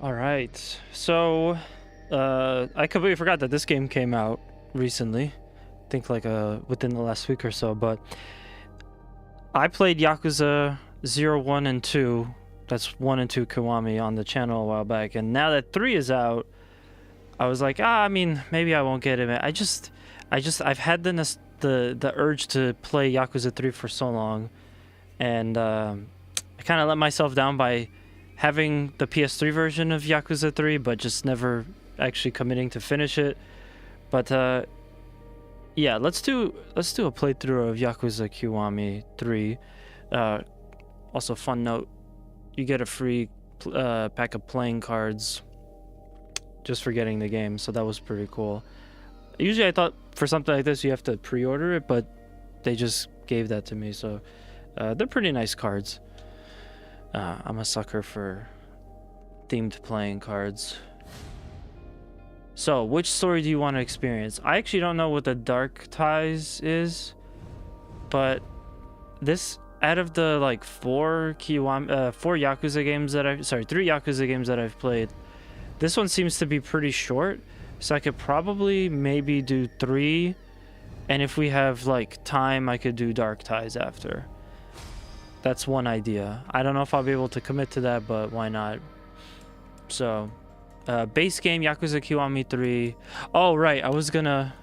All right. So, I completely forgot that this game came out recently. I think like within the last week or so, but I played Yakuza 0, 1, and 2. That's 1 and 2 Kiwami on the channel a while back, and now that 3 is out, I was like, I mean, maybe I won't get it. I've had the urge to play Yakuza 3 for so long, and I kind of let myself down by having the PS3 version of Yakuza 3, but just never actually committing to finish it. But yeah, let's do a playthrough of Yakuza Kiwami 3. Also, fun note: you get a free pack of playing cards just for getting the game, so that was pretty cool. Usually, I thought for something like this you have to pre-order it, but they just gave that to me, so they're pretty nice cards. I'm a sucker for themed playing cards. So, which story do you want to experience? I actually don't know what the Dark Ties is, but this, out of the like four Yakuza games that three Yakuza games that I've played, this one seems to be pretty short, so I could probably maybe do 3, and if we have like time, I could do Dark Ties after. That's one idea. I don't know if I'll be able to commit to that, but why not? So, base game Yakuza Kiwami 3. Oh, right. I was gonna,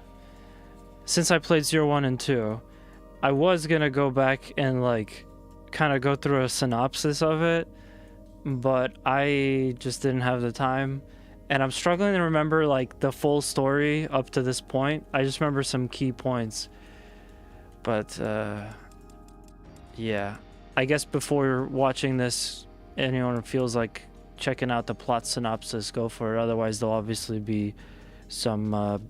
since I played 0, 1, and 2, I was gonna go back and like kind of go through a synopsis of it, but I just didn't have the time. And I'm struggling to remember like the full story up to this point. I just remember some key points. But yeah. I guess before watching this, anyone who feels like checking out the plot synopsis, go for it. Otherwise, there'll obviously be some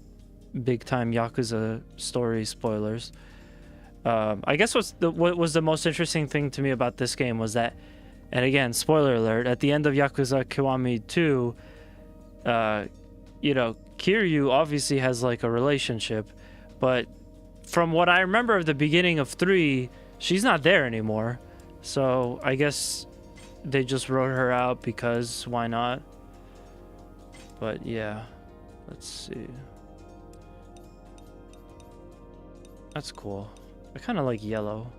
big-time Yakuza story spoilers. I guess what was the most interesting thing to me about this game was that, and again, spoiler alert, at the end of Yakuza Kiwami 2, you know, Kiryu obviously has like a relationship, but from what I remember of the beginning of 3, she's not there anymore. So I guess they just wrote her out because why not? But yeah, let's see. That's cool. I kind of like yellow.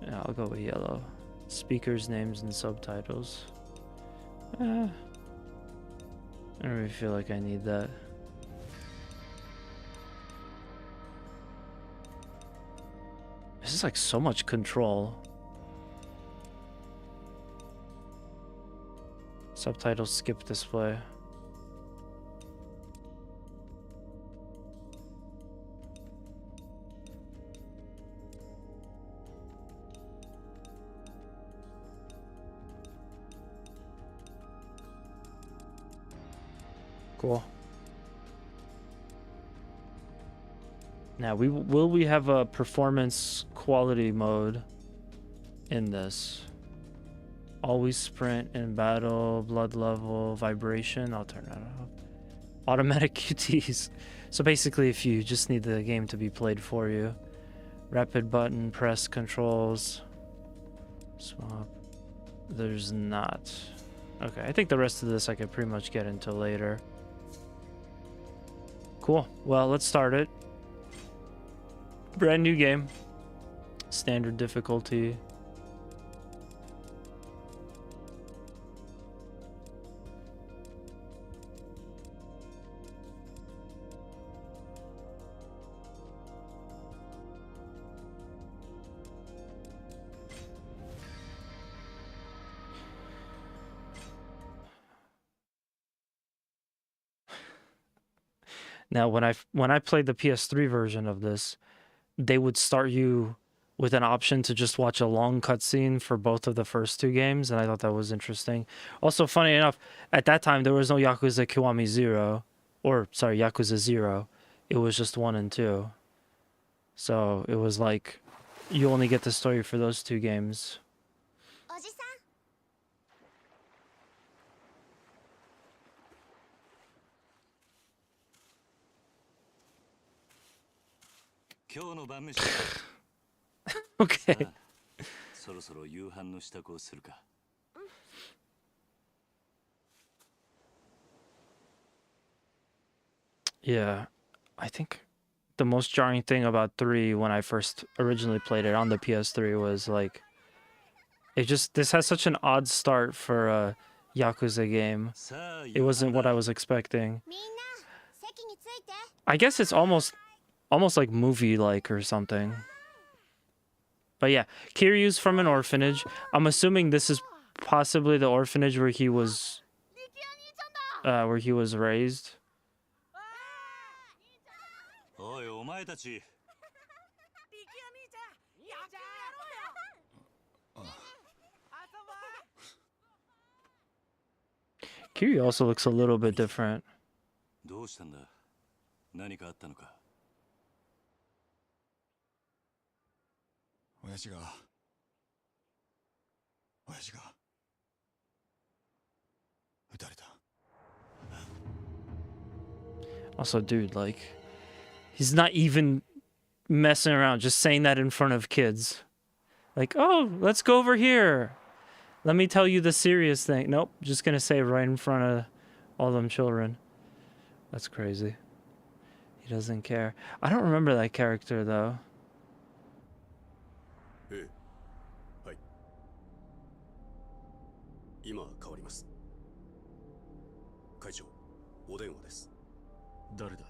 Yeah, I'll go with yellow. Speakers, names, and subtitles. I don't really feel like I need that. This is like so much control. Subtitles skip display. Cool. Now, will we have a performance quality mode in this? Always sprint in battle, blood level, vibration. I'll turn that off. Automatic QTs. So basically, if you just need the game to be played for you. Rapid button press controls. Swap. There's not. Okay, I think the rest of this I could pretty much get into later. Cool. Well, let's start it. Brand new game. Standard difficulty. Now, when I played the PS3 version of this, they would start you with an option to just watch a long cutscene for both of the first 2 games, and I thought that was interesting. Also, funny enough, at that time there was no Yakuza Kiwami 0, or sorry, Yakuza 0. It was just 1 and 2. So it was like you only get the story for those 2 games. Okay. Yeah, I think the most jarring thing about 3 when I first originally played it on the PS3 was like this has such an odd start for a Yakuza game. It wasn't what I was expecting. I guess it's almost like movie-like or something. But yeah, Kiryu's from an orphanage. I'm assuming this is possibly the orphanage where he was raised. おいお前たち Kiryu also looks a little bit different. どうしたんだ何かあったのか親父が Also, dude, like, he's not even messing around, just saying that in front of kids. Like, oh, let's go over here. Let me tell you the serious thing. Nope, just gonna say it right in front of all them children. That's crazy. He doesn't care. I don't remember that character, though. はい。今変わります。会長、お電話です。誰だ？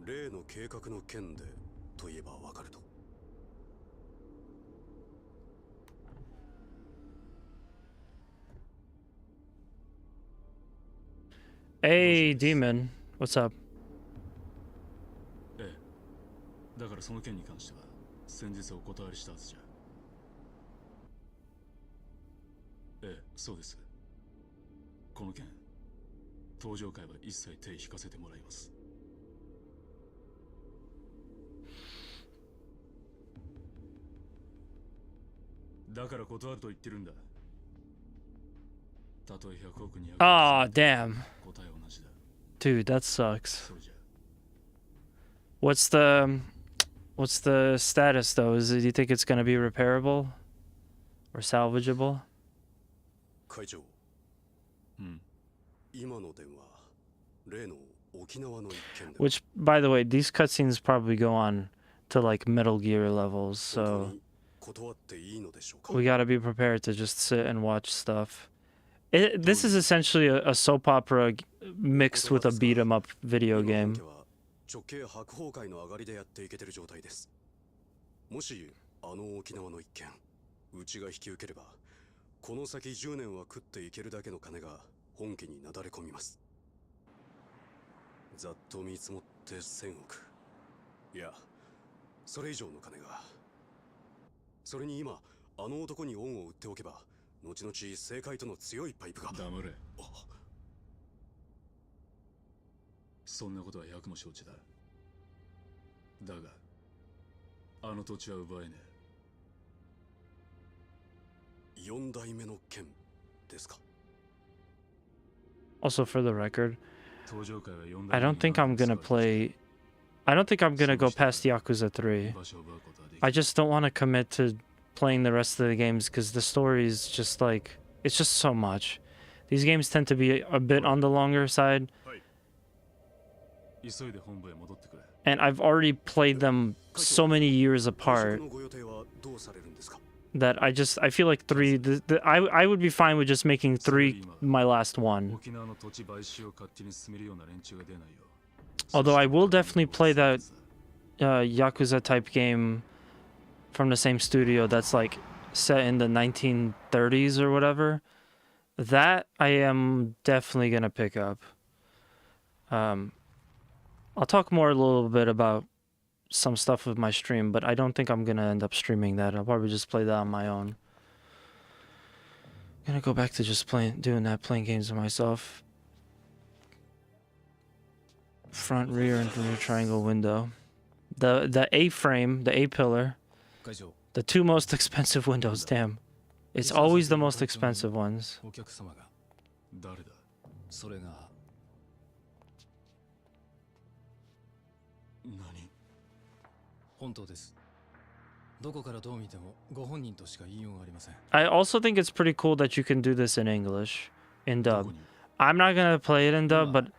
例の計画の件でと言えばわかると。Hey, Demon. What's up? ええ。だからその件に関しては先日お断りしたはずじゃ。ええ、そうです。この件、登場会は一切手引かせてもらいます。だから断ると言ってるんだ。たとえ100億200億。Ah, damn. 答え同じだ。Dude, that sucks. それじゃ。What's the status though? Do you think it's gonna be repairable or salvageable? 会長。うん。今の電話、例の沖縄の一件で。Which, by the way, these cutscenes probably go on to like Metal Gear levels, so we gotta be prepared to just sit and watch stuff. This is essentially a soap opera mixed with a beat 'em up video game. 直系白鵬会の上がりでやっていけてる状態です。もしあの沖縄の一件、うちが引き受ければ、この先10年は食っていけるだけの金が本家になだれ込みます。ざっと見積もって1000億。いや、それ以上の金が。それに今、あの男に恩を売っておけば、後々政界との強いパイプが。黙れ。そんなことは百も承知だ。だが、あの土地は奪えねえ。4代目の剣ですか。Also, for the record, I don't think I'm gonna go past Yakuza 3. I just don't want to commit to playing the rest of the games because the story is just like, it's just so much. These games tend to be a bit on the longer side. And I've already played them so many years apart that I feel like 3, I would be fine with just making 3 my last one. Although I will definitely play that Yakuza type game from the same studio that's like set in the 1930s or whatever. That I am definitely gonna pick up. I'll talk more a little bit about some stuff with my stream, but I don't think I'm gonna end up streaming that. I'll probably just play that on my own. I'm gonna go back to just playing games with myself. Front, rear, and rear triangle window. The A-frame, the A-pillar. The 2 most expensive windows, damn. It's always the most expensive ones. 本当です。どこからどう見てもご本人としか言いようがありません。 I also think it's pretty cool that you can do this in English, in dub. I'm not gonna play it in dub, but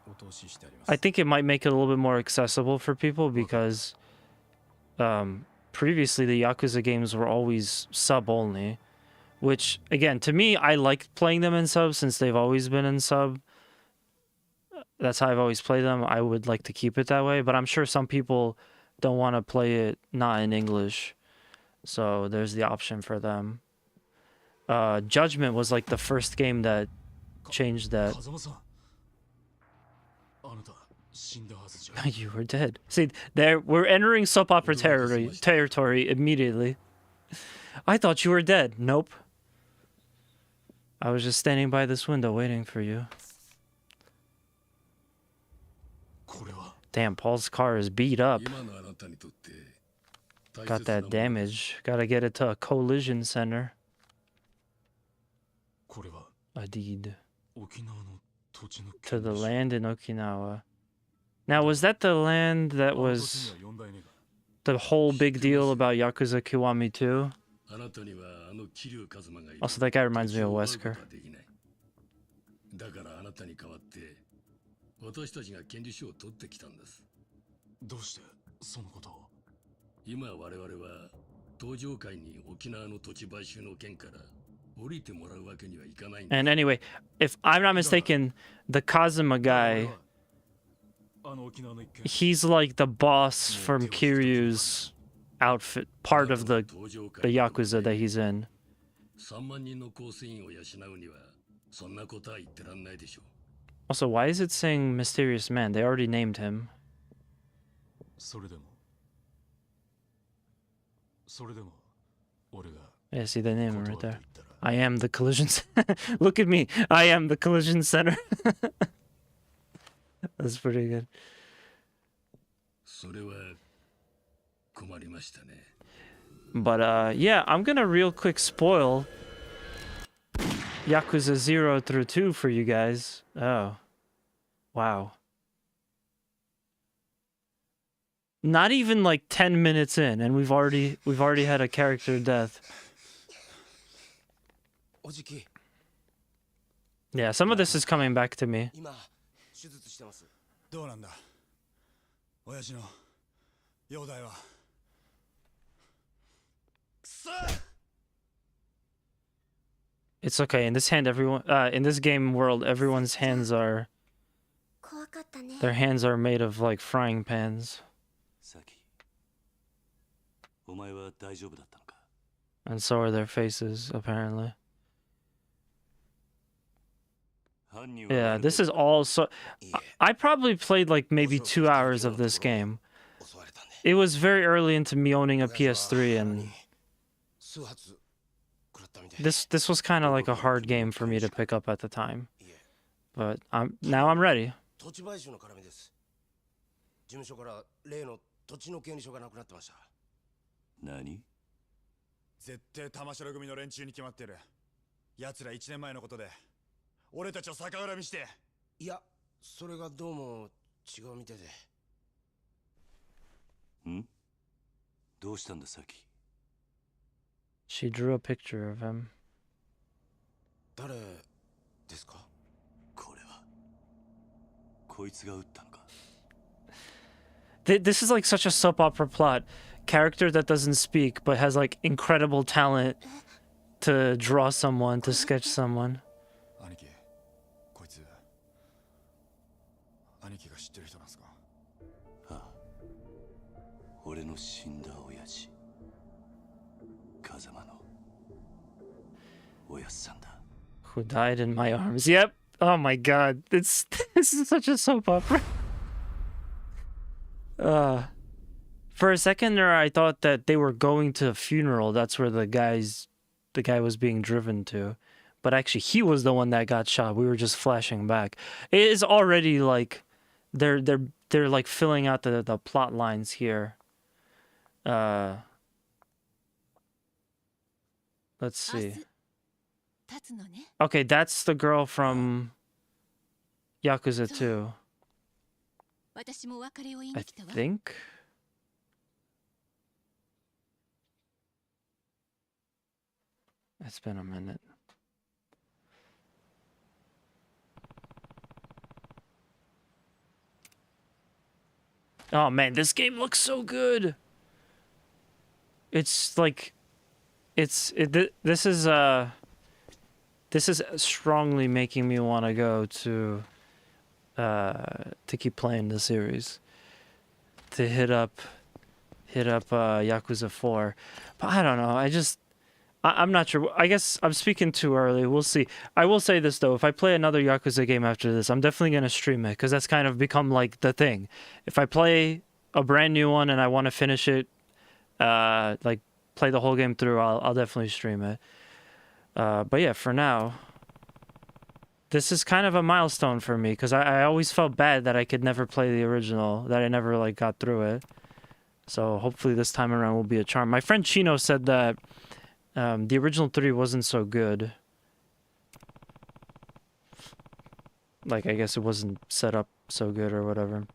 お通ししてあります。 I think it might make it a little bit more accessible for people because previously the Yakuza games were always sub only, which again, to me, I like playing them in sub since they've always been in sub. That's how I've always played them. I would like to keep it that way, but I'm sure some people don't want to play it not in English. So there's the option for them. Judgment was like the first game that changed that. 風間さん、あなた死んだはずじゃ。 You were dead. See, there we're entering soap opera territory immediately. I thought you were dead. Nope. I was just standing by this window waiting for you. これは Damn, Paul's car is beat up. 今のあなたにとって大 Got 切な that もの damage. Gotta get it to a collision center. これは A deed 沖縄の土地の to the 権利書。 land in Okinawa. Now, was that the land that あの土 was 地には四代目が the whole big deal about Yakuza Kiwami 2? あなたにはあの桐生一馬がいる Also, that guy reminds me of 土地を奪う Wesker. ことはできないだからあなたに代わって私たちが権利書を取ってきたんです。どうしてそのことを。今我々は東上会に沖縄の土地買収の件から降りてもらうわけにはいかないんだ。 And anyway, if I'm not mistaken, the Kazuma guy, あの沖縄の一件 he's like the boss from Kiryu's outfit, part of the Yakuza that he's in. 3万人の構成員を養うにはそんなことは言ってらんないでしょう。 Also, why is it saying Mysterious Man? They already named him. それでも俺が Yeah, see, they name him 断 right って there. 言ったら I am the collision Look at me. I am the collision center. That's pretty good. それは困りましたね。 But yeah, I'm gonna real quick spoil Yakuza 0 through 2 for you guys. Oh. Wow. Not even like 10 minutes in and we've already had a character death. おじき、 Yeah, some of this is coming back to me. 今手術してます。どうなんだ親父の容体は。 It's okay. In this in this game world, everyone's hands are 怖かったね。 their hands are made of like frying pans. サキ、お前は大丈夫だったのか。 And so are their faces, apparently. 犯人は Yeah, this is all so. I probably played like maybe 2 hours of this game. 襲われたんで。 It was very early into me owning a PS3, and 数発食らったみたい。 this was kind of like a hard game for me to pick up at the time. But now I'm ready. 土地買収の絡みです。事務所から例の土地の権利書がなくなってました。何？絶対玉城組の連中に決まってる。奴ら1年前のことで俺たちを逆恨みして。いや、それがどうも違うみたいで。ん？どうしたんだサキ？ She drew a picture of him. 誰ですか？これはこいつが撃ったのか。 This is like such a soap opera plot. Character that doesn't speak but has like incredible talent to draw someone, to sketch someone. 兄貴、こいつ兄貴が知ってる人なんすか？ああ、俺の死んだ親父、風間のおやっさんだ。 Who died in my arms. Yep. Oh my god. This is such a soap opera. For a second there I thought that they were going to a funeral. That's where the guy was being driven to. But actually he was the one that got shot. We were just flashing back. It is already like they're like filling out the plot lines here. Let's see. Okay, that's the girl from Yakuza 2. I think. It's been a minute. Oh man, this game looks so good. It's like, this is strongly making me want to go to keep playing the series, to hit up Yakuza 4. But I don't know. I'm not sure. I guess I'm speaking too early. We'll see. I will say this though: if I play another Yakuza game after this, I'm definitely gonna stream it because that's kind of become like the thing. If I play a brand new one and I want to finish it, like play the whole game through, I'll definitely stream it. But yeah, for now, this is kind of a milestone for me because I always felt bad that I could never play the original, that I never like got through it. So hopefully this time around will be a charm. My friend Chino said that the original 3 wasn't so good. Like, I guess it wasn't set up so good or whatever.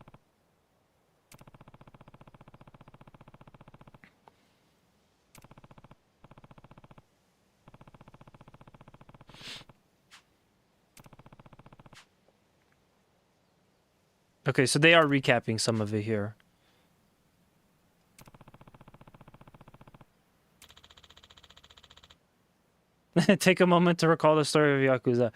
Okay, so they are recapping some of it here. Take a moment to recall the story of Yakuza.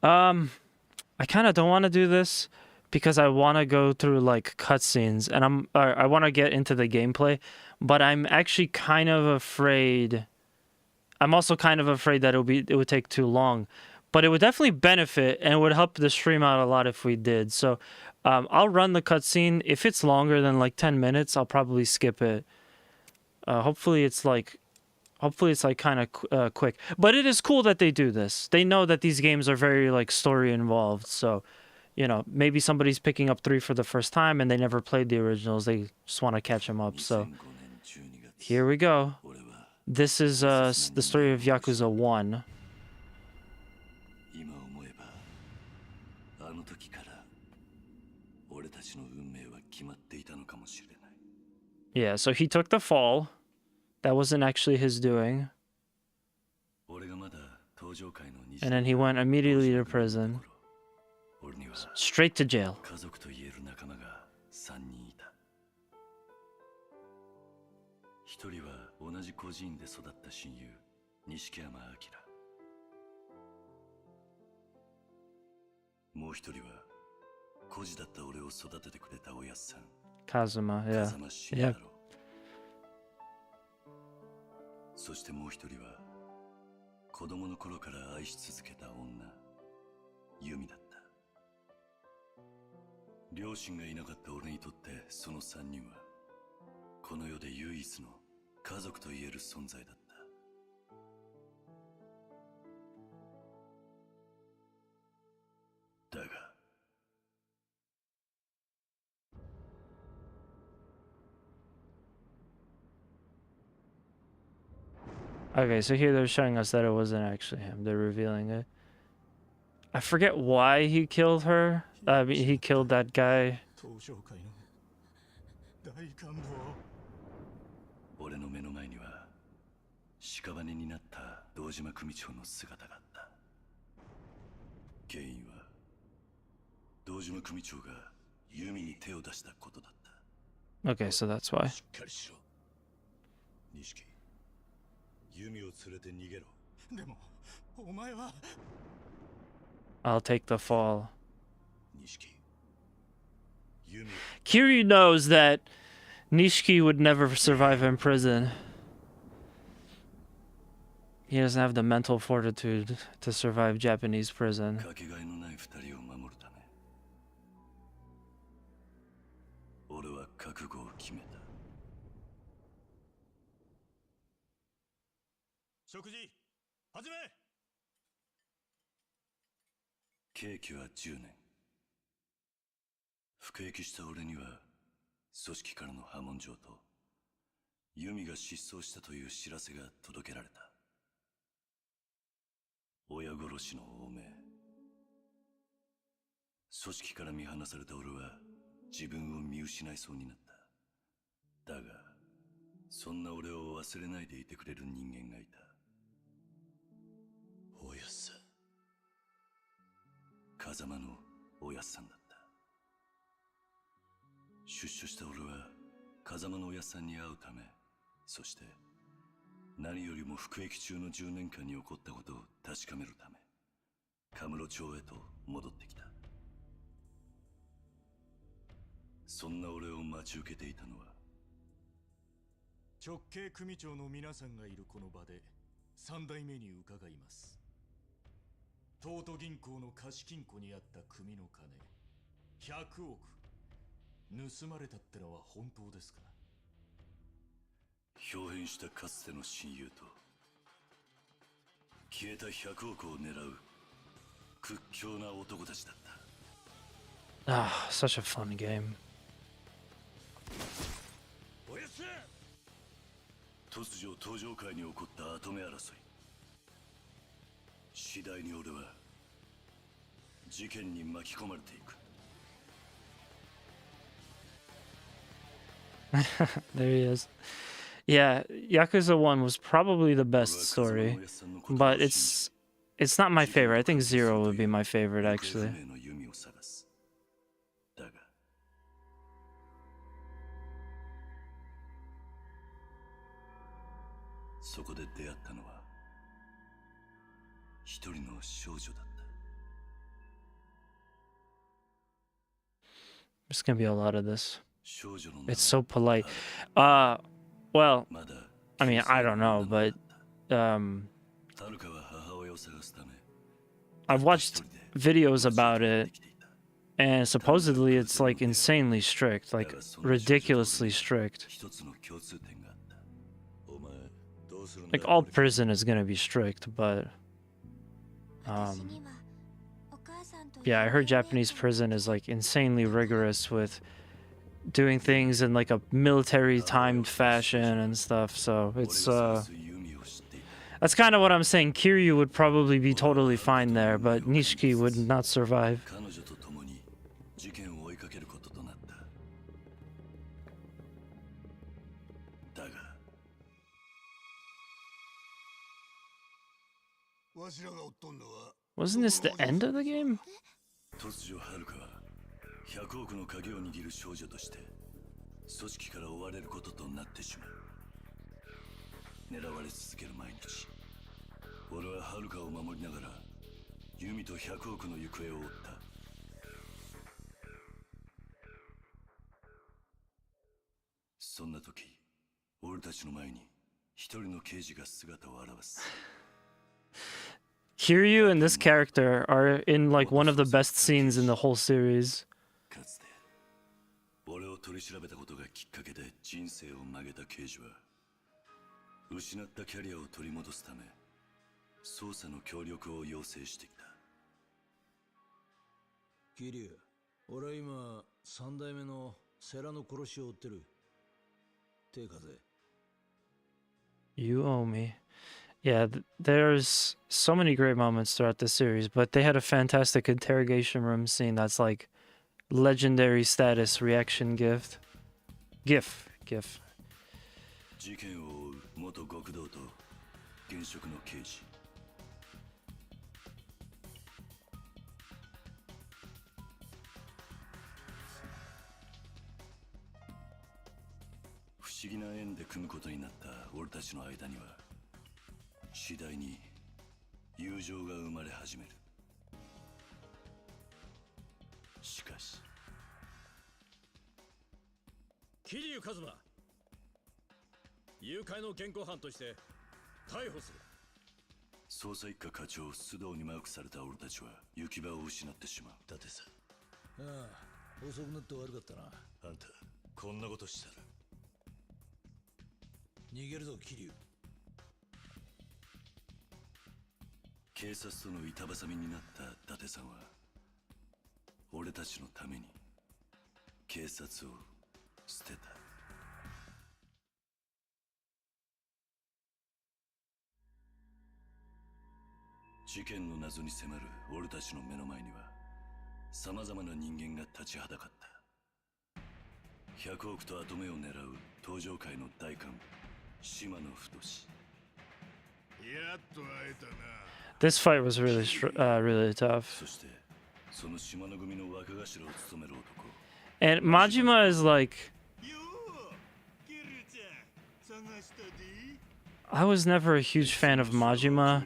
I kind of don't want to do this because I want to go through like cutscenes and I want to get into the gameplay, but I'm actually kind of afraid. I'm also kind of afraid that it would take too long, but it would definitely benefit and it would help the stream out a lot if we did. So, I'll run the cutscene. If it's longer than like 10 minutes, I'll probably skip it. Hopefully it's like kind of quick. But it is cool that they do this. They know that these games are very like story involved. So, you know, maybe somebody's picking up 3 for the first time and they never played the originals. They just want to catch them up. So, here we go. This is the story of Yakuza 1. Yeah, so he took the fall. That wasn't actually his doing. And then he went immediately to prison. Straight to jail. Kazuma, yeah. Yeah. そしてもう一人は子供の頃から愛し続けた女ユミだった。両親がいなかった俺にとってその3人はこの世で唯一の家族と言える存在だった。だが Okay, so here they're showing us that it wasn't actually him. They're revealing it. I forget why he killed her. I mean, he killed that guy. 俺の目の前には屍になった堂島組長の姿があった。原因は堂島組長が弓に手を出したことだった。Okay, so that's why. しっかりしろ。錦。弓を連れて逃げろ。でもお前は I'll take the fall. 錦。弓。 Kiryu knows that Nishiki would never survive in prison. He doesn't have the mental fortitude to survive Japanese prison. かけがえのない二人を守るため俺は覚悟を決めた。食事始め。刑期は10年。服役した俺には組織からの破門状とユミが失踪したという知らせが届けられた。親殺しの汚名。組織から見放された俺は自分を見失いそうになった。だがそんな俺を忘れないでいてくれる人間がいた。おやっさん。風間のおやっさんだった。出所した俺は風間のおやっさんに会うため、そして何よりも服役中の10年間に起こったことを確かめるため、カムロ町へと戻ってきた。そんな俺を待ち受けていたのは、直系組長の皆さんがいるこの場で3代目に伺います。東都銀行の貸金庫にあった組の金100億盗まれたってのは本当ですか？表変したかつての親友と消えた100億を狙う屈強な男たちだった。Ah, such a fun game. 突如登場界に起こった跡目争い。次第に俺は事件に巻き込まれていく。There he is. Yeah, Yakuza 1 was probably the best story, but it's not my favorite. I think 0 would be my favorite, actually. だがそこで出会ったのは一人の少女だった。 There's gonna be a lot of this. 少女の名は It's so polite. Well, まだ I mean, I don't know, but はるかは母親を探すため I've watched videos about it, and supposedly it's like insanely strict, like ridiculously strict. 一つの共通点があった。お前どうするんだ？ Like all prison is gonna be strict, but 私にはお母さんと yeah, I heard Japanese prison is like insanely rigorous with doing things in like a military timed fashion and stuff. So it's that's kind of what I'm saying. Kiryu would probably be totally fine there, but Nishiki would not survive. 彼女と共に事件を追いかけることとなった。だが Wasn't this the end of the game? 突如はるかは100億の鍵を握る少女として組織から追われることとなってしまう。狙われ続ける毎日、俺ははるかを守りながらユミと100億の行方を追った。そんな時、俺たちの前に一人の刑事が姿を現す。 Kiryu and this character are in like one of the best scenes in the whole series. かつて俺を取り調べたことがきっかけで人生を曲げた刑事は、失ったキャリアを取り戻すため捜査の協力を要請してきた。キリュウ、俺は今3代目の世良の殺しを追ってる。手風。 You owe me. Yeah, there's so many great moments throughout the series, but they had a fantastic interrogation room scene that's like legendary status reaction GIF. 事件を追う元極道と現職の刑事。不思議な縁で組むことになった俺たちの間には、次第に友情が生まれ始める。しかし桐生一馬、誘拐の現行犯として逮捕する。捜査一課課長須藤にマークされた俺たちは行き場を失ってしまう。だってさ。ああ、遅くなって悪かったな。あんたこんなことしたら逃げるぞ、桐生。警察との板挟みになった伊達さんは、俺たちのために警察を捨てた。事件の謎に迫る俺たちの目の前には様々な人間が立ちはだかった。100億と跡目を狙う登場界の大幹部島野太。やっと会えたな。 This fight was really tough. そしてその島野組の若頭を務める男 And Majima is like, I was never a huge fan of Majima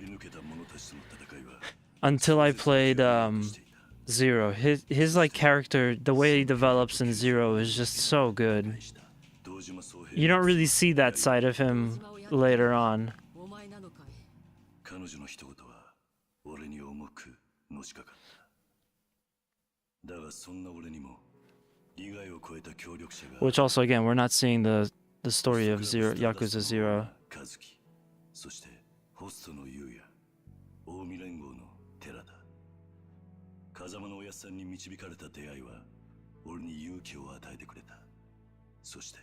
until I played Zero. His like character, the way he develops in Zero is just so good. You don't really see that side of him later on. 彼女の一言は俺に重くのしかかった。だがそんな俺にも利害を超えた協力者が Which also, again, we're not seeing the story of Yakuza 0. 和樹、そしてホストの優也、近江連合の寺田。風間のおやっさんに導かれた出会いは俺に勇気を与えてくれた。そして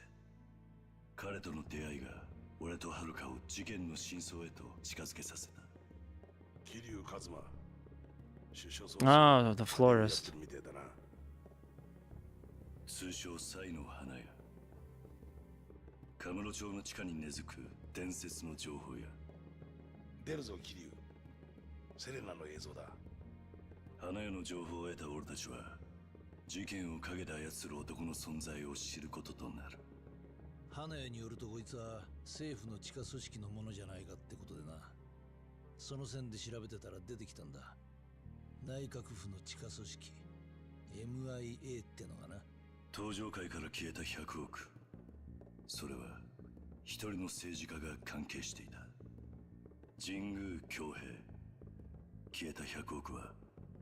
彼との出会いが俺と遥を事件の真相へと近づけさせた。桐生一馬、首相総裁 Oh, the florist. 通称サイの花屋。カムロ町の地下に根付く伝説の情報や。出るぞ桐生。セレナの映像だ。花屋の情報を得た俺たちは事件を陰で操る男の存在を知ることとなる。花屋によるとこいつは政府の地下組織のものじゃないかってことでな。その線で調べてたら出てきたんだ。内閣府の地下組織 MIA ってのがな。登場界から消えた100億。それは一人の政治家が関係していた。神宮恭平。消えた100億は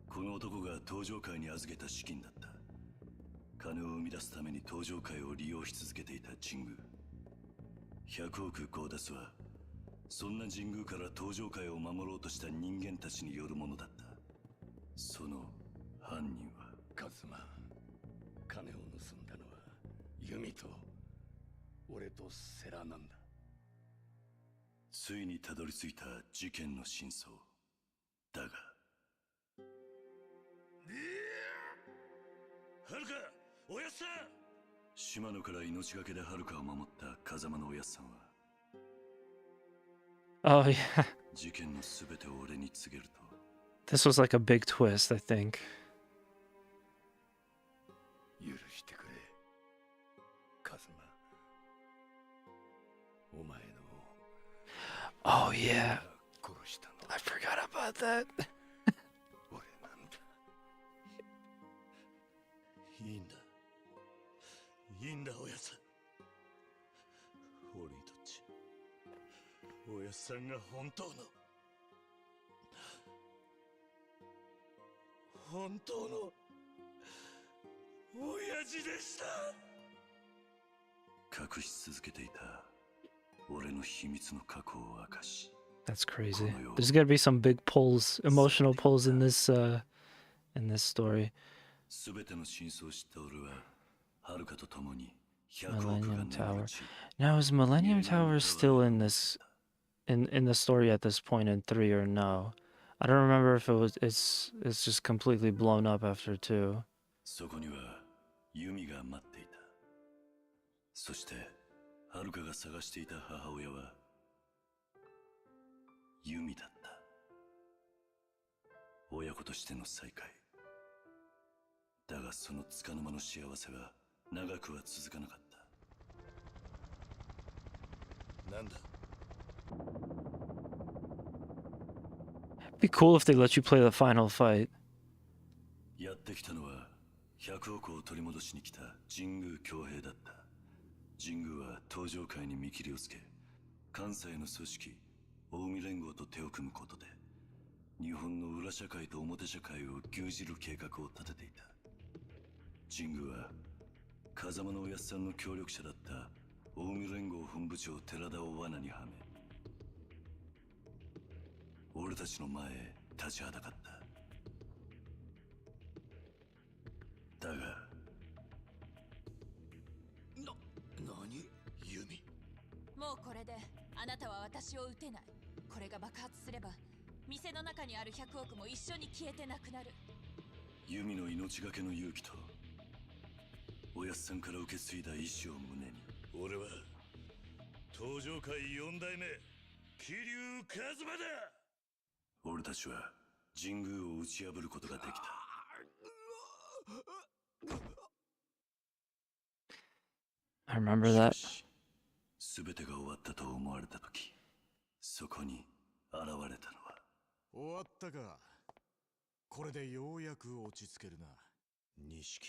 この男が登場界に預けた資金だった。金を生み出すために登場界を利用し続けていた神宮。100億強奪はそんな神宮から登場界を守ろうとした人間たちによるものだった。その犯人はカズマ。金を盗んだのはユミと俺とセラなんだ。ついにたどり着いた事件の真相だが、はるか、おやっさん。島野から命がけではるかを守った風間のおやっさんは Oh, yeah. 事件のすべてを俺に告げると。 This was like a big twist, I think. 許してくれ、カズマ。お前の Oh, yeah. 殺したの I forgot about that. 俺なんだ。いいんだ。いいんだ、おやさん。俺にとっちおやさんが本当の親父でした。隠し続けていた俺の秘密の過去を明かし。 That's crazy. There's gonna be some big pulls, emotional pulls in this story. すべての真相を知った俺ははるかと共に100億が Millennium 眠る Tower. 地。 Now is Millennium Tower still in this in the story at this point in 3 or no? I don't remember if it's just completely blown up after 2. そこにはユミが待っていた。そしてはるかが探していた母親はユミだった。親子としての再会。だがその束の間の幸せは長くは続かなかった。なんだ。 It'd be cool if they let you play the final fight. やってきたのは100億を取り戻しに来た神宮恭平だった。神宮は登場界に見切りをつけ、関西の組織近江連合と手を組むことで日本の裏社会と表社会を牛耳る計画を立てていた。神宮は風間のおやっさんの協力者だった近江連合本部長寺田を罠にはめ、俺たちの前へ立ちはだかった。だが何ユミ。もうこれであなたは私を撃てない。これが爆発すれば店の中にある100億も一緒に消えてなくなる。ユミの命がけの勇気とおやっさんから受け継いだ意志を胸に、俺は登場界4代目桐生一馬だ。俺たちは神宮を打ち破ることができた。remember しか that. し全てが終わったと思われた時、そこに現れたのは終わったか。これでようやく落ち着けるな。錦。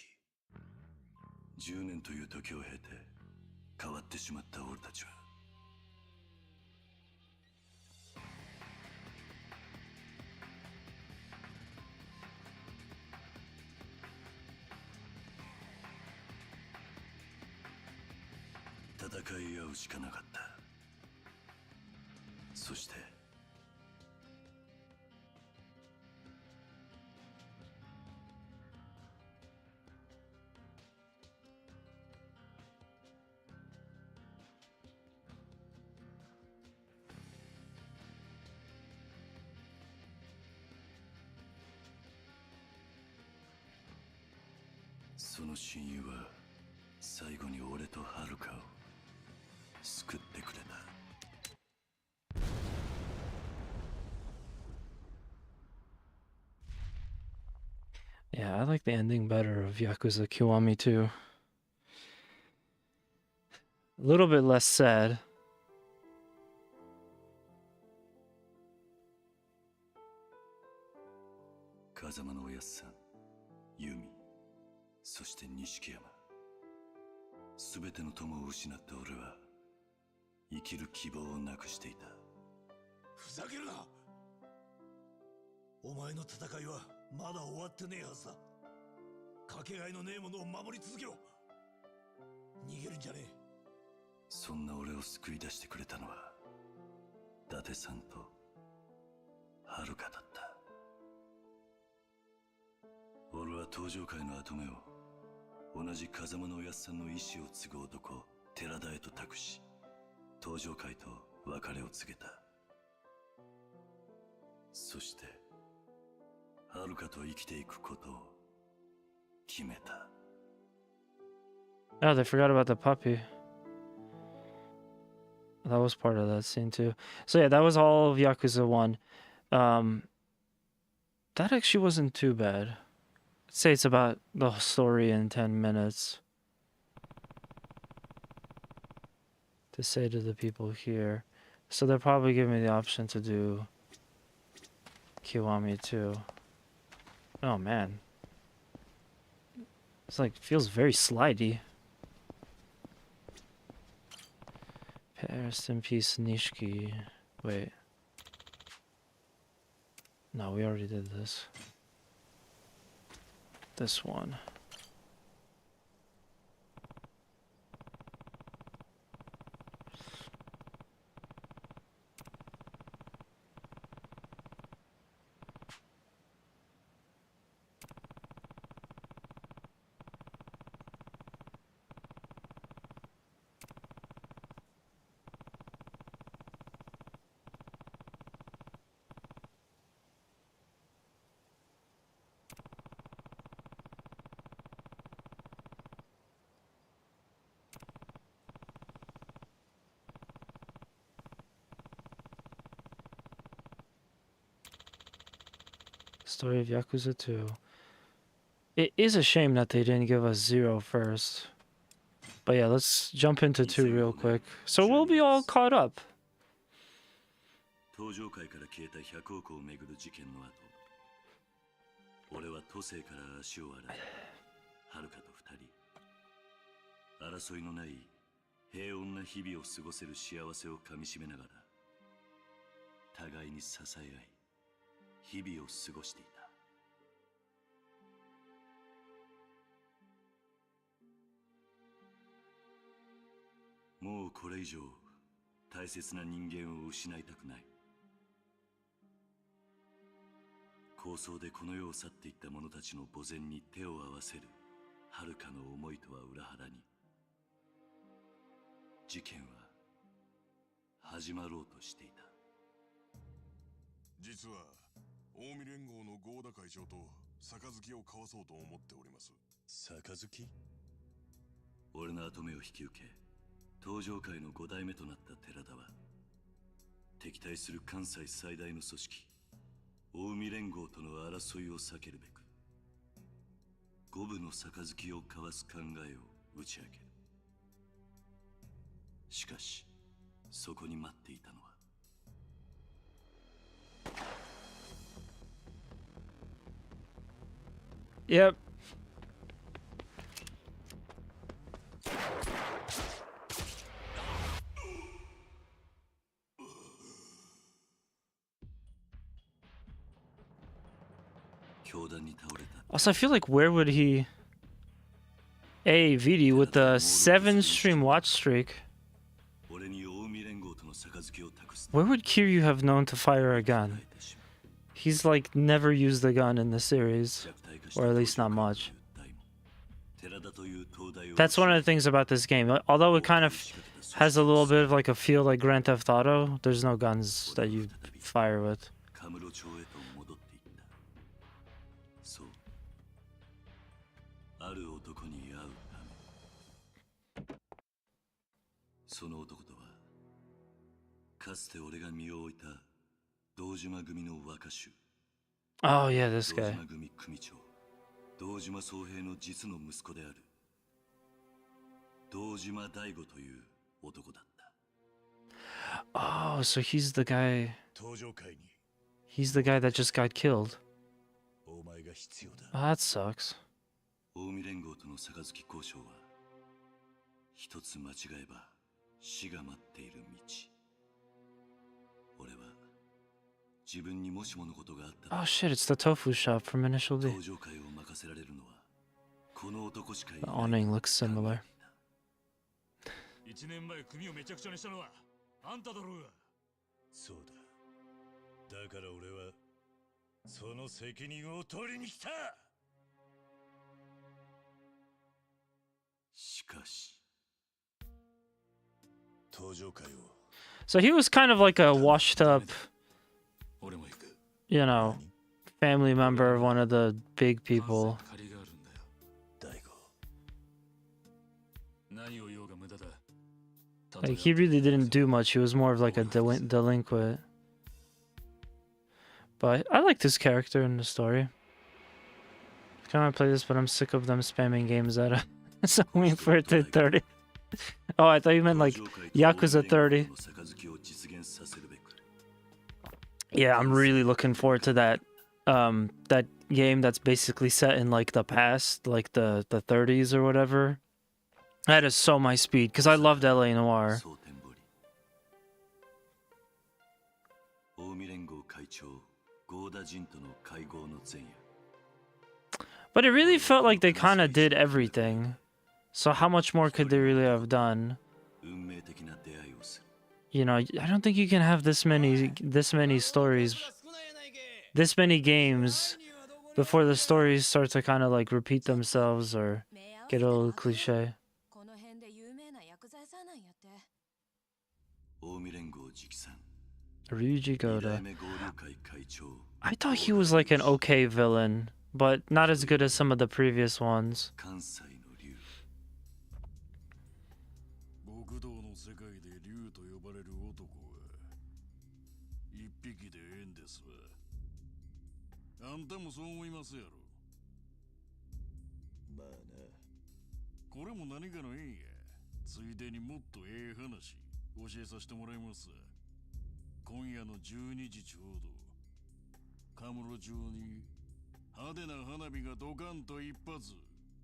10年という時を経て変わってしまった俺たちは、戦い合うしかなかった。そしてその親友は最後に俺とハルカを救ってくれた。Yeah, I like the ending better of Yakuza Kiwami too. A little bit less sad. 風間のおやっさん、ユミ、そして錦山、すべての友を失った俺は生きる希望をなくしていた。ふざけるな。お前の戦いはまだ終わってねえはずだ。かけがえのねえものを守り続けろ。逃げるんじゃねえ。そんな俺を救い出してくれたのは伊達さんとはるかだった。俺は登場界の跡目を同じ風間のおやっさんの意志を継ぐ男寺田へと託し、登場界と別れを告げた。そしてはるかと生きていくことを決めた。 Oh, they forgot about the puppy. That was part of that scene too. So yeah, that was all of Yakuza 1. That actually wasn't too bad. I'd say it's about the story in 10 minutes. To say to the people here. So they'll probably give me the option to do Kiwami too. Oh man. It's like, feels very slidey. Rest in peace, Nishiki. Wait. No, we already did this. This one. Story of Yakuza 2. It is a shame that they didn't give us 0 first. But yeah, let's jump into 2 real quick. So we'll be all caught up. 登場界から消えた100億をめぐる事件の後、俺は都政から足を洗い、はるかと2人争いのない平穏な日々を過ごせる幸せをかみしめながら互いに支え合い日々を過ごしていた。もうこれ以上大切な人間を失いたくない。抗争でこの世を去っていった者たちの墓前に手を合わせるはるかの思いとは裏腹に、事件は始まろうとしていた。実は近江連合の合田会長と杯を交わそうと思っております。杯？俺の跡目を引き受け登場界の5代目となった寺田は、敵対する関西最大の組織近江連合との争いを避けるべく五分の杯を交わす考えを打ち明ける。しかしそこに待っていたのは Yep. Also, I feel like where would he... Hey, VD, with the 7-stream watch streak, where would Kiryu have known to fire a gun? He's like never used a gun in the series, or at least not much. That's one of the things about this game. Although it kind of has a little bit of like a feel like Grand Theft Auto, there's no guns that you fire with. ある男に会うためその男とはかつて俺が身を置いた堂島組の若衆 Oh yeah, this guy. 堂島組組長堂島宗平の実の息子である堂島大吾という男だった Oh, so he's the guy... 登場会に He's the guy that just got killed. お前が必要だ Oh, that sucks. 近江連合との杯交渉は一つ間違えば死が待っている道俺は自分にもしものことがあったら Oh shit, it's the tofu shop from Initial D. 登場会を任せられるのはこの男しかい The ない awning looks similar. 1年前組をめちゃくちゃにしたのはあんただろうがそうだだから俺はその責任を取りに来た So he was kind of like a washed up, you know, family member of one of the big people. Like he really didn't do much, he was more of like a delinquent. But I liked his character in the story. I kind of play this, but I'm sick of them spamming games at so I'm waiting for it to 30. Oh, I thought you meant like Yakuza 30. Yeah, I'm really looking forward to that that game that's basically set in like the past, like the 30s or whatever. That is so my speed because I loved LA Noire. But it really felt like they kind of did everything. So how much more could they really have done? You know, I don't think you can have this many stories, this many games before the stories start to kind of like repeat themselves or get a little cliche. Ryuji Goda. I thought he was like an okay villain, but not as good as some of the previous ones. 極道の世界で竜と呼ばれる男は一匹でええんですわ。あんたもそう思いますやろ。まあな。これも何かの縁や。ついでにもっとええ話教えさせてもらいますわ。今夜の12時ちょうどカムロ町に派手な花火がドカンと一発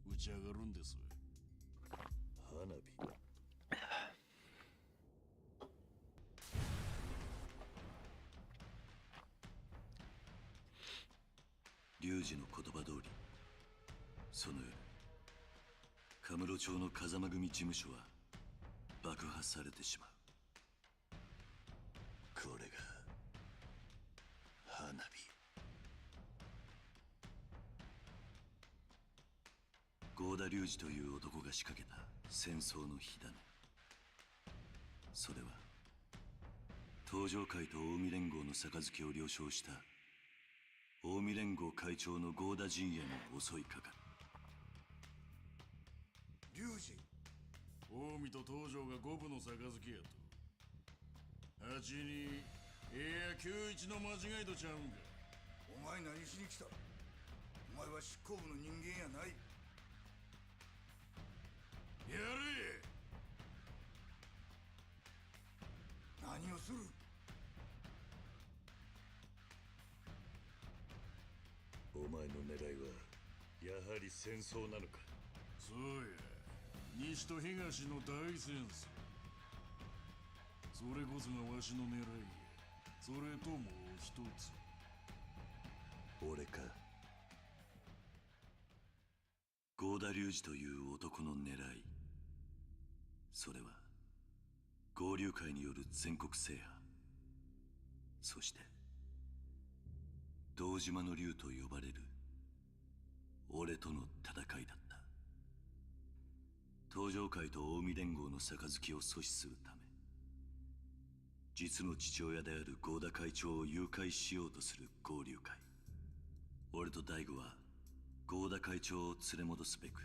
打ち上がるんですわ。花火。龍二の言葉通りその夜カムロ町の風間組事務所は爆破されてしまうこれが花火合田龍二という男が仕掛けた戦争の火種それは東上会と近江連合の杯を了承した近江連合会長の合田陣営に襲いかかる龍二近江と東条が五分の杯やと8にいや91の間違いとちゃうんかお前何しに来たお前は執行部の人間やないやれをする。お前の狙いはやはり戦争なのか。そうや、西と東の大戦争。それこそがわしの狙いや。それともう一つ。俺か。合田隆二という男の狙い、それは合流会による全国制覇、そして堂島の竜と呼ばれる俺との戦いだった。東上会と近江連合の杯を阻止するため、実の父親である合田会長を誘拐しようとする合流会。俺と大悟は合田会長を連れ戻すべく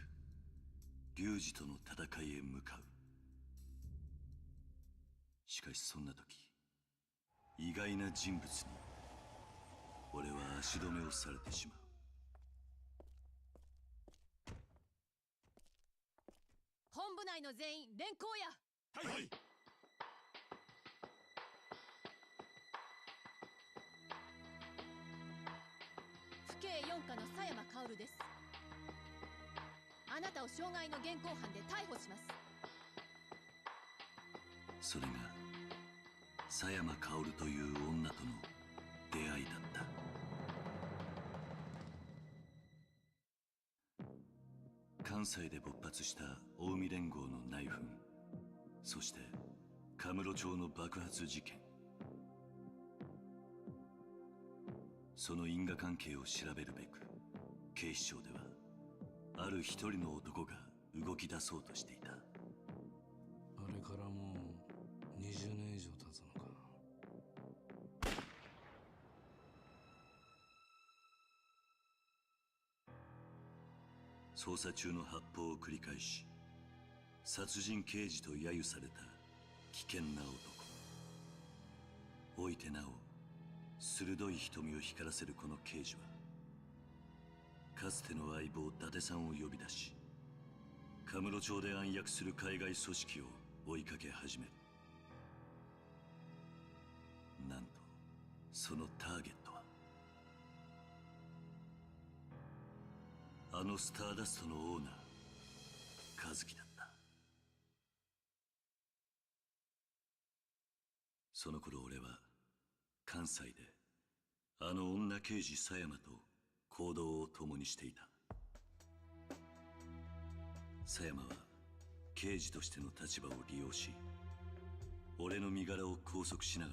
龍二との戦いへ向かう。しかしそんな時、意外な人物に俺は足止めをされてしまう。本部内の全員連行や。はい。府警4課の佐山薫です。あなたを傷害の現行犯で逮捕します。それが佐山薫という女との出会いだった。関西で勃発した近江連合の内紛、そしてカムロ町の爆発事件。その因果関係を調べるべく警視庁ではある一人の男が動き出そうとしていた。あれからもう20年以上経つのか。捜査中の発砲を繰り返し殺人刑事と揶揄された危険な男。おいてなお鋭い瞳を光らせるこの刑事は、かつての相棒伊達さんを呼び出し、カムロ町で暗躍する海外組織を追いかけ始める。なんとそのターゲットはあのスターダストのオーナー和樹だった。その頃俺は関西であの女刑事佐山と行動を共にしていた。佐山は刑事としての立場を利用し、俺の身柄を拘束しなが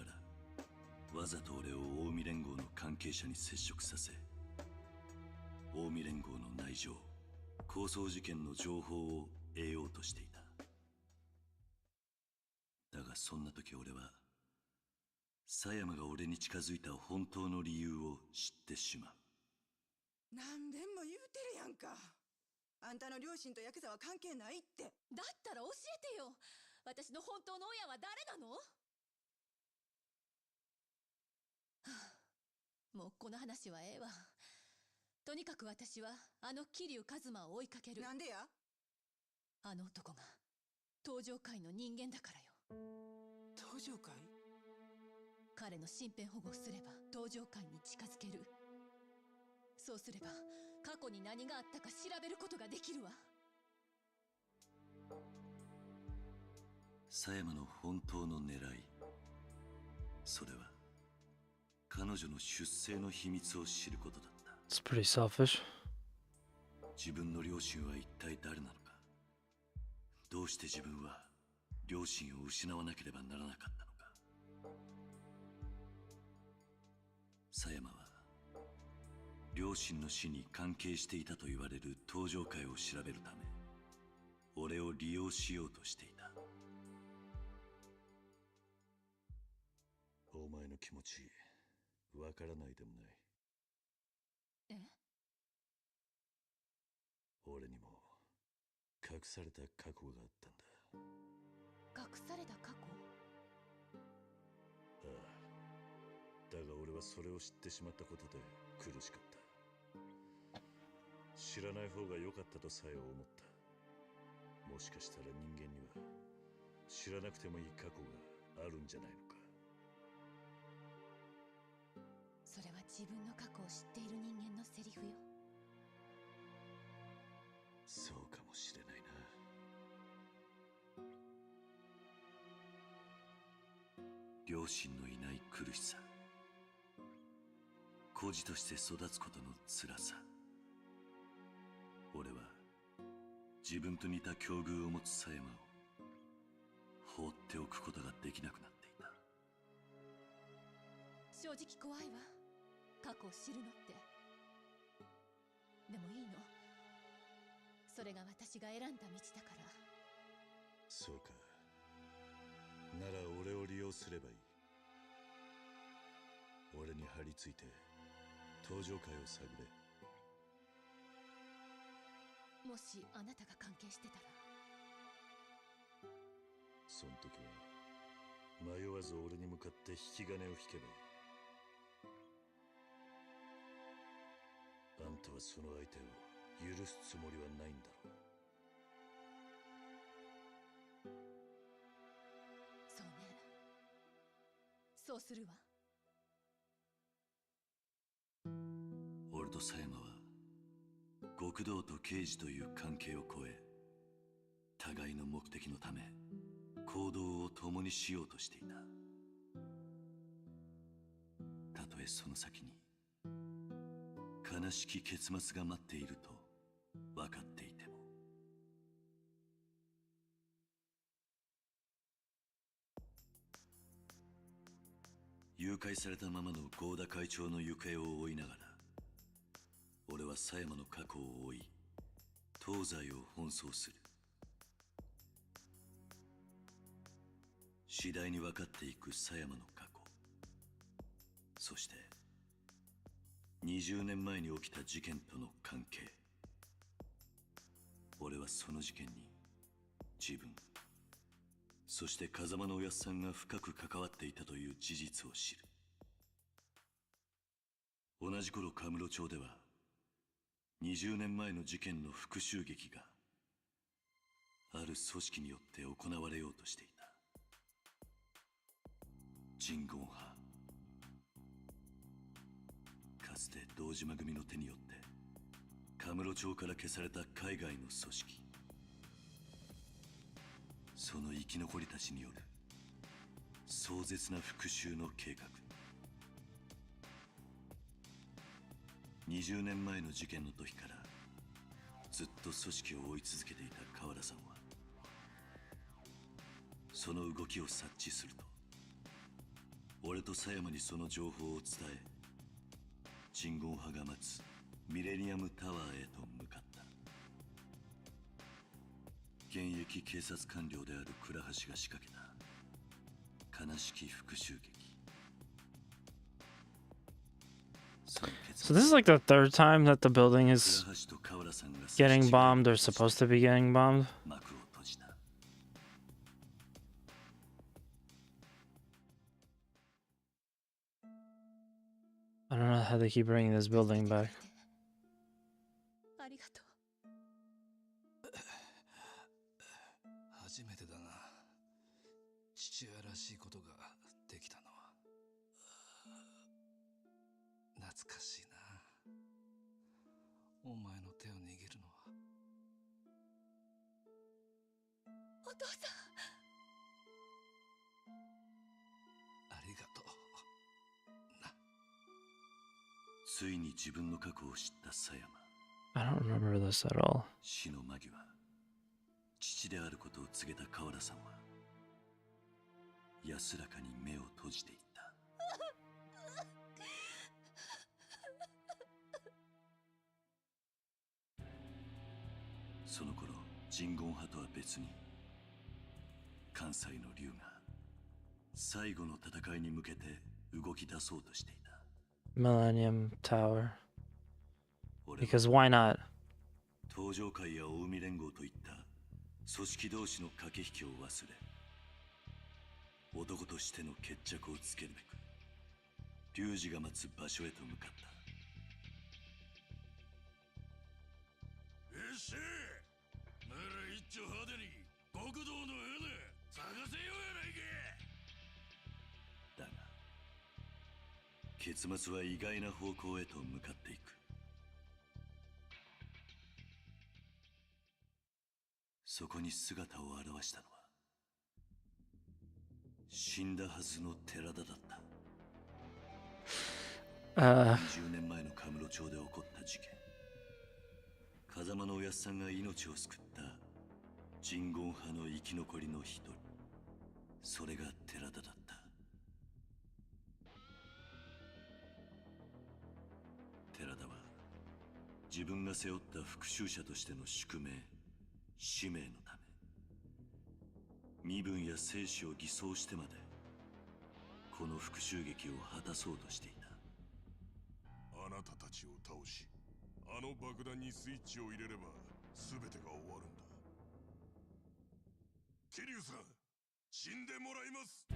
らわざと俺を近江連合の関係者に接触させ、近江連合の内情、抗争事件の情報を得ようとしていた。だがそんな時俺は佐山が俺に近づいた本当の理由を知ってしまう。何べんも言うてるやんか。あんたの両親とヤクザは関係ないって。だったら教えてよ。私の本当の親は誰なの？はあ、もうこの話はええわ。とにかく私はあの桐生一馬を追いかける。なんでや？あの男が東上会の人間だからよ。東上会？彼の身辺保護をすれば東上会に近づける。そうすれば過去に何があったか調べることができるわ。佐山の本当の狙い、それは彼女の出生の秘密を知ることだった。It's pretty selfish. 自分の両親は一体誰なのか。どうして自分は両親を失わなければならなかったのか。佐山は両親の死に関係していたと言われる東上会を調べるため、俺を利用しようとしていた。お前の気持ちわからないでもない。え？俺にも隠された過去があったんだ。隠された過去？ああ。だが俺はそれを知ってしまったことで苦しかった。知らない方が良かったとさえ思った。もしかしたら人間には知らなくてもいい過去があるんじゃないのか。自分の過去を知っている人間のセリフよ。そうかもしれないな。両親のいない苦しさ、孤児として育つことの辛さ。俺は自分と似た境遇を持つ狭山を放っておくことができなくなっていた。正直怖いわ、過去を知るのって。でもいいの、それが私が選んだ道だから。そうか。なら俺を利用すればいい。俺に張り付いて登場界を探れ。もしあなたが関係してたら。そん時は迷わず俺に向かって引き金を引けばいい。あんたはその相手を許すつもりはないんだろう。そうね、そうするわ。俺と狭山は極道と刑事という関係を超え、互いの目的のため行動を共にしようとしていた。たとえその先に悲しき結末が待っていると分かっていても。誘拐されたままの合田会長の行方を追いながら、俺は狭山の過去を追い、東西を奔走する。次第に分かっていく狭山の過去、そして20年前に起きた事件との関係。俺はその事件に自分、そして風間のおやっさんが深く関わっていたという事実を知る。同じ頃カムロ町では20年前の事件の復讐劇がある組織によって行われようとしていた。鎮魂派。かつて堂島組の手によってカムロ町から消された海外の組織。その生き残りたちによる壮絶な復讐の計画。20年前の事件の時からずっと組織を追い続けていた河原さんは、その動きを察知すると俺と狭山にその情報を伝え、鎮魂派が待つミレニアムタワーへと向かった。現役警察官僚である倉橋が仕掛けた悲しき復讐劇。So this is like the third time that the building is getting bombed or supposed to be getting bombed. I don't know how they keep bringing this building back. ありがとう。初めてだな、父親らしいことができたのは。懐かしいな、お前の手を握るのは。お父さん、ありがとう。ついに自分の過去を知った狭山。 I don't remember this at all. 死の間際、父であることを告げた河原さんは安らかに目を閉じていった。その頃、鎮魂派とは別に関西の竜が最後の戦いに向けて動き出そうとしていた。 Millennium Tower. Because why not? 東上会や大海連合といった組織同士の駆け引きを忘れ、男としての決着をつけるべく龍二が待つ場所へと向かった。よっしゃ、なら一丁派手に極道の花探せようやないか。だが結末は意外な方向へと向かっていく。そこに姿を現したのは死んだはずの寺田だった。20年前のカムロ町で起こった事件。風間のおやっさんが命を救った人言派の生き残りの一人。それが寺田だった。寺田は自分が背負った復讐者としての宿命、使命のため身分や生死を偽装してまでこの復讐劇を果たそうとしていた。あなたたちを倒し、あの爆弾にスイッチを入れれば全てが終わるんだ。桐生さん、死んでもらいます。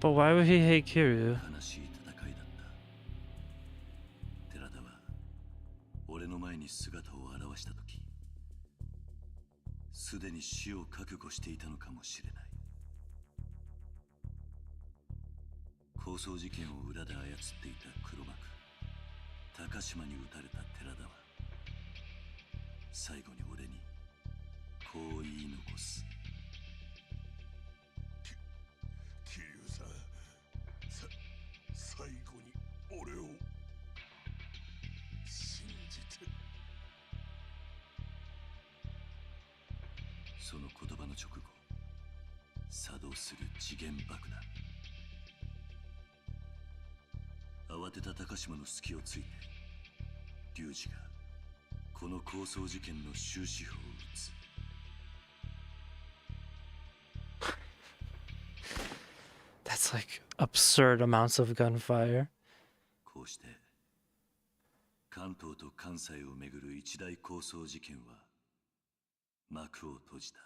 But why would he hate Kiryu? 悲しい戦いだった。寺田は俺の前に姿を現した時、すでに死を覚悟していたのかもしれない。抗争事件を裏で操っていた黒幕高島に撃たれた寺田は最後に俺にこう言い残す。桐生さん、最後に俺を信じて。その言葉の直後、作動する次元爆弾。慌てた高島の隙をついて龍二がこの抗争事件の終止符を打つ。That's like absurd amounts of gunfire. こうして関東と関西をめぐる一大抗争事件は幕を閉じた。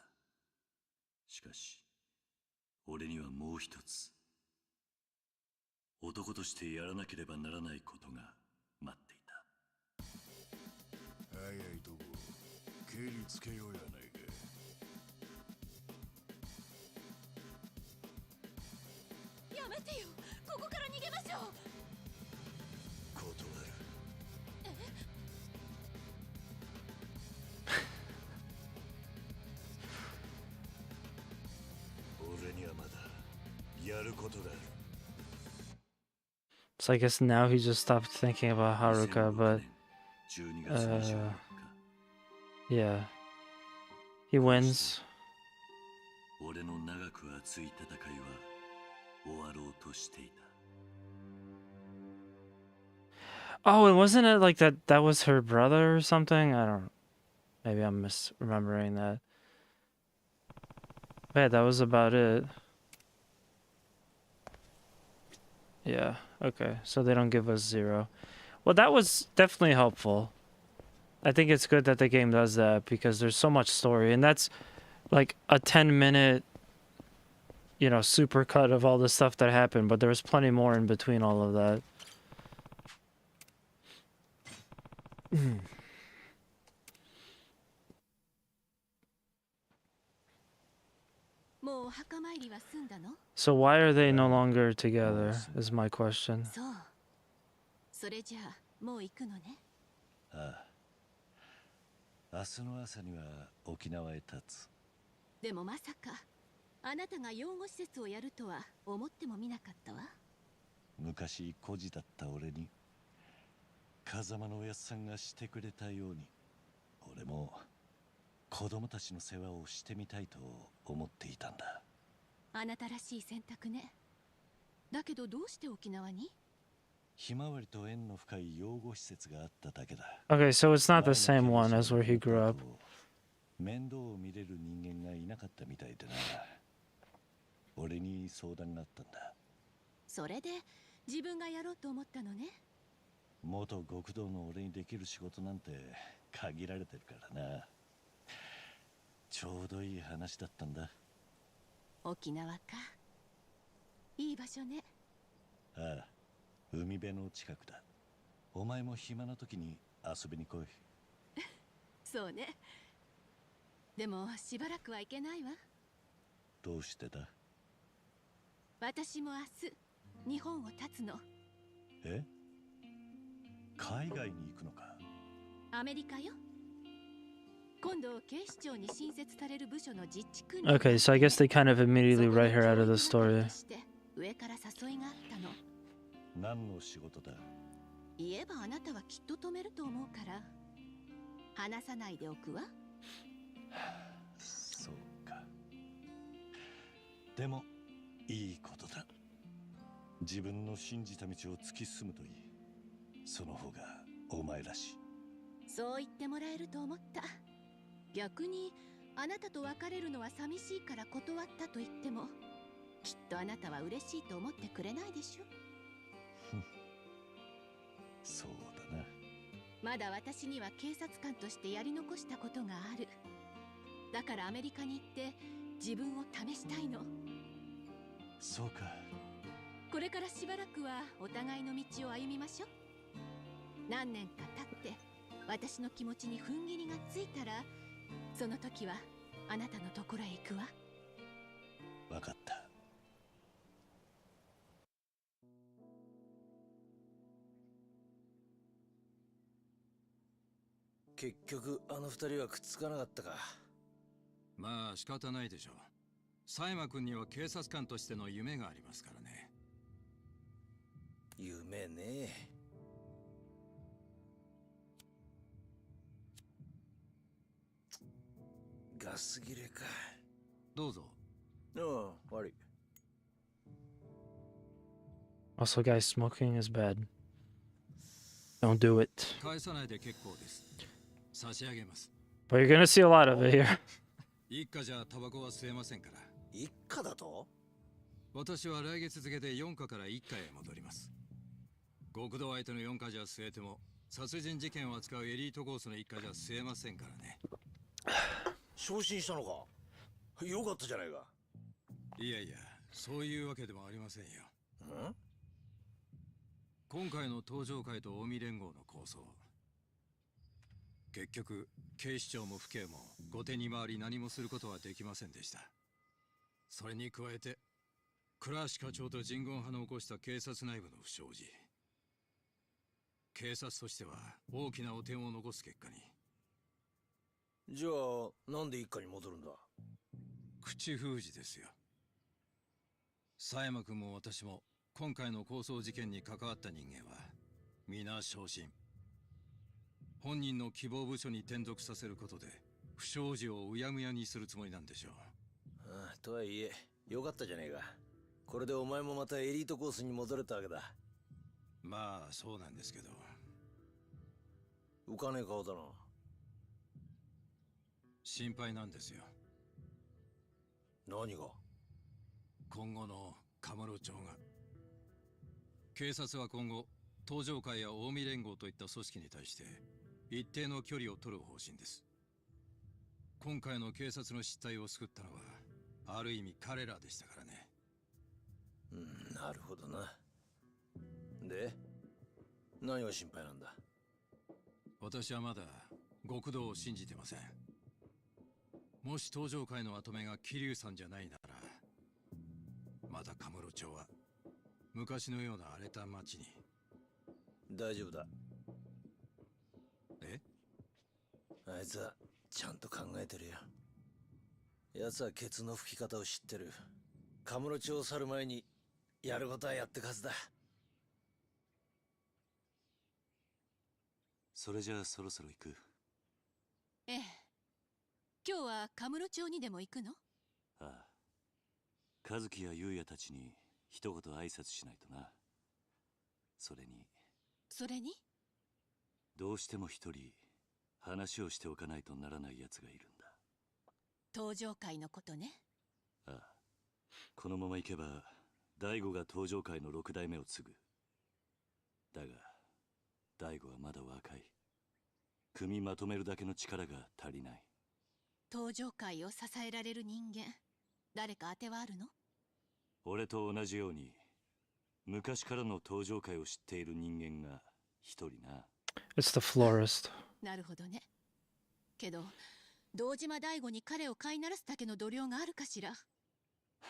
しかし俺にはもう一つ男としてやらなければならないことが待っていた。はいはい、どこケリつけようやないか。やめてよ、ここから逃げましょう。断る。俺にはまだやることがある。 So I guess now he just stopped thinking about Haruka, but yeah, he wins. 俺の長く熱い戦いは終わろうとしていた。 Oh, and wasn't it like that was her brother or something? I don't, maybe I'm misremembering that. But yeah, that was about it. Yeah, okay, so they don't give us 0. Well, that was definitely helpful. I think it's good that the game does that because there's so much story, and that's like a 10-minute, you know, super cut of all the stuff that happened, but there was plenty more in between all of that. So why are they no longer together is my question. そう。それじゃあもう行くのね。ああ。明日の朝には沖縄へ立つ。でもまさかあなたが養護施設をやるとは思ってもみなかったわ。昔孤児だった俺に風間のおやっさんがしてくれたように、俺も子供たちの世話をしてみたいと思っていたんだ。あなたらしい選択ね。だけどどうして沖縄に？ひまわりと縁の深い養護施設があっただけだ。Okay, so it's not the same one as where he grew up. 面倒を見れる人間がいなかったみたいでな。俺に相談があったんだ。それで自分がやろうと思ったのね。元極道の俺にできる仕事なんて限られてるからな。ちょうどいい話だったんだ。沖縄か。いい場所ね。ああ、海辺の近くだ。お前も暇な時に遊びに来い。そうね。でもしばらくは行けないわ。どうしてだ？私も明日日本を立つの。え？海外に行くのか？アメリカよ。今度警視庁に新設される部署の実地訓練。 Okay, so I guess they kind of immediately write her out of the story. 上から誘いがあったの。何の仕事だ？言えばあなたはきっと止めると思うから話さないでおくわ。そうか。でもいいことだ。自分の信じた道を突き進むといい。その方がお前らしい。そう言ってもらえると思った。逆にあなたと別れるのは寂しいから断ったと言ってもきっとあなたは嬉しいと思ってくれないでしょ。そうだな。まだ私には警察官としてやり残したことがある。だからアメリカに行って自分を試したいの。そうか。これからしばらくはお互いの道を歩みましょう。何年か経って私の気持ちに踏ん切りがついたらその時はあなたのところへ行くわ。わかった。結局あの二人はくっつかなかったか。まあ仕方ないでしょう。佐山君には警察官としての夢がありますからね。夢ね。ガス切れか。どうぞ。ああ、悪い。 Also, guys, smoking is bad. Don't do it. 返さないで結構です。差し上げます。But you're gonna see a lot of it here. 一家じゃタバコは吸えませんから。一家だと？私は来月付で4課から1課へ戻ります。極道相手の4課じゃ吸えても殺人事件を扱うエリートコースの1課じゃ吸えませんからね。昇進したのか？よかったじゃないか。いやいや、そういうわけでもありませんよ。ん？今回の登場会と近江連合の構想、結局警視庁も府警も後手に回り何もすることはできませんでした。それに加えて倉橋課長と人言派の起こした警察内部の不祥事、警察としては大きな汚点を残す結果に。じゃあなんで一家に戻るんだ？口封じですよ。佐山君も私も今回の抗争事件に関わった人間は皆昇進。本人の希望部署に転属させることで不祥事をうやむやにするつもりなんでしょう。ああ、とはいえよかったじゃねえか。これでお前もまたエリートコースに戻れたわけだ。まあそうなんですけど。浮かねえ顔だな。心配なんですよ。何が？今後のカムロ町が。警察は今後東上会や近江連合といった組織に対して一定の距離を取る方針です。今回の警察の失態を救ったのはある意味彼らでしたからね。なるほどな。で何が心配なんだ？私はまだ極道を信じてません。もし東上会の跡目が桐生さんじゃないならまだカムロ町は昔のような荒れた町に。大丈夫だ。え？あいつはちゃんと考えてるよ。奴はケツの吹き方を知ってる。カムロ町を去る前にやることはやってかずだ。それじゃあそろそろ行く。ええ。今日はカムロ町にでも行くの？ああ。和樹や優也たちに一言挨拶しないとな。それにどうしても一人話をしておかないとならない奴がいるんだ。登場会のことね。ああ。このまま行けば大悟が登場会の6代目を継ぐ。だが大悟はまだ若い。組まとめるだけの力が足りない。登場会を支えられる人間、誰か当てはあるの？俺と同じように昔からの登場会を知っている人間が一人な。It's the florist. なるほどね。けど堂島大吾に彼を飼いならすだけの度量があるかしら。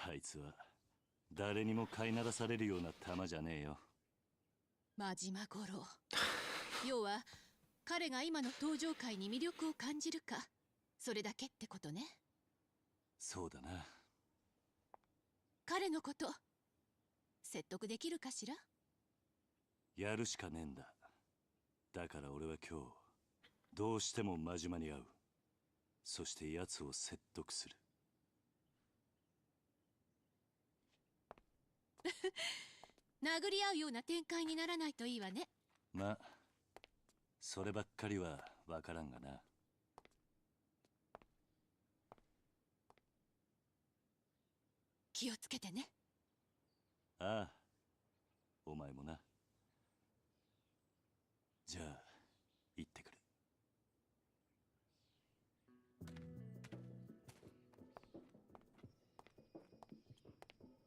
あいつは誰にも飼いならされるような玉じゃねえよ。真島五郎。要は彼が今の登場界に魅力を感じるか、それだけってことね。そうだな。彼のこと説得できるかしら。やるしかねえんだ。だから俺は今日どうしても真島に会う。そして奴を説得する。殴り合うような展開にならないといいわね。まあそればっかりはわからんがな。気をつけてね。ああ、お前もな。じゃあ行ってくる。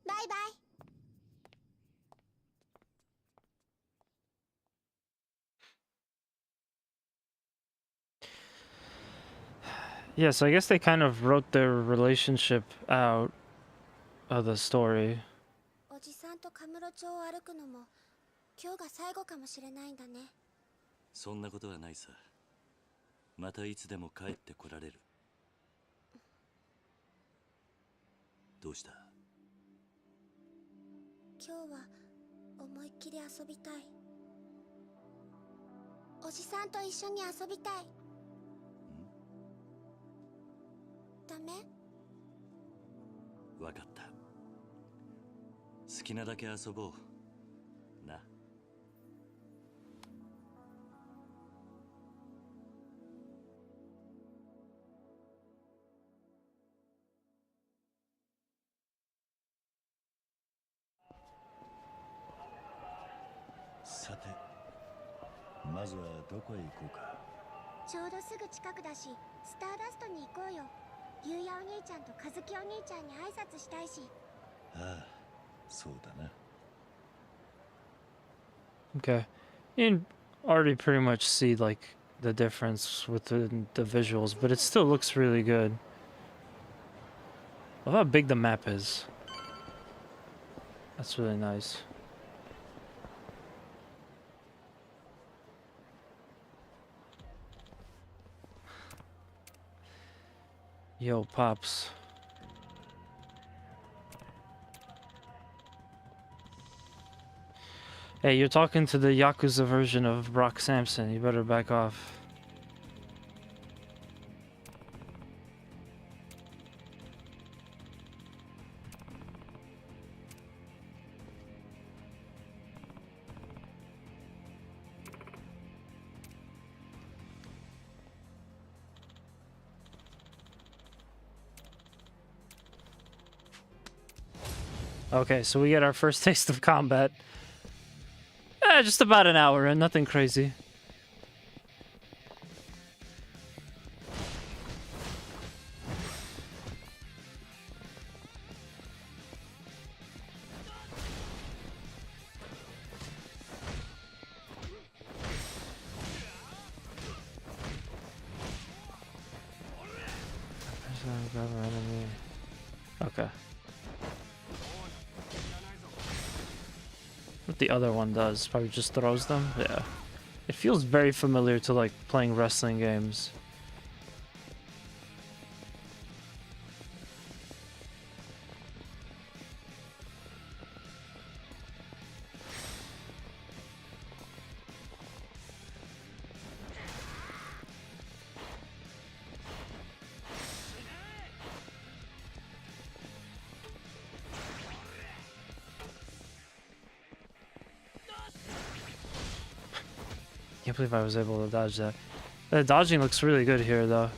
バイバイ。Yeah, so I guess they kind of wrote their relationship out of the story. おじさんとカムロ町を歩くのも今日が最後かもしれないんだね。そんなことはないさ。またいつでも帰ってこられる。どうした？今日は思いっきり遊びたい。おじさんと一緒に遊びたい。ダメ？わかった。好きなだけ遊ぼう。な。さて、まずはどこへ行こうか。ちょうどすぐ近くだし、スターダストに行こうよ。ゆうやお兄ちゃんと和樹お兄ちゃんに挨拶したいし。ああ、そうだな。Okay. You can already pretty much see like the difference with the visuals, but it still looks really good. I love how big the map is. That's really nice. Yo, Pops. Hey, you're talking to the Yakuza version of Brock Sampson. You better back off. Okay, so we get our first taste of combat. Just about an hour and nothing crazy. Okay. What the other one does, probably just throws them? Yeah. It feels very familiar to like playing wrestling games. Can't believe I was able to dodge that. The dodging looks really good here, though.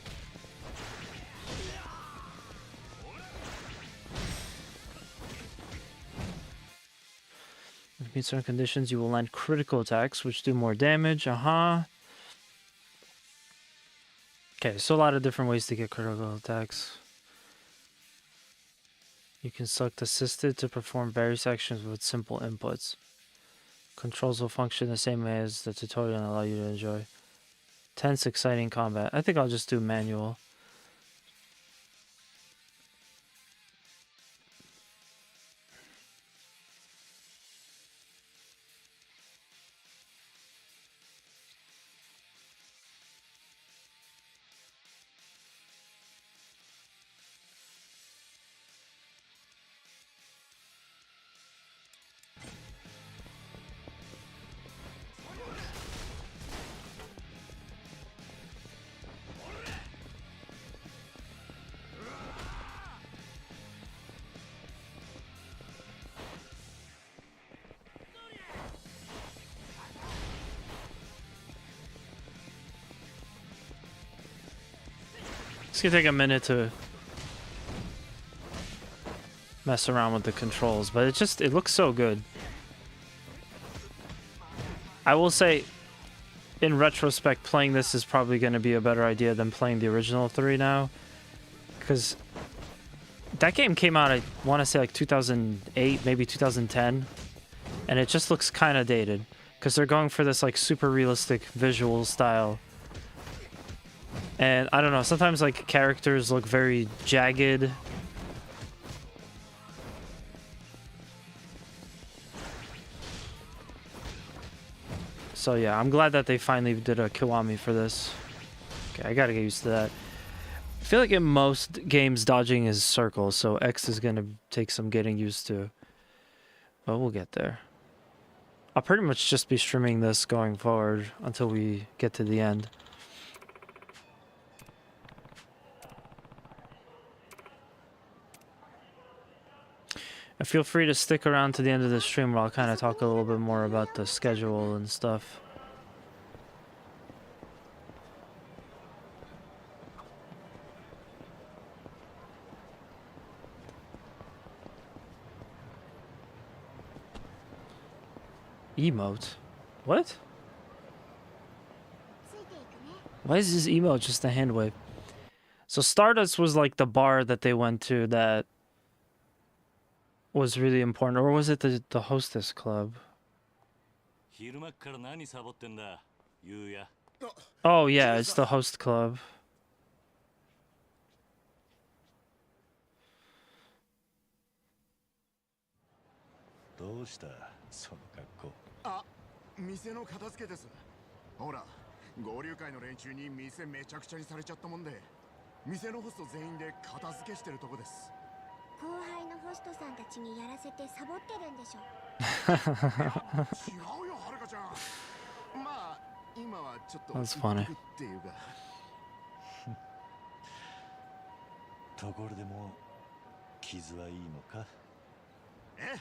If you meet certain conditions, you will land critical attacks, which do more damage. Okay, so a lot of different ways to get critical attacks. You can select assisted to perform various actions with simple inputs. Controls will function the same way as the tutorial and allow you to enjoy tense, exciting combat. I think I'll just do manual. It's gonna take a minute to mess around with the controls, but it looks so good. I will say, in retrospect, playing this is probably going to be a better idea than playing the original 3 now, because that game came out, I want to say like 2008, maybe 2010, and it just looks kind of dated, because they're going for this like super realistic visual style. And I don't know, sometimes like characters look very jagged. So yeah, I'm glad that they finally did a Kiwami for this. Okay, I gotta get used to that. I feel like in most games, dodging is circle, so X is gonna take some getting used to. But we'll get there. I'll pretty much just be streaming this going forward until we get to the end. And feel free to stick around to the end of the stream where I'll kind of talk a little bit more about the schedule and stuff. Emote? What? Why is this emote just a hand wave? So Stardust was like the bar that they went to that was really important, or was it the hostess club? Oh yeah, it's the host club. That's funny. ところでも傷はいいのか？え？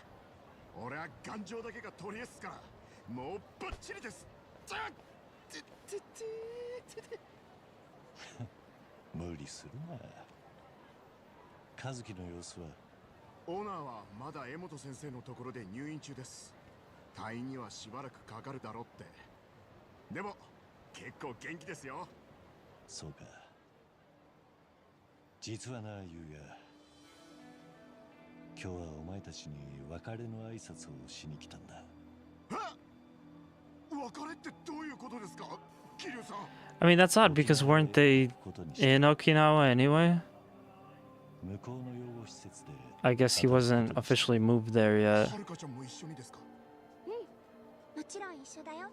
俺は頑丈だけが取り柄っすから、もうバッチリです。無理するな。和樹の様子は？オーナーはまだ江本先生のところで入院中です。退院にはしばらくかかるだろうって。でも結構元気ですよ。そうか。実はな、ゆうや。今日はお前たちに別れの挨拶をしに来たんだ。別れってどういうことですか、桐生さん。I mean, that's odd because weren't they in Okinawa anyway? I guess he wasn't officially moved there yet. はるかちゃんも一緒にですか？もちろん一緒だよ。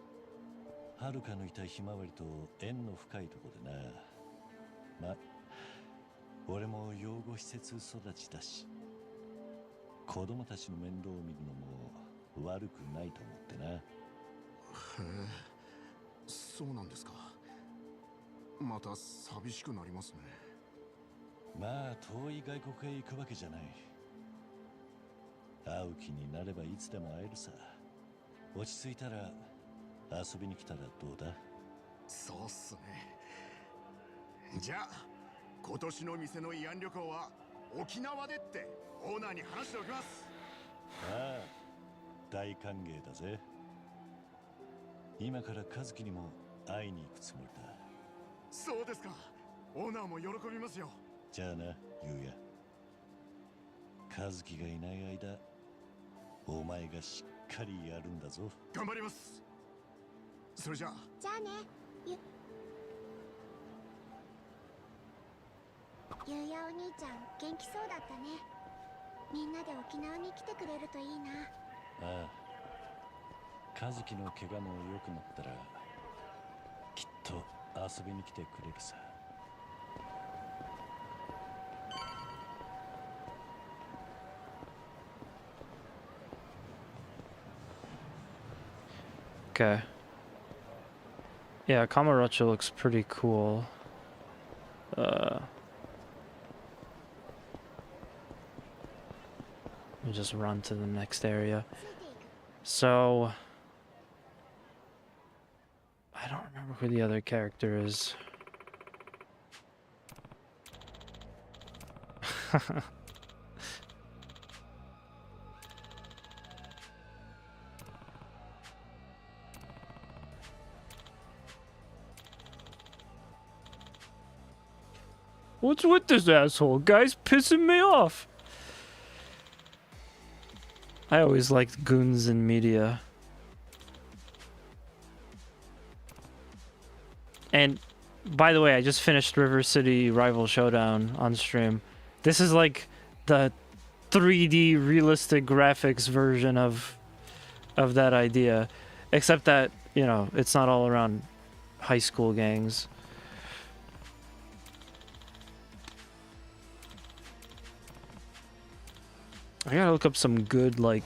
はるかのいたひまわりと縁の深いとこでな。ま、俺も養護施設育ちだし、子供たちの面倒を見るのも悪くないと思ってな。へえ、そうなんですか。また寂しくなりますね。まあ遠い外国へ行くわけじゃない。会う気になればいつでも会えるさ。落ち着いたら遊びに来たらどうだ？そうっすね。じゃあ今年の店の慰安旅行は沖縄でってオーナーに話しておきます。ああ、大歓迎だぜ。今から和樹にも会いに行くつもりだ。そうですか。オーナーも喜びますよ。じゃあな、ゆうや。和樹がいない間、お前がしっかりやるんだぞ。頑張ります。それじゃあ。じゃあね。ゆうやお兄ちゃん元気そうだったね。みんなで沖縄に来てくれるといいな。ああ。和樹の怪我も良くなったらきっと遊びに来てくれるさ。Okay. Yeah, Kamurocho looks pretty cool. Let me just run to the next area. So I don't remember who the other character is. What's with this asshole? Guy's pissing me off. I always liked goons in media. And by the way, I just finished River City Rival Showdown on stream. This is like the 3D realistic graphics version of that idea, except that, you know, it's not all around high school gangs. I gotta look up some good, like,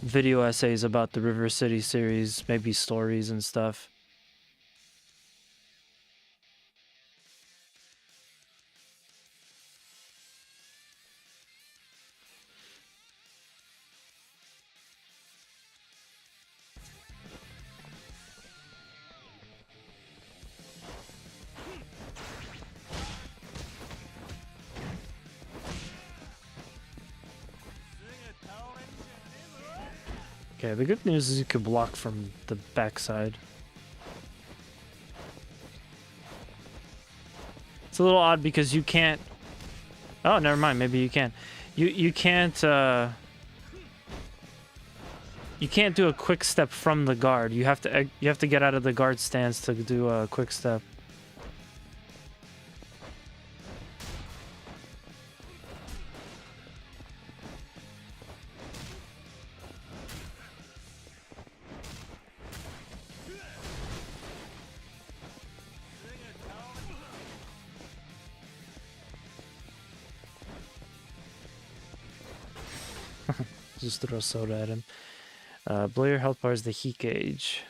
video essays about the River City series, maybe stories and stuff. Okay, the good news is you could block from the backside. It's a little odd because you can't... Oh, never mind. Maybe you can. You can't do a quick step from the guard. You have to get out of the guard stance to do a quick step. Just throw soda at him. Blow your health bar is the heat gauge.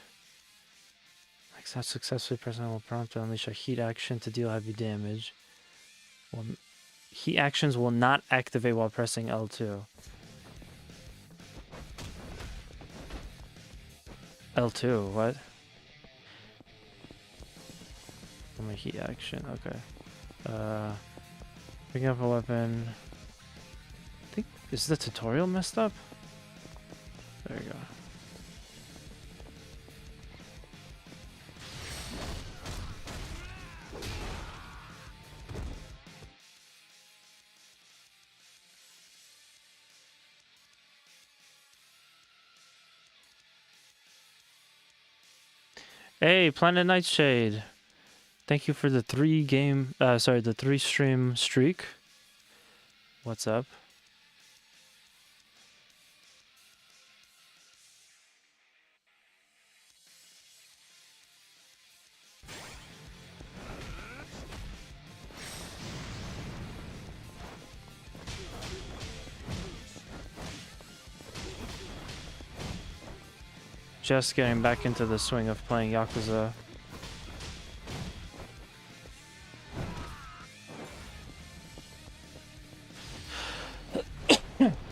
Max out successfully pressing will prompt to unleash a heat action to deal heavy damage. Well, heat actions will not activate while pressing L2. L2, what? Oh, my heat action, okay. Picking up a weapon. I think, is the tutorial messed up? There you go. Hey, Planet Nightshade. Thank you for the 3 stream streak. What's up? Just getting back into the swing of playing Yakuza.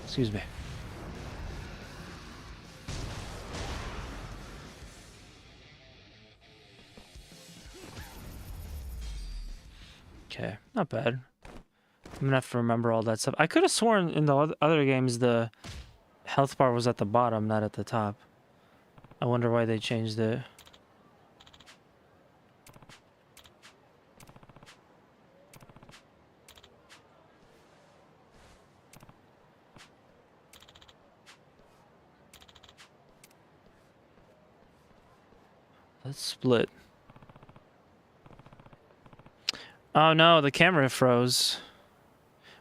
Excuse me. Okay, not bad. I'm gonna have to remember all that stuff. I could have sworn in the other games the health bar was at the bottom, not at the top. I wonder why they changed it. Let's split. Oh no, the camera froze.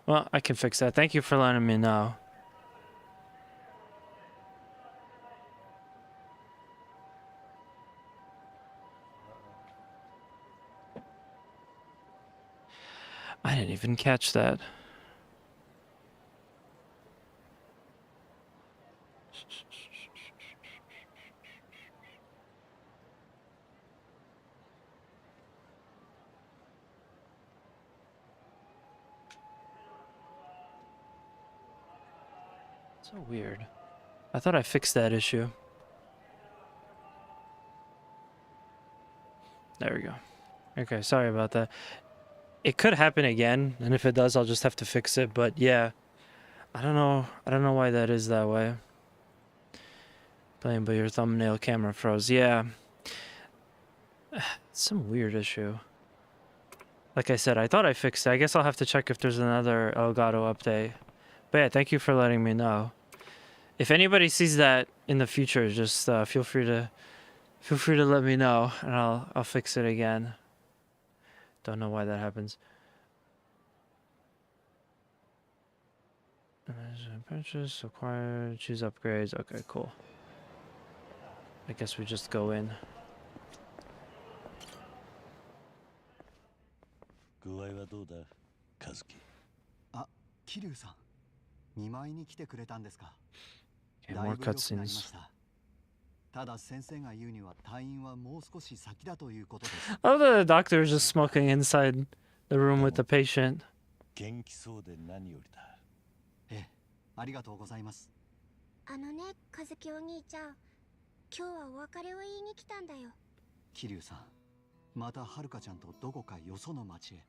Well, I can fix that. Thank you for letting me know. I didn't even catch that. So weird. I thought I fixed that issue. There we go. Okay, sorry about that. It could happen again, and if it does, I'll just have to fix it. But yeah, I don't know. I don't know why that is that way. Playing, but your thumbnail camera froze. Yeah, it's some weird issue. Like I said, I thought I fixed it. I guess I'll have to check if there's another Elgato update. But yeah, thank you for letting me know. If anybody sees that in the future, just feel free to let me know, and I'll fix it again. Don't know why that happens. Purchase, acquire, choose upgrades. Okay, cool. I guess we just go in. 具合はどうだ、和樹。あ、桐生さん、見舞いに来てくれたんですか。Okay, だい more ぶ良くなりま cutscenes. した。ただ先生が言うには退院はもう少し先だということです。Oh, the doctor is just smoking inside the room with the patient. 元気そうで何よりだ。ええ、ありがとうございます。あのね、和樹お兄ちゃん、今日はお別れを言いに来たんだよ。桐生さん、またはるかちゃんとどこかよその町へ。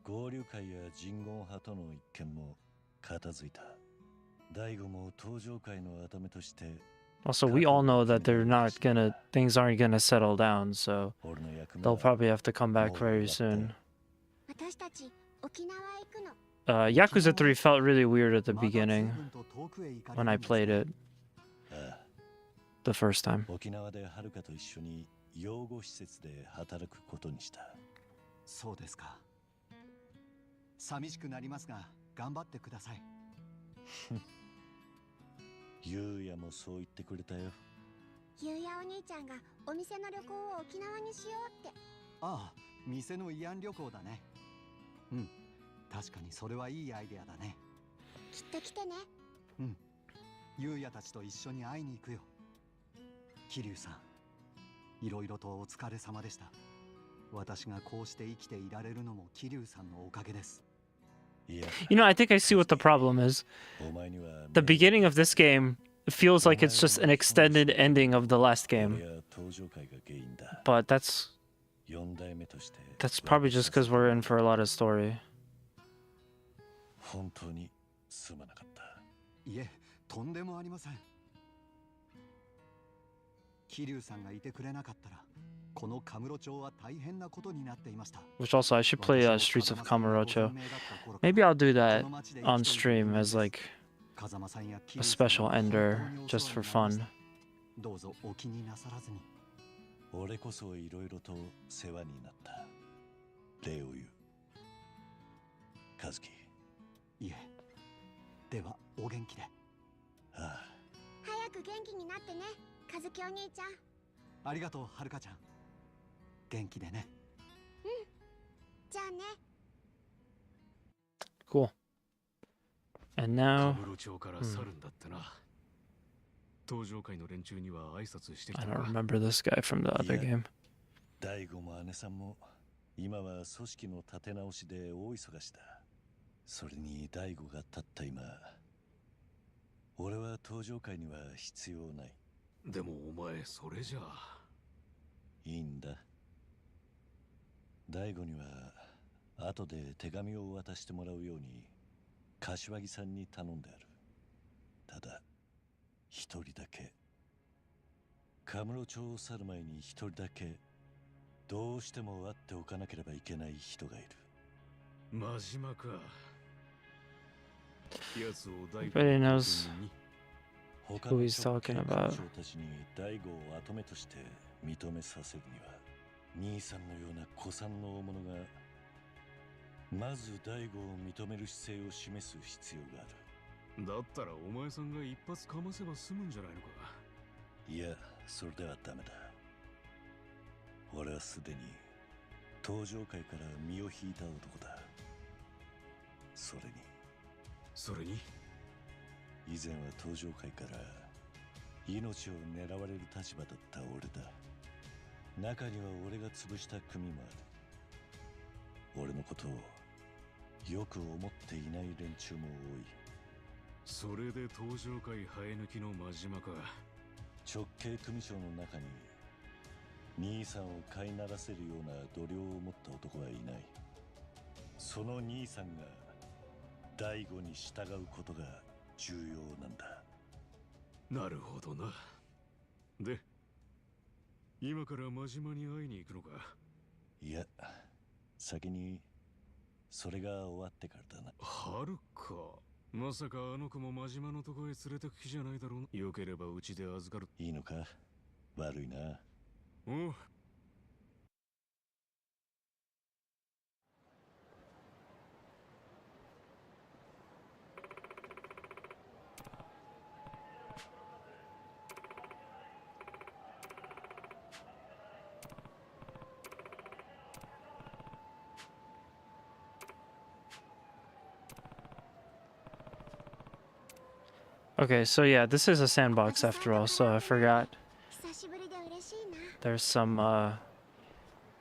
合流会や人言派との一件も片付いた。大悟も登場会の頭として Also, we all know that things aren't gonna settle down, so they'll probably have to come back very soon. 私たち沖縄へ行くの。Yakuza 3 felt really weird at the beginning when I played it the first time. 沖縄ではるかと一緒に養護施設で働くことにした。そうですか。寂しくなりますが頑張ってください。ゆうやもそう言ってくれたよ。ゆうやお兄ちゃんがお店の旅行を沖縄にしようって。ああ、店の慰安旅行だね。うん、確かにそれはいいアイデアだね。きっと来てね。うん、ゆうやたちと一緒に会いに行くよ。桐生さん、いろいろとお疲れ様でした。私がこうして生きていられるのも桐生さんのおかげです。You know, I think I see what the problem is. The beginning of this game feels like it's just an extended ending of the last game. But that's probably just because we're in for a lot of story. 本当にすまなかった。いえ、とんでもありません。桐生さんがいてくれなかったら、このカムロ町は大変なことになっていました。Which also, I should play Streets of Kamurocho. Maybe I'll do that on stream as like a special ender, just for fun. どうぞお気になさらずに。俺こそいろいろと世話になった。礼を言う。和樹。いえ。ではお元気で。ああ。早く元気になってね、和樹お兄ちゃん。ありがとう、はるかちゃん。元気でね。うん。じゃあね。Cool. And now, カムロ町から去るんだってな。登場会の連中には挨拶してきた。I don't remember this guy from the other game. 大悟も姉さんも今は組織の立て直しで大忙しだ。それに大悟が立った今、俺は登場会には必要ない。でもお前それじゃあ。いいんだ。大悟には後で手紙を渡してもらうように柏木さんに頼んである。ただ一人だけ、カムロ町を去る前に一人だけどうしても会っておかなければいけない人がいる。真島か。Everybody knows who he's talking about. たちに大悟を跡目として認めさせるには、兄さんのような古参の大物がまず大悟を認める姿勢を示す必要がある。だったらお前さんが一発かませば済むんじゃないのか。いや、それではダメだ。俺はすでに登場界から身を引いた男だ。それに以前は登場界から命を狙われる立場だった俺だ。中には俺が潰した組もある。俺のことをよく思っていない連中も多い。それで登場界生え抜きの真島か。直系組長の中に兄さんを飼いならせるような度量を持った男はいない。その兄さんが大悟に従うことが重要なんだ。なるほどな。で、今から真島に会いに行くのか？いや、先にそれが終わってからだな。はるか。まさかあの子も真島のとこへ連れてく気じゃないだろうな。よければうちで預かる。いいのか？悪いな。おう。Okay, so yeah, this is a sandbox after all, so I forgot. There's some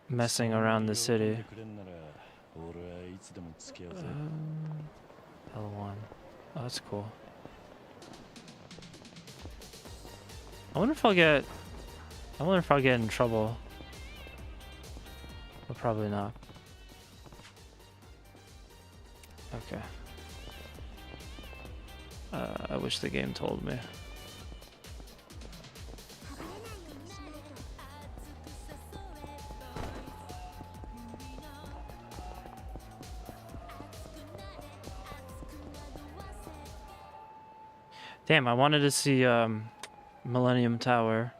messing around the city. L1. Oh, that's cool. I wonder if I'll get in trouble. But probably not. Okay. I wish the game told me. Damn, I wanted to see Millennium Tower.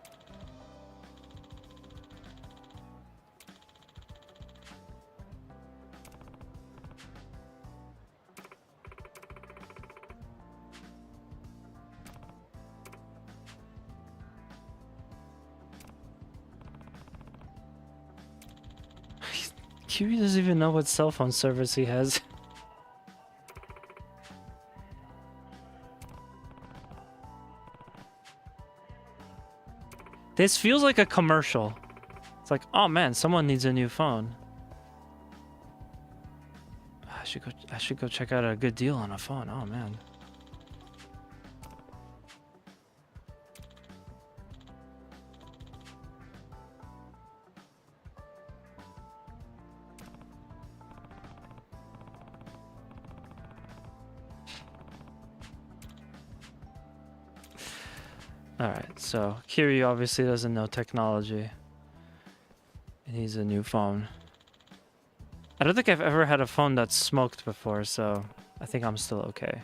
Kiwi doesn't even know what cell phone service he has. This feels like a commercial. It's like, oh man, someone needs a new phone. I should go check out a good deal on a phone. Oh man. Alright, so Kiryu obviously doesn't know technology. He needs a new phone. I don't think I've ever had a phone that smoked before, so I think I'm still okay.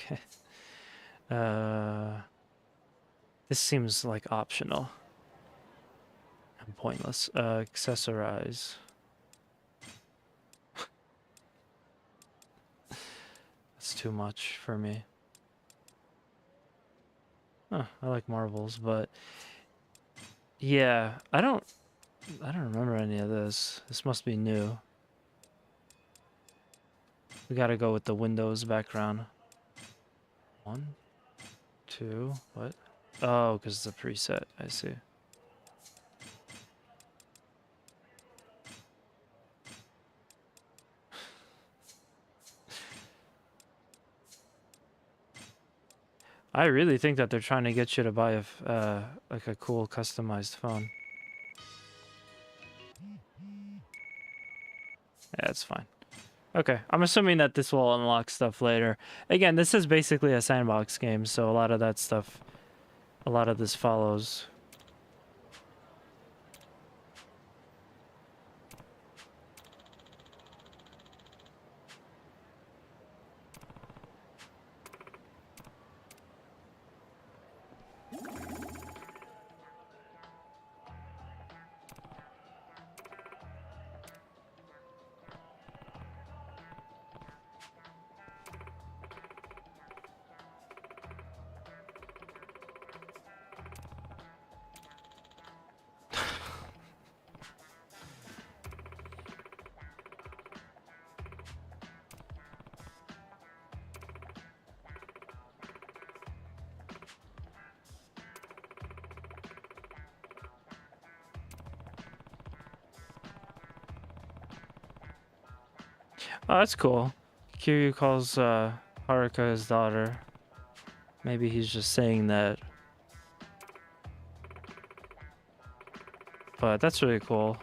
Okay. This seems like optional and pointless. Accessorize. That's too much for me. Huh, I like marbles, but yeah, I don't remember any of this. This must be new. We gotta go with the Windows background. 1, 2, what? Oh, because it's a preset, I see. I really think that they're trying to get you to buy like a cool customized phone. Yeah, it's fine. Okay, I'm assuming that this will unlock stuff later. Again, this is basically a sandbox game, so a lot of that stuff, a lot of this follows. Oh, that's cool. Kiryu calls Haruka his daughter. Maybe he's just saying that. But that's really cool.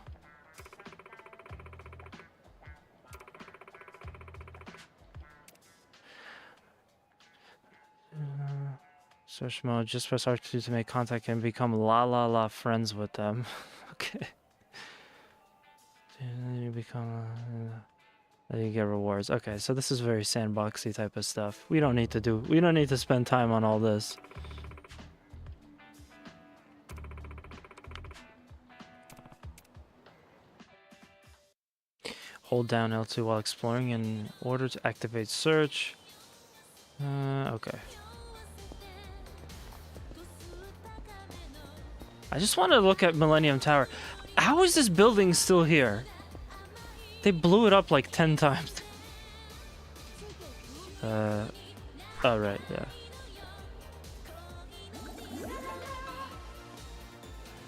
Search mode, just press R2 to make contact and become la friends with them. Okay. And then you become then you get rewards. Okay, so this is very sandboxy type of stuff. We don't need to spend time on all this. Hold down L2 while exploring in order to activate search. Okay. I just want to look at Millennium Tower. How is this building still here? They blew it up like 10 times. Oh right, yeah.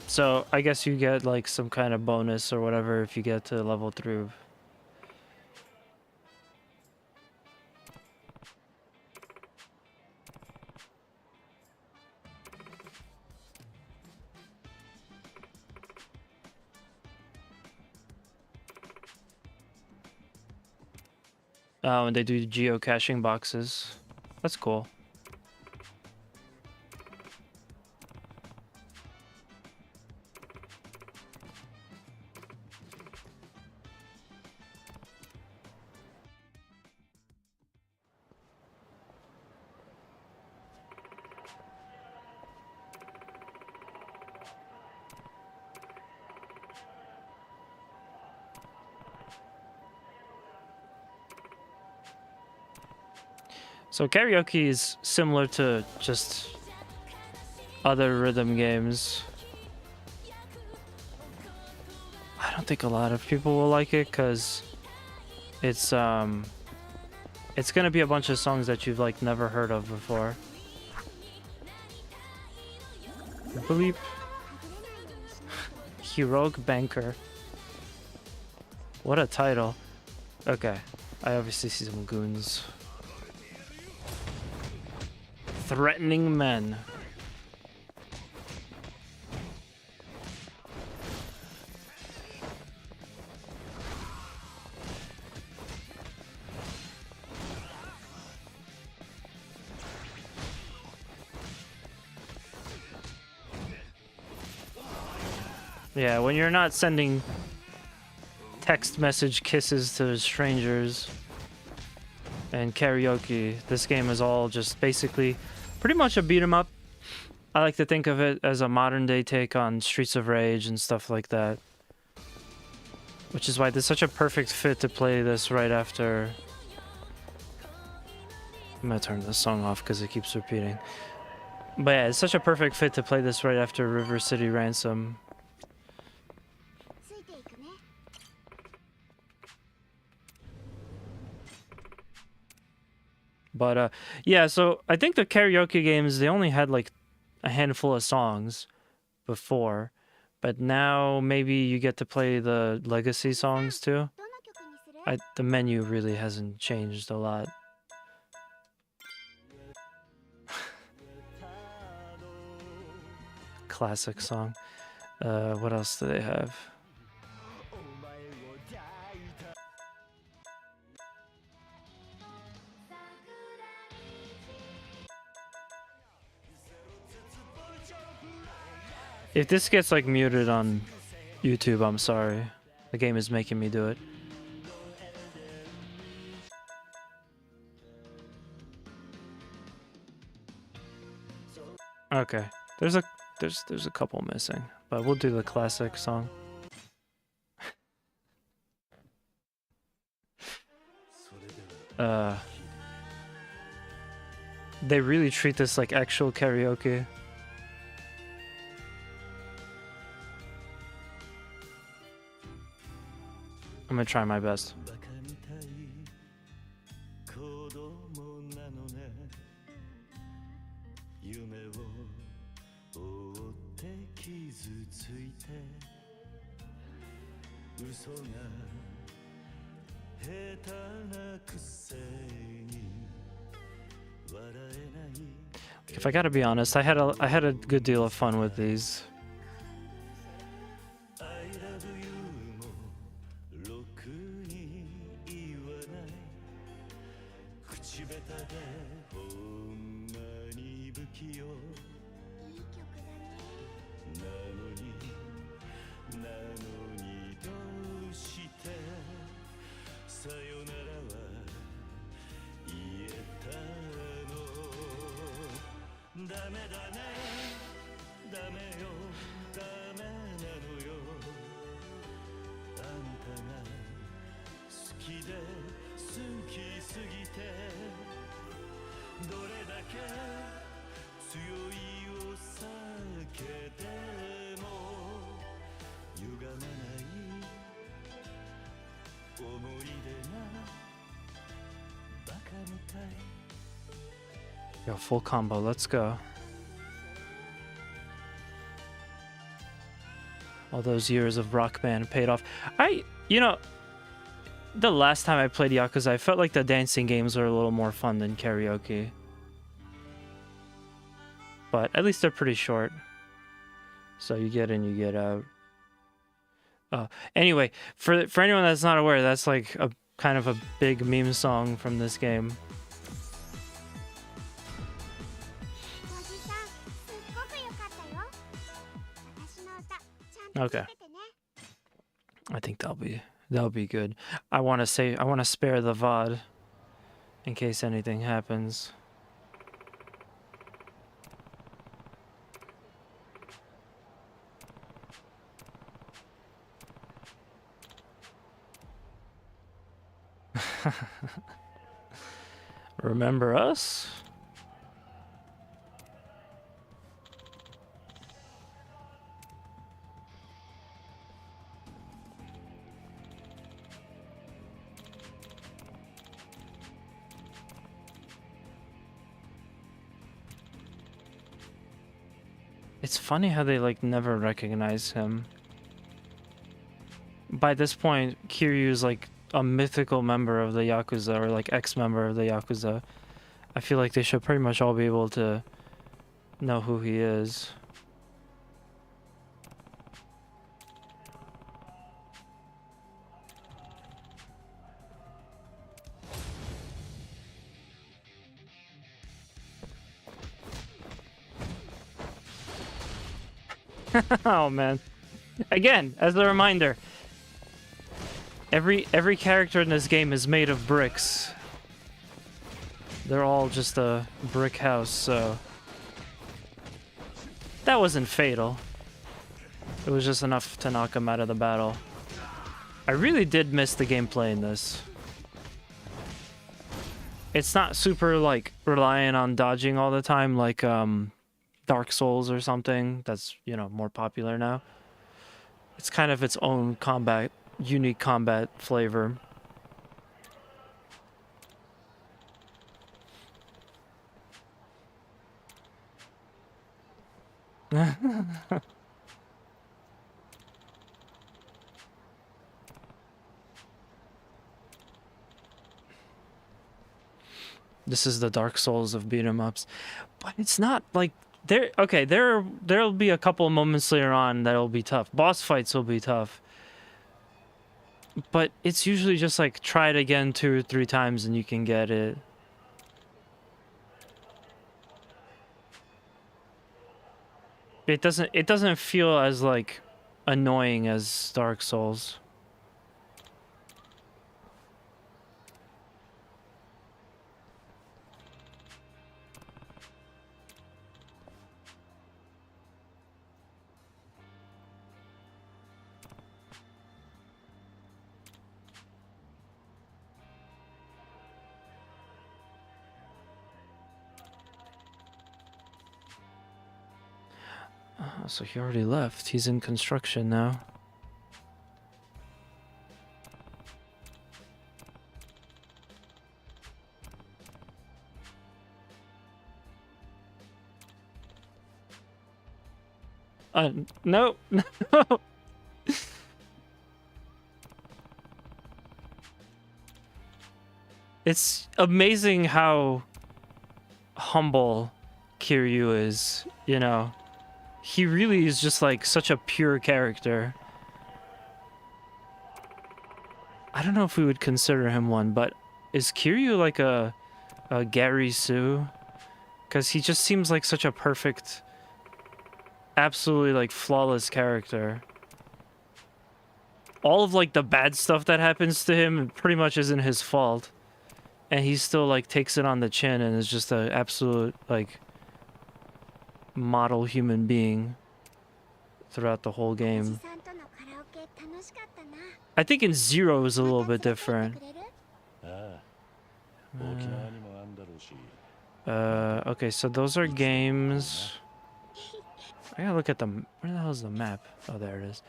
So I guess you get like some kind of bonus or whatever if you get to level 3. Oh, and they do geocaching boxes. That's cool. So karaoke is similar to just other rhythm games. I don't think a lot of people will like it because it's gonna be a bunch of songs that you've like never heard of before. Bleep. Heroic Banker. What a title. Okay, I obviously see some goons. Threatening men. Yeah, when you're not sending text message kisses to strangers and karaoke, this game is all just basically pretty much a beat 'em up. I like to think of it as a modern day take on Streets of Rage and stuff like that. Which is why there's such a perfect fit to play this right after. I'm gonna turn this song off because it keeps repeating. But yeah, it's such a perfect fit to play this right after River City Ransom. But yeah, so I think the karaoke games, they only had like a handful of songs before, but now maybe you get to play the legacy songs too. The menu really hasn't changed a lot. Classic song. What else do they have? If this gets like muted on YouTube, I'm sorry. The game is making me do it. Okay. There's a couple missing, but we'll do the classic song. They really treat this like actual karaoke. I'm gonna try my best. If I gotta be honest, I had a good deal of fun with these. Yo, full combo, let's go. All those years of Rock Band paid off. You know, the last time I played Yakuza, I felt like the dancing games were a little more fun than karaoke. But at least they're pretty short. So you get in, you get out. Anyway, for anyone that's not aware, that's like a kind of a big meme song from this game. Okay. I think that'll be good. I want to spare the VOD in case anything happens. Remember us? It's funny how they like never recognize him. By this point, Kiryu's like a mythical member of the Yakuza, or like ex-member of the Yakuza. I feel like they should pretty much all be able to know who he is. Oh man. Again, as a reminder, every character in this game is made of bricks. They're all just a brick house, so that wasn't fatal. It was just enough to knock him out of the battle. I really did miss the gameplay in this. It's not super like reliant on dodging all the time like Dark Souls or something that's, you know, more popular now. It's kind of its own unique combat flavor. This is the Dark Souls of beat 'em ups, but it's not like there'll be a couple of moments later on that'll be tough. Boss fights will be tough, but it's usually just like try it again 2 or 3 times and you can get it. It doesn't feel as like annoying as Dark Souls. So he already left. He's in construction now. No, no. It's amazing how humble Kiryu is, you know. He really is just like such a pure character. I don't know if we would consider him one, but is Kiryu like a Gary Sue? Because he just seems like such a perfect, absolutely like flawless character. All of like the bad stuff that happens to him pretty much isn't his fault. And he still like takes it on the chin and is just an absolute like model human being throughout the whole game. I think in Zero is a little bit different. Okay, so those are games. I gotta look at them. Where the hell is the map? Oh, there it is.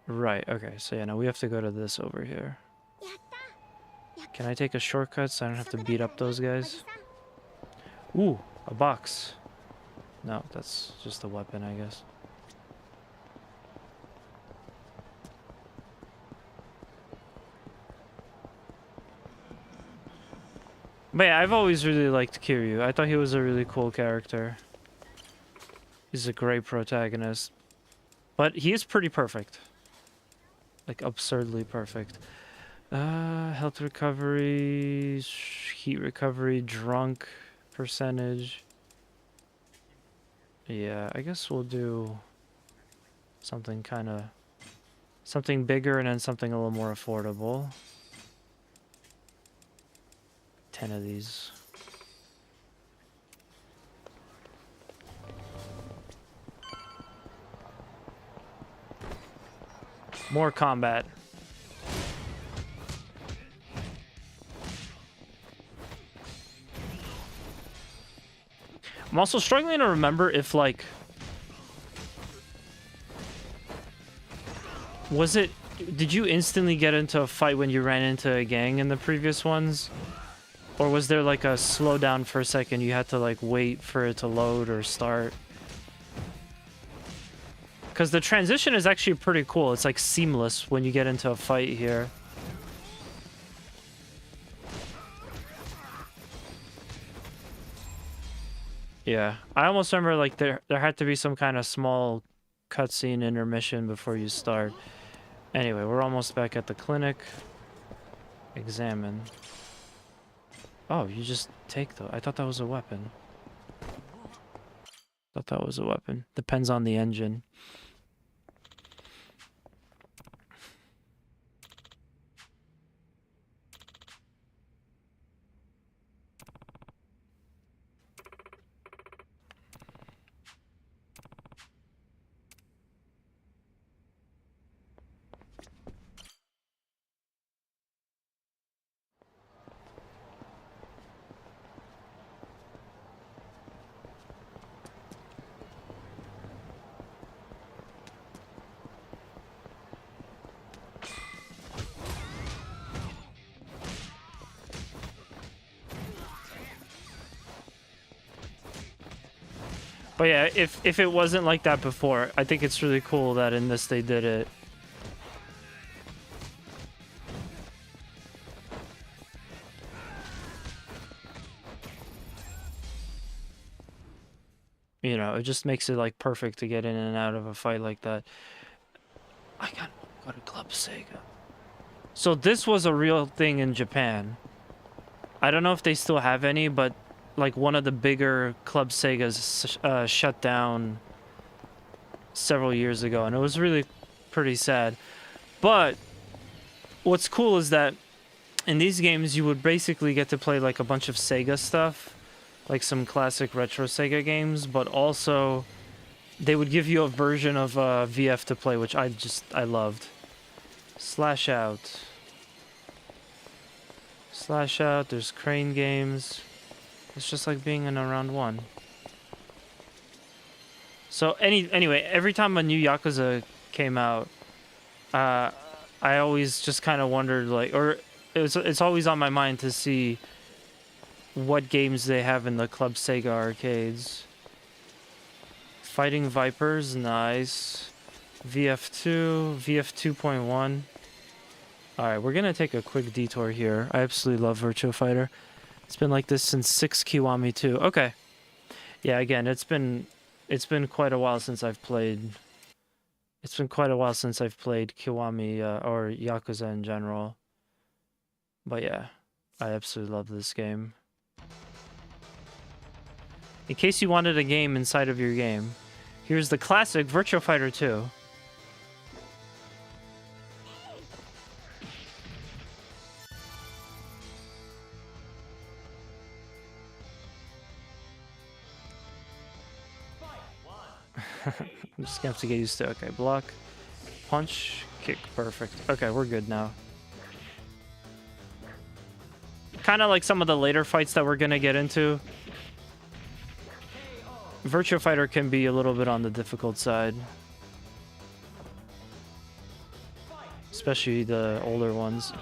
Right, okay, so yeah, now we have to go to this over here. Can I take a shortcut so I don't have to beat up those guys? Ooh, a box. No, that's just a weapon, I guess. But yeah, I've always really liked Kiryu. I thought he was a really cool character. He's a great protagonist. But he is pretty perfect. Like, absurdly perfect. Health recovery, heat recovery, drunk percentage. Yeah, I guess we'll do something kind of... something bigger and then something a little more affordable. 10 of these. More combat. I'm also struggling to remember if, like... was it... did you instantly get into a fight when you ran into a gang in the previous ones? Or was there, like, a slowdown for a second? You had to, like, wait for it to load or start? Because the transition is actually pretty cool. It's, like, seamless when you get into a fight here. Yeah, I almost remember like there had to be some kind of small cutscene intermission before you start. Anyway, we're almost back at the clinic. Examine. Oh, you just take the... I thought that was a weapon. Thought that was a weapon. Depends on the engine. But yeah, if it wasn't like that before, I think it's really cool that in this they did it. You know, it just makes it like perfect to get in and out of a fight like that. I gotta go to Club Sega. So this was a real thing in Japan. I don't know if they still have any, but like one of the bigger Club Segas shut down several years ago, and it was really pretty sad. But what's cool is that in these games you would basically get to play like a bunch of Sega stuff, like some classic retro Sega games, but also they would give you a version of VF to play, which I loved. Slash out. Slash out, there's crane games. It's just like being in a round one. So anyway, every time a new Yakuza came out, I always just kind of wondered, like, or it's always on my mind to see what games they have in the Club Sega arcades. Fighting Vipers, nice. VF2, VF 2.1. Alright, we're gonna take a quick detour here. I absolutely love Virtua Fighter. It's been like this since 6 Kiwami 2. Okay. Yeah, again, it's been quite a while since I've played... It's been quite a while since I've played Kiwami or Yakuza in general. But yeah, I absolutely love this game. In case you wanted a game inside of your game, here's the classic Virtua Fighter 2. I'm just gonna have to get used to it. Okay, block, punch, kick, perfect. Okay, we're good now. Kind of like some of the later fights that we're gonna get into. Virtua Fighter can be a little bit on the difficult side. Especially the older ones.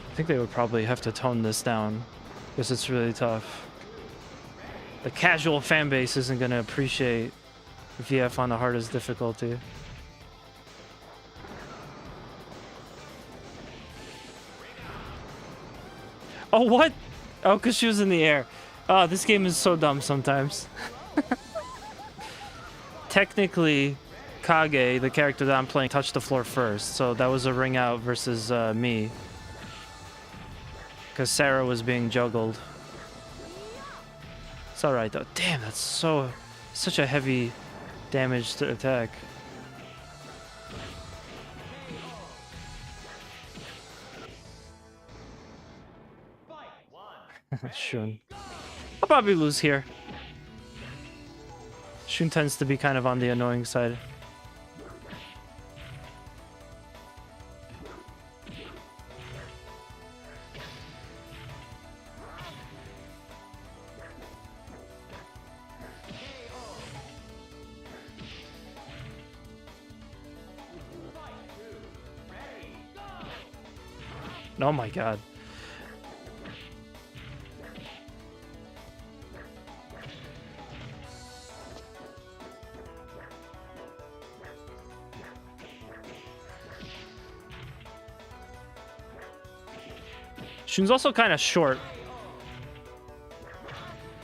I think they would probably have to tone this down because it's really tough. The casual fan base isn't going to appreciate VF on the hardest difficulty. Oh, what? Oh, because she was in the air. Oh, this game is so dumb sometimes. Technically, Kage, the character that I'm playing, touched the floor first. So that was a ring out versus me. Because Sarah was being juggled. It's alright though. Damn, that's such a heavy damage to attack. Shun. I'll probably lose here. Shun tends to be kind of on the annoying side. Oh my god. Shun's also kind of short.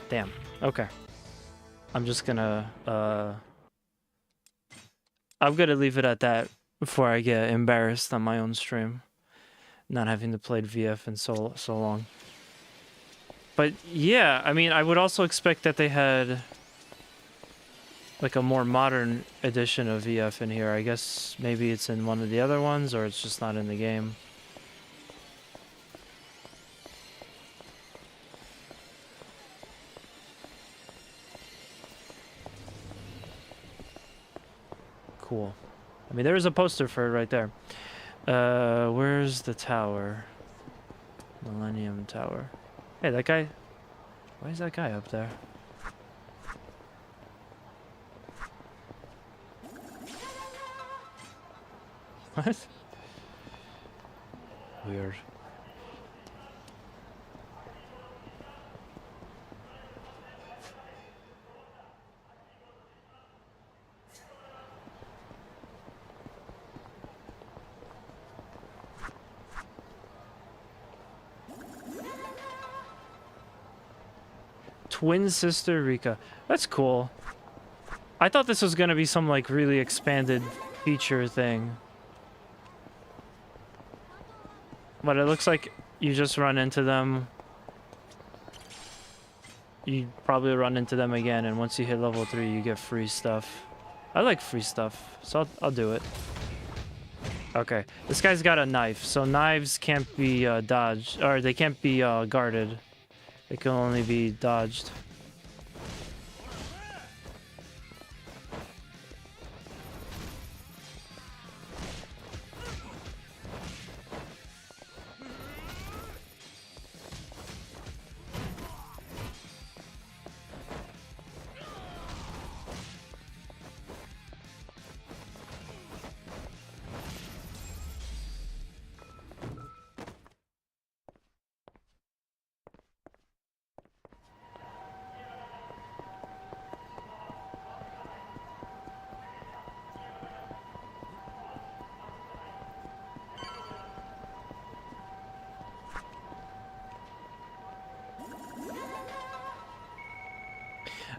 Damn. Okay. I'm just gonna I'm gonna leave it at that before I get embarrassed on my own stream. Not having to play VF in so long. But yeah, I mean, I would also expect that they had like a more modern edition of VF in here. I guess maybe it's in one of the other ones or it's just not in the game. Cool. I mean, there is a poster for it right there. Where's the tower? Millennium Tower. Hey, that guy... Why is that guy up there? What? Weird. Twin sister Rika. That's cool. I thought this was gonna be some like really expanded feature thing. But it looks like you just run into them. You probably run into them again, and once you hit level 3, you get free stuff. I like free stuff, so I'll do it. Okay, this guy's got a knife, so knives can't be dodged, or they can't be guarded. They can only be dodged.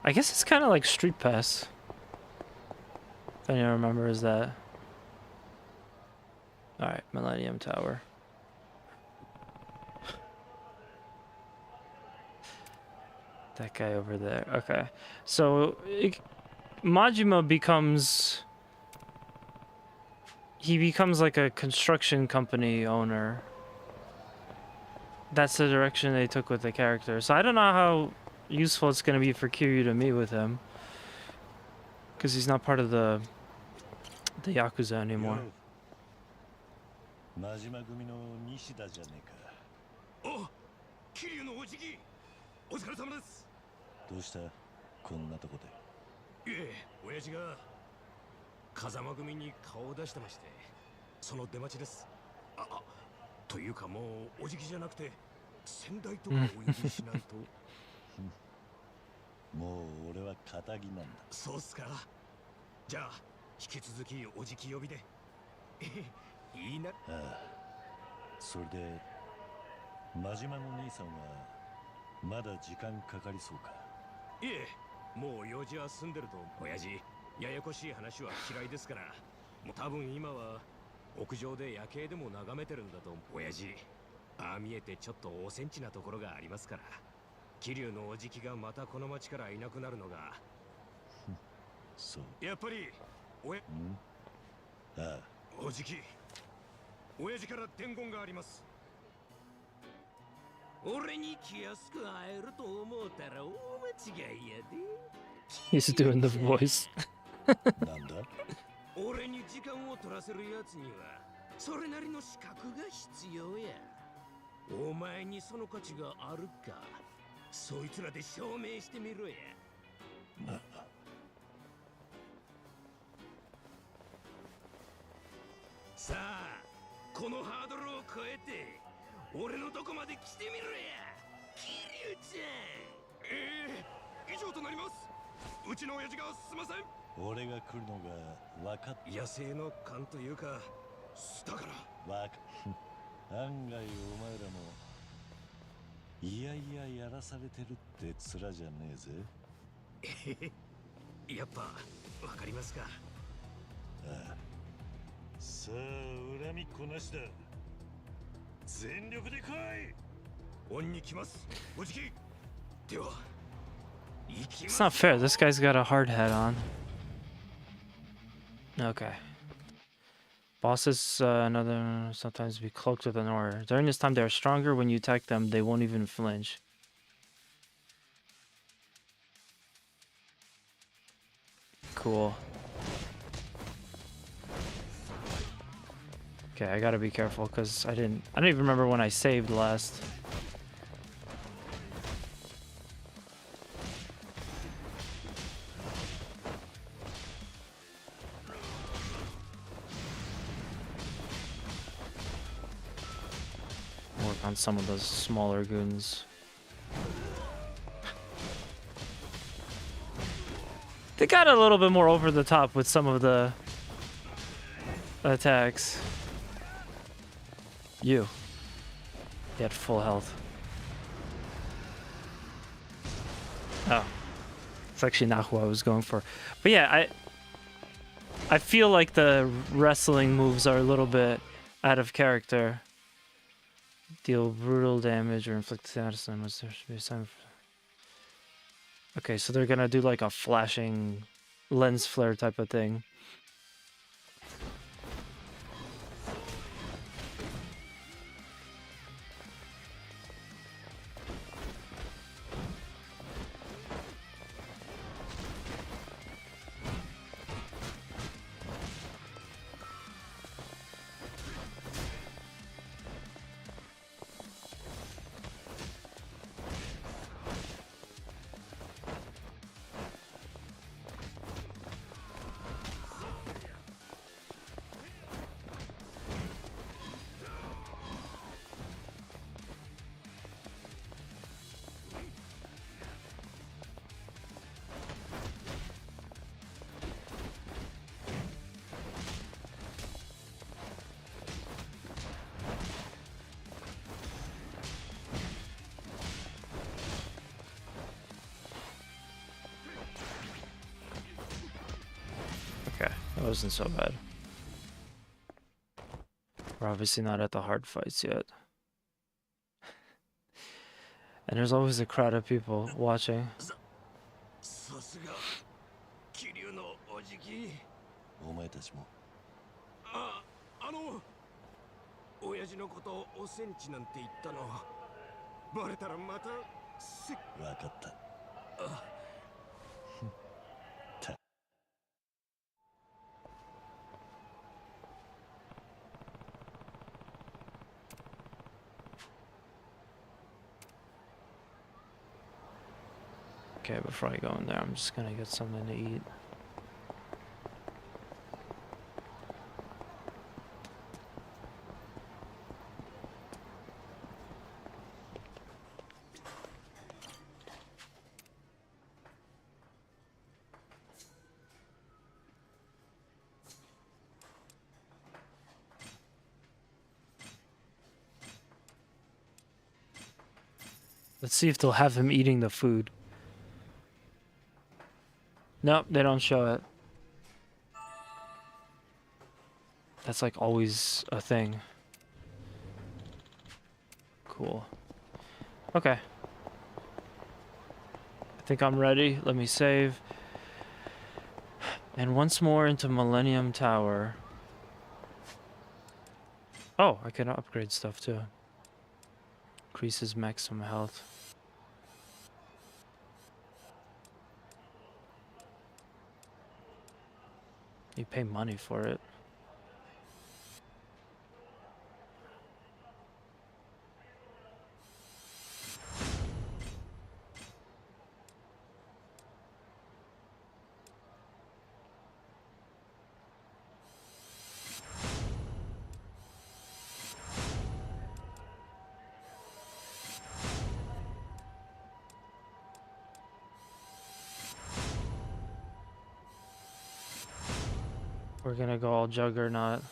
I guess it's kind of like Street Pass. If anyone remembers that. Alright, Millennium Tower. That guy over there. Okay. So, Majima becomes... He becomes like a construction company owner. That's the direction they took with the character. So I don't know how useful it's going to be for Kiryu to meet with him. Because he's not part of the Yakuza anymore. 真島組の西田じゃねえか。お、桐生のおじき、お疲れ様です。どうした？こんなとこで。いえ、親父が風間組に顔を出してまして、その出待ちです。というかもうおじきじゃなくて先代とかお呼びしないと。もう俺は堅気なんだ。そうっすか。じゃあ引き続きおじき呼びで。いいな。ああ。それで真島の兄さんはまだ時間かかりそうか。いえ、もう用事は済んでると。親父、ややこしい話は嫌いですから。もう多分今は屋上で夜景でも眺めてるんだと。親父、ああ見えてちょっとおセンチなところがありますから。桐生のおじきがまたこの町からいなくなるのが。そう。やっぱりああ。おじき、親父から伝言があります。俺に気安く会えると思うたら大間違いやで。He's doing the voice. なんだ？俺に時間を取らせるやつにはそれなりの資格が必要や。お前にその価値があるか、そいつらで証明してみろや。さあ、このハードルを越えて俺のとこまで来てみろや、桐生ちゃん。以上となります。うちの親父がすいません。俺が来るのが分かった。野生の勘というかだから案外お前らもいやいややらされてるって面じゃねえぜ。やっぱわかりますか。ああ、さあ恨みっこなしだ。全力で来い。恩に来ます、おじき。では It's not fair. This guy's got a hard hat on. Okay. Bosses another sometimes be cloaked with an aura. During this time, they are stronger. When you attack them, they won't even flinch. Cool. Okay, I gotta be careful because I don't even remember when I saved last. Work on some of those smaller goons. They got a little bit more over the top with some of the attacks. You had full health. Oh, it's actually not who I was going for. But yeah, I feel like the wrestling moves are a little bit out of character. Deal brutal damage or inflict status damage. There should be a sign for... Okay, so they're gonna do like a flashing lens flare type of thing. wasn't so bad. We're obviously not at the hard fights yet. And there's always a crowd of people watching. さすが気流のおじき。お前たちも親父のことをおセンチなんて言ったのバレたらまたわかった。Okay, before I go in there, I'm just gonna get something to eat. Let's see if they'll have him eating the food. Nope, they don't show it. That's like always a thing. Cool. Okay. I think I'm ready. Let me save. And once more into Millennium Tower. Oh, I can upgrade stuff too. Increases maximum health. You pay money for it. We're gonna go all Juggernaut.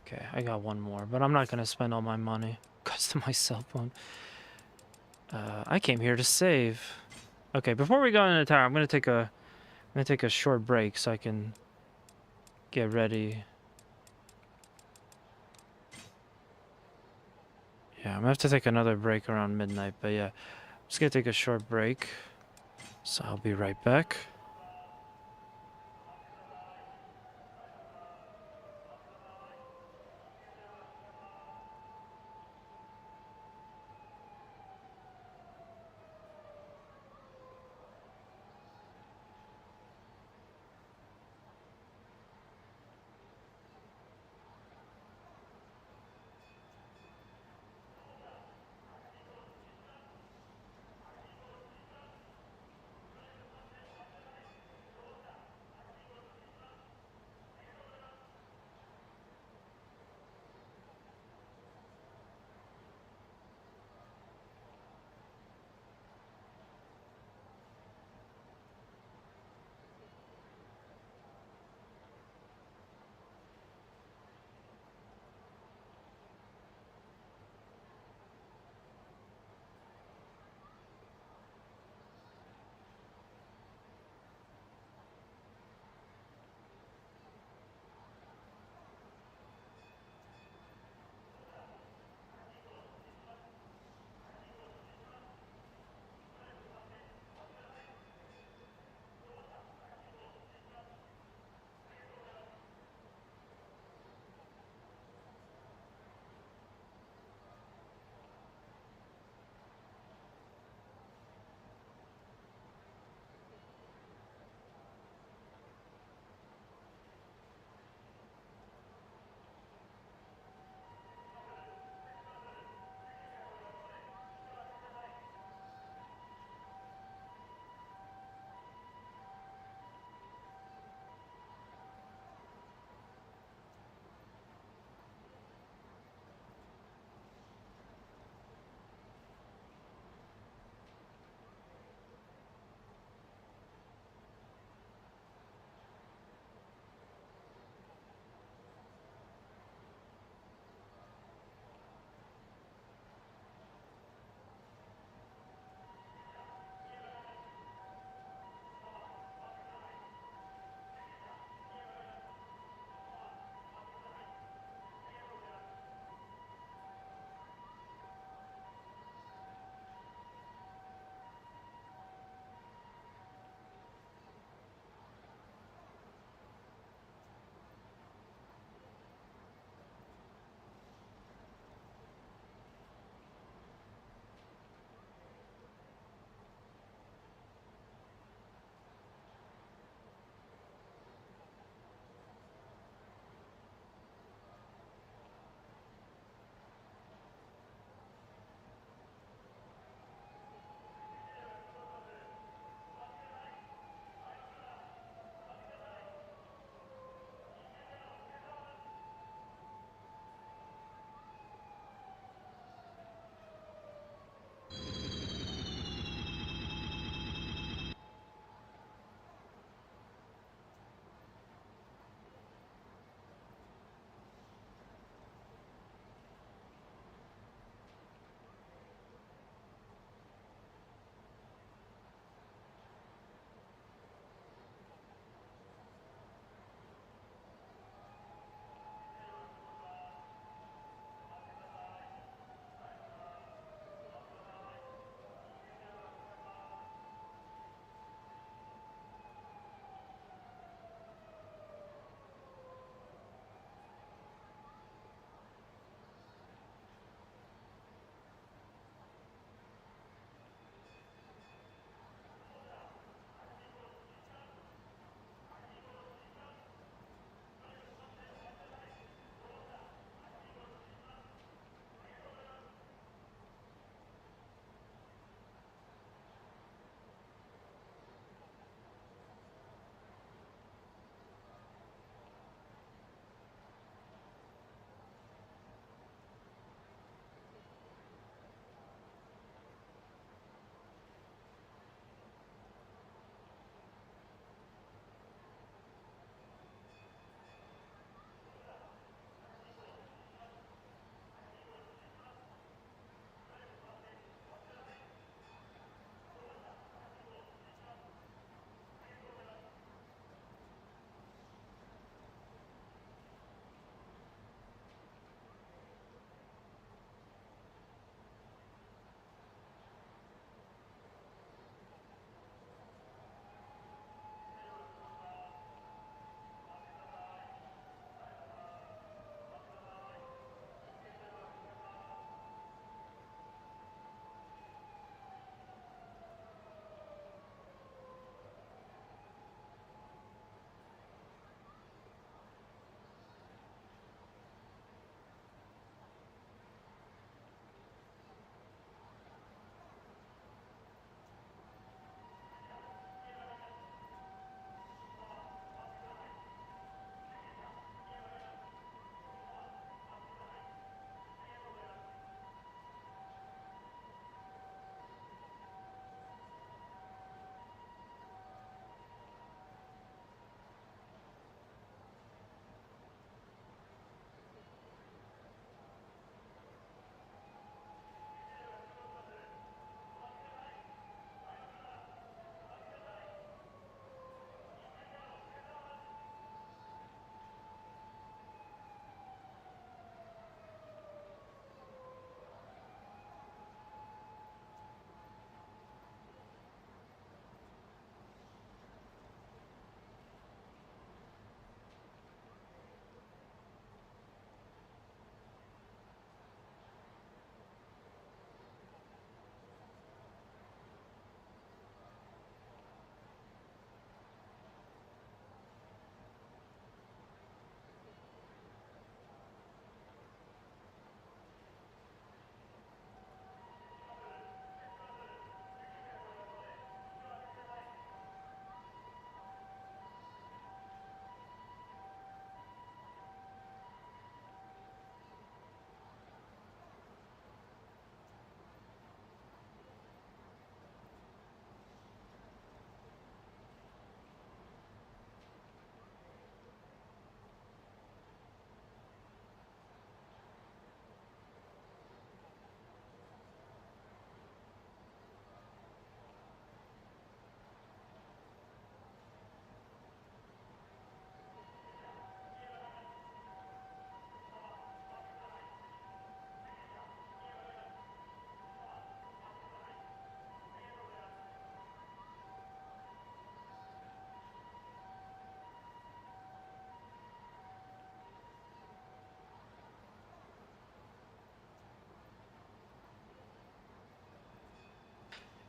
Okay, I got one more, but I'm not gonna spend all my money. Custom my cell phone. I came here to save. Okay, before we go into the tower, I'm gonna take a short break so I can get ready. Yeah, I'm gonna have to take another break around midnight, but yeah, I'm just gonna take a short break. So I'll be right back.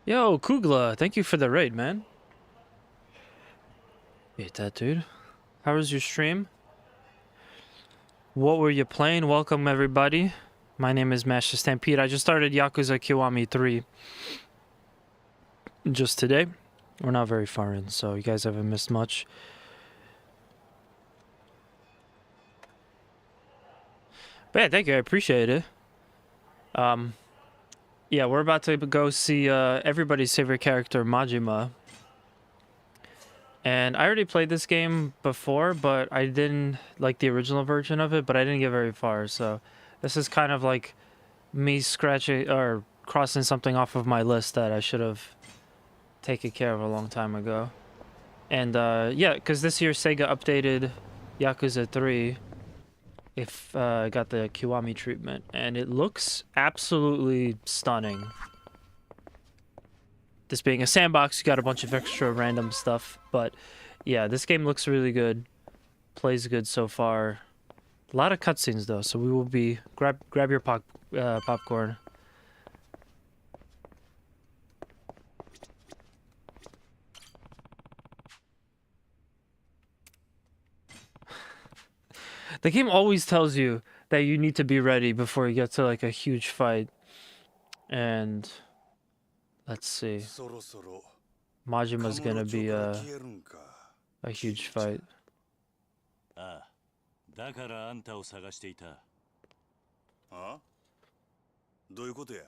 Yo, Kugla, thank you for the raid, man. Hate that, dude. How was your stream? What were you playing? Welcome, everybody. My name is Master Stampede. I just started Yakuza Kiwami 3 just today. We're not very far in, so you guys haven't missed much. But yeah, thank you. I appreciate it. Yeah, we're about to go see everybody's favorite character, Majima. And I already played this game before, but I didn't like the original version of it, but I didn't get very far. So this is kind of like me scratching or crossing something off of my list that I should have taken care of a long time ago. And yeah, because this year Sega updated Yakuza 3. If I got the Kiwami treatment, and it looks absolutely stunning. This being a sandbox, you got a bunch of extra random stuff, but yeah, this game looks really good. Plays good so far. A lot of cutscenes though, so we will be grab your popcorn. The game always tells you that you need to be ready before you get to like a huge fight. And let's see. Majima's gonna be a huge fight. ああ、だからあんたを探していた。ああ？どういうことや？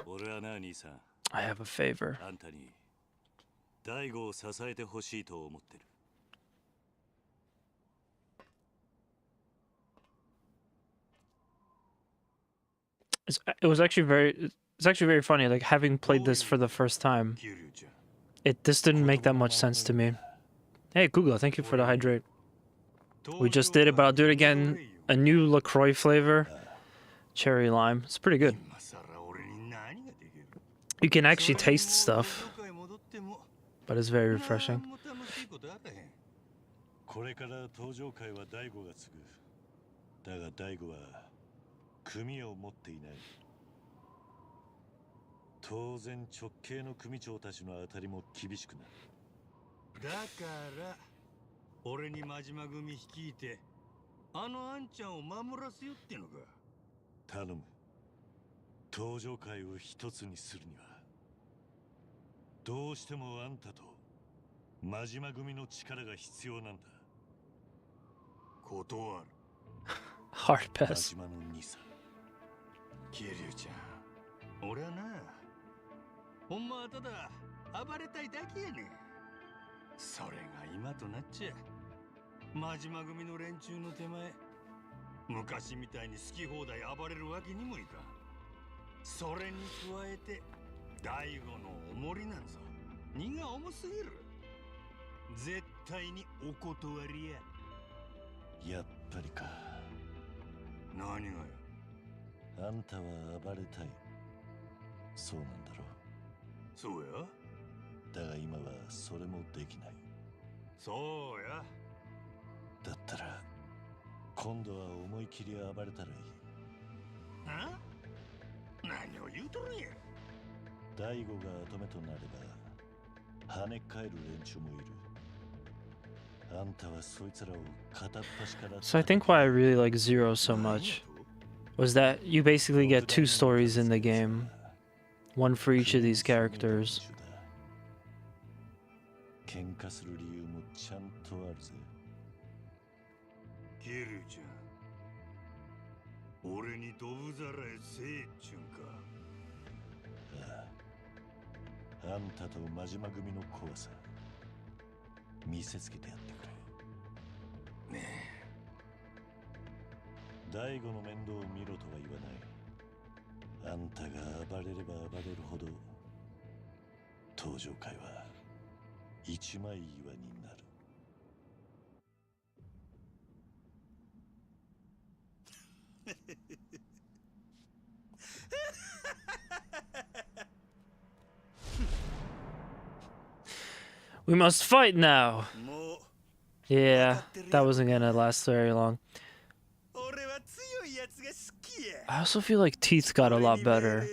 俺はな、兄さん。I have a favor. あんたに大悟を支えてほしいと思ってる。It was actually very funny, like having played this for the first time. This didn't make that much sense to me. Hey Google, thank you for the hydrate. We just did it, but I'll do it again. A new LaCroix flavor. Cherry lime. It's pretty good. You can actually taste stuff. But it's very refreshing. これから登場会は大悟が継ぐ。だが大悟は組を持っていない。当然直系の組長たちの当たりも厳しくなる。だから俺に真島組率いてあのあんちゃんを守らせよってのか。頼む。登場会を一つにするにはどうしてもあんたと真島組の力が必要なんだ。断る。Hard pass. 真島の兄さん。桐生ちゃん、俺はな、ほんまはただ暴れたいだけやねん。それが今となっちゃ真島組の連中の手前、昔みたいに好き放題暴れるわけにもいかん。それに加えて大悟の重りなんぞ荷が重すぎる。絶対にお断りや。やっぱりか。何がよ。あんたは暴れたい。そうなんだろう。そうや。だが今はそれもできない。そうや。だったら今度は思い切り暴れたらいい。あ？何を言うとるんや。大悟が跡目となれば跳ね返る連中もいる。あんたはそいつらを片っ端から。 So I think why I really like Zero so much was that you basically get 2 stories in the game. One for each of these characters. 喧嘩する理由もちゃんとあるぜ。キルちゃん、俺にドブ皿へせえっちゅうんか。ああ、あんたと真島組の怖さ見せつけてやってくれ。ねえ。大悟の面倒を見ろとは言わない。あんたが暴れれば暴れるほど登場会は一枚岩になる。We must fight now. Yeah, that wasn't gonna last very long. I also feel like Teeth got a lot better.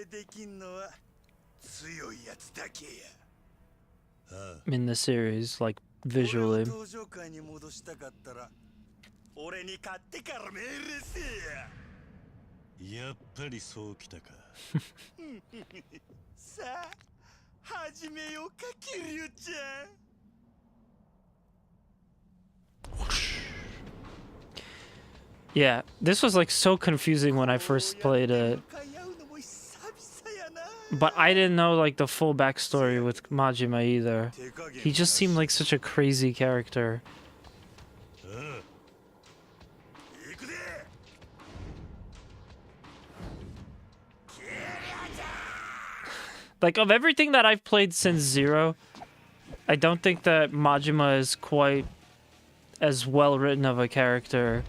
in the series, like visually. 登場会に戻したかったら俺に買ってから命令せえや。やっぱりそうきたか。さあ始めようかキリュウちゃん。Yeah, this was like so confusing when I first played it. But I didn't know like the full backstory with Majima either. He just seemed like such a crazy character. Like, of everything that I've played since Zero, I don't think that Majima is quite as well written of a character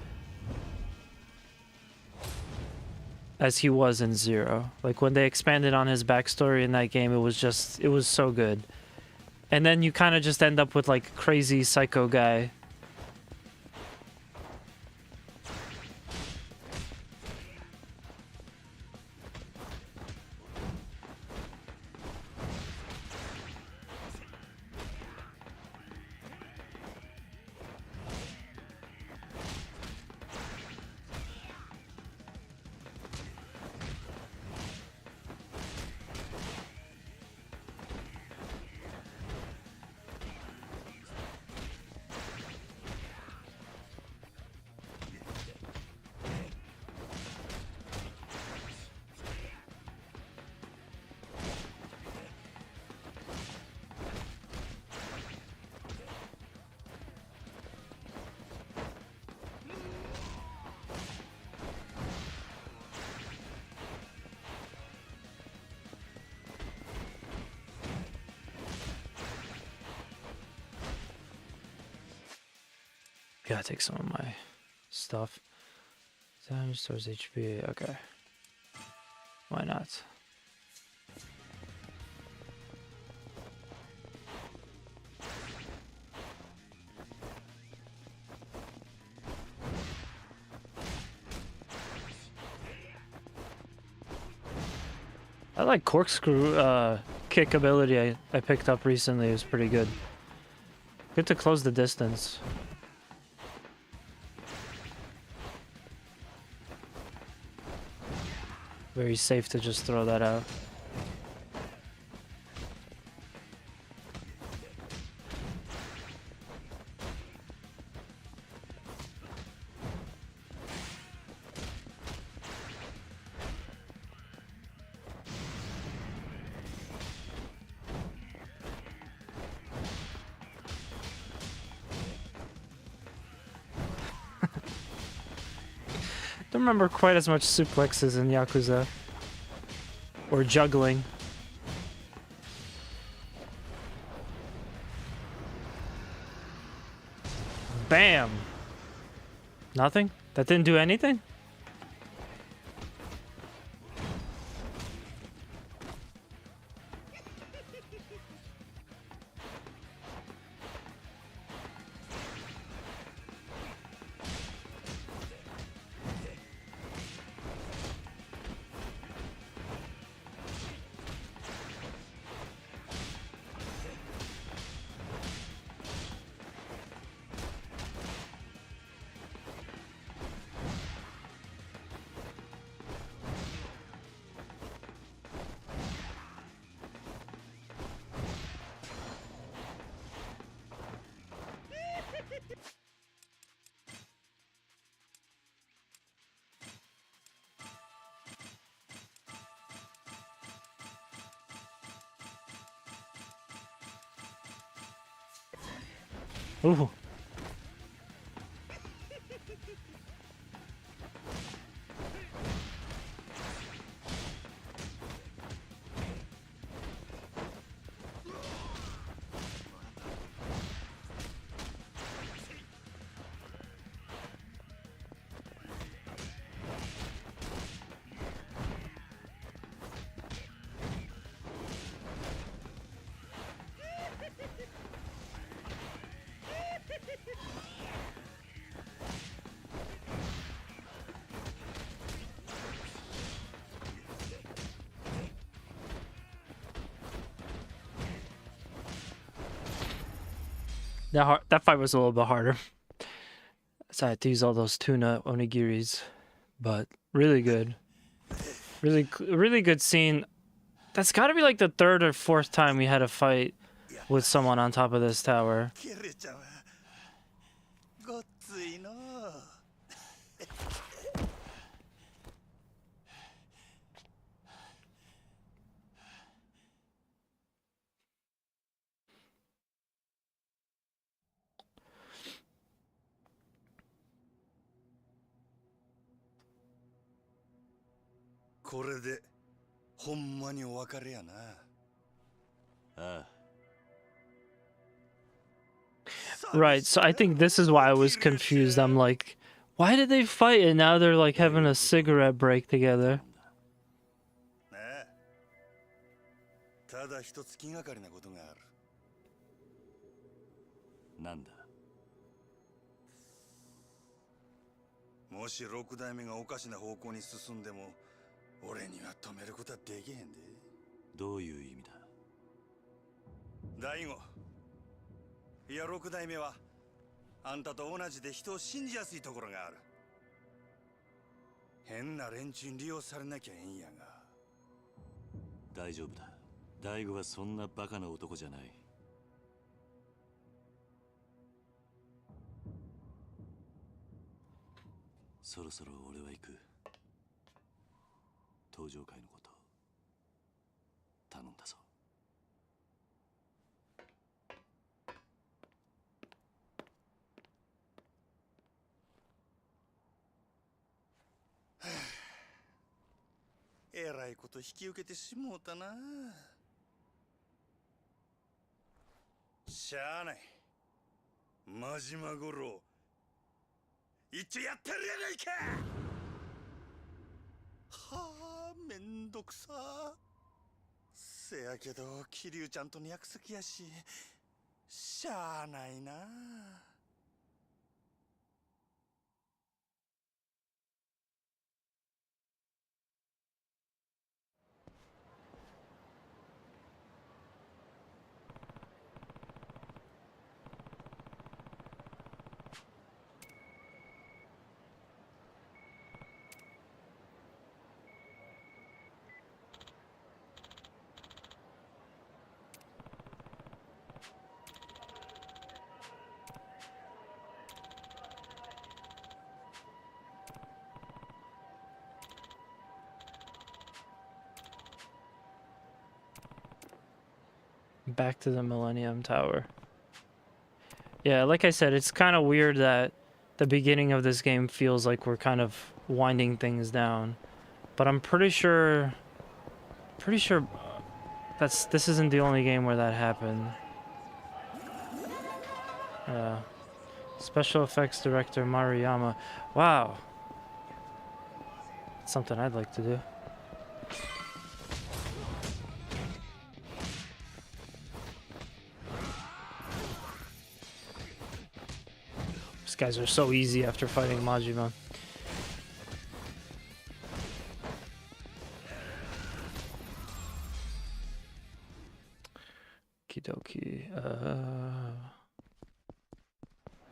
as he was in Zero. Like, when they expanded on his backstory in that game, it was so good. And then you kind of just end up with, like, a crazy psycho guy. Gotta take some of my stuff. Damage towards HP. Okay. Why not? I like corkscrew kick ability I picked up recently. It was pretty good. Good to close the distance. Very safe to just throw that out. Don't remember quite as much suplexes in Yakuza. Or juggling. Bam! Nothing? That didn't do anything? Ooh. That fight was a little bit harder. So I had to use all those tuna onigiris, but really good. Really good scene. That's got to be like the third or fourth time we had a fight with someone on top of this tower. Right, so I think this is why I was confused. I'm like, why did they fight and now they're like having a cigarette break together? ただ一つ気がかりなことがある。なんだ。もし六代目がおかしな方向に進んでも、俺には止めることはできへんで。どういう意味だ。大悟。いや六代目はあんたと同じで人を信じやすいところがある。変な連中に利用されなきゃええんやが。大丈夫だ。大悟はそんなバカな男じゃない。そろそろ俺は行く。登場会のこと頼んだぞ。えらいこと引き受けてしもうたな。しゃあない。真島五郎一応やってるやないか。はあ、めんどくさ。せやけど桐生ちゃんとの約束やし、しゃあないな。Back to the Millennium Tower. Yeah, like I said, it's kind of weird that the beginning of this game feels like we're kind of winding things down. But I'm pretty sure this isn't the only game where that happened. Special effects director Maruyama. Wow. That's something I'd like to do. These guys are so easy after fighting Majima. Kidoki.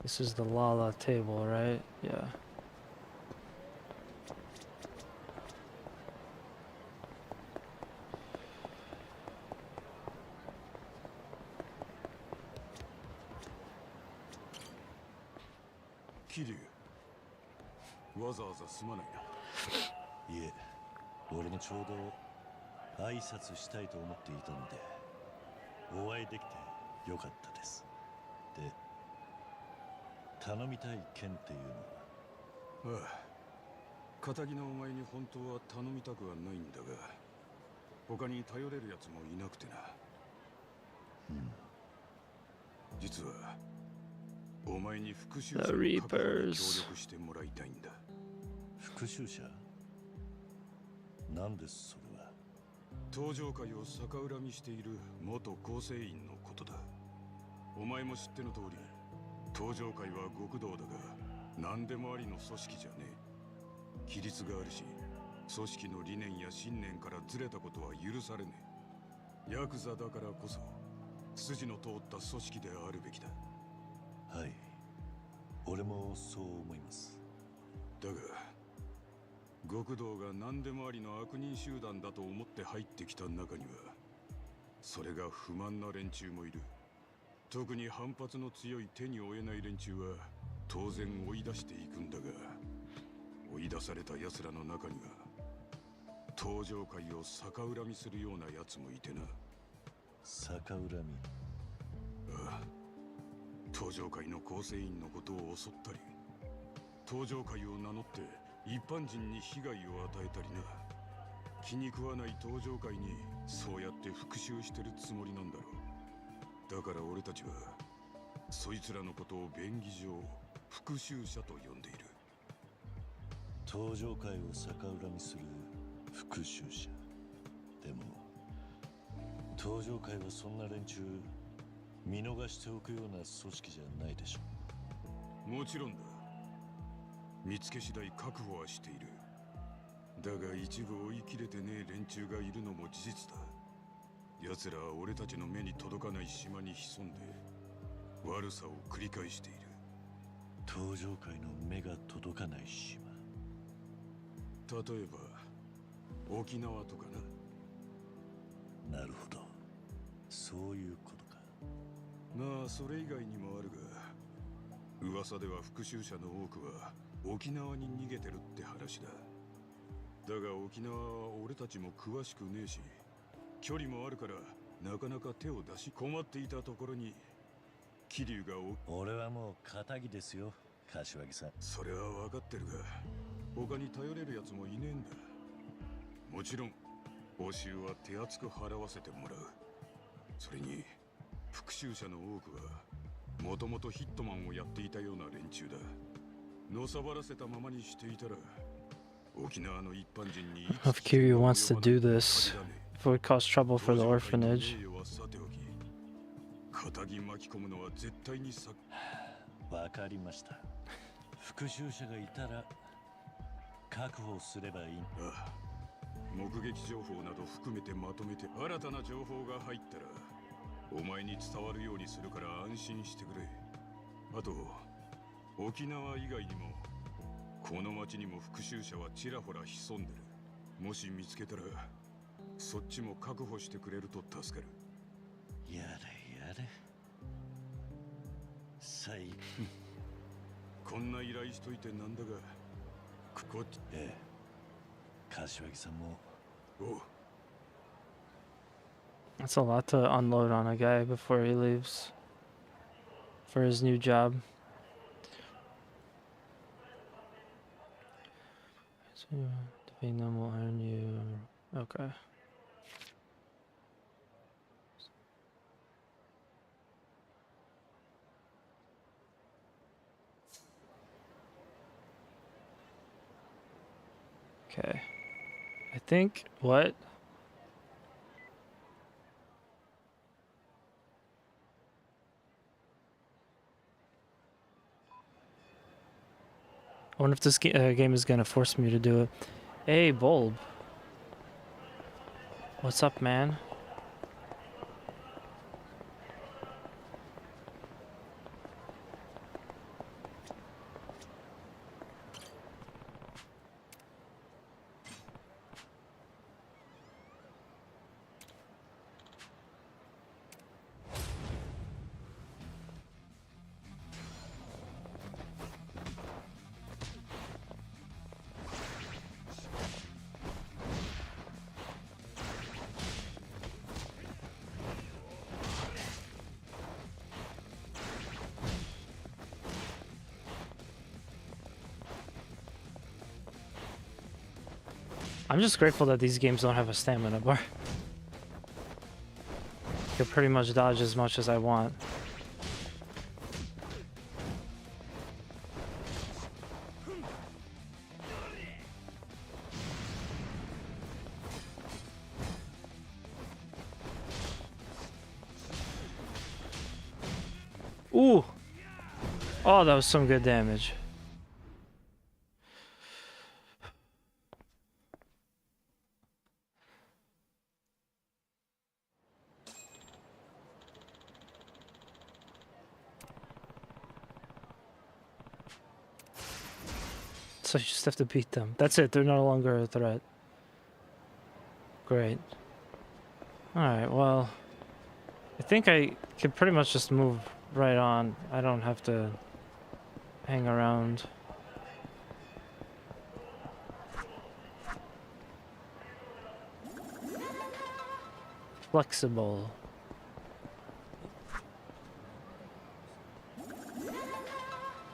This is the Lala table, right? Yeah. Kiryu, わざわざすまないな。いえ、俺もちょうど挨拶したいと思っていたので、お会いできてよかったです。で、頼みたい件っていうのは。ああ、堅気のお前に本当は頼みたくはないんだが、他に頼れるやつもいなくてな。実はお前に復讐者の確保に協力してもらいたいんだ。復讐者？なんですそれは。登場会を逆恨みしている元構成員のことだ。お前も知っての通り、登場会は極道だが何でもありの組織じゃねえ。規律があるし、組織の理念や信念からずれたことは許されねえ。ヤクザだからこそ筋の通った組織であるべきだ。はい、俺もそう思います。だが極道が何でもありの悪人集団だと思って入ってきた中にはそれが不満な連中もいる。特に反発の強い手に負えない連中は当然追い出していくんだが、追い出された奴らの中には登場界を逆恨みするような奴もいてな。逆恨み？ああ、登場界の構成員のことを襲ったり、登場界を名乗って一般人に被害を与えたりな。気に食わない登場界にそうやって復讐してるつもりなんだろう。だから俺たちはそいつらのことを便宜上復讐者と呼んでいる。登場界を逆恨みする復讐者。でも登場界はそんな連中見逃しておくような組織じゃないでしょ。もちろんだ。見つけ次第確保はしている。だが一部追い切れてねえ連中がいるのも事実だ。奴らは俺たちの目に届かない島に潜んで悪さを繰り返している。登場界の目が届かない島。例えば沖縄とかな。なるほど、そういうことか。まあそれ以外にもあるが、噂では復讐者の多くは沖縄に逃げてるって話だ。だが沖縄は俺たちも詳しくねえし、距離もあるからなかなか手を出し困っていたところに桐生が俺はもう仇ですよ、柏木さん。それは分かってるが、他に頼れるやつもいねえんだ。もちろん報酬は手厚く払わせてもらう。それに復讐者の多くはもともとヒットマンをやっていたような連中だ。のさばらせたままにしていたら沖縄の一般人に If Kiryu wants to do this, if it would cause trouble for the orphanage. 仇巻き込むのは絶対にわかりました。復讐者がいたら確保すればいい。ああ、目撃情報など含めてまとめて、新たな情報が入ったらお前に伝わるようにするから安心してくれ。あと沖縄以外にもこの町にも復讐者はちらほら潜んでる。もし見つけたらそっちも確保してくれると助かる。やれやれ。最こんな依頼しといてなんだが、こっち。ええ、柏木さんも。おう。 That's a lot to unload on a guy before he leaves for his new job. So, defeating them will earn you. Okay. Okay. I think what? I wonder if this game is gonna force me to do it. Hey, Bulb. What's up, man? I'm just grateful that these games don't have a stamina bar. I can pretty much dodge as much as I want. Ooh! Oh, that was some good damage. So you just have to beat them. That's it. They're no longer a threat. Great. Alright, well... I think I can pretty much just move right on. I don't have to hang around. Flexible.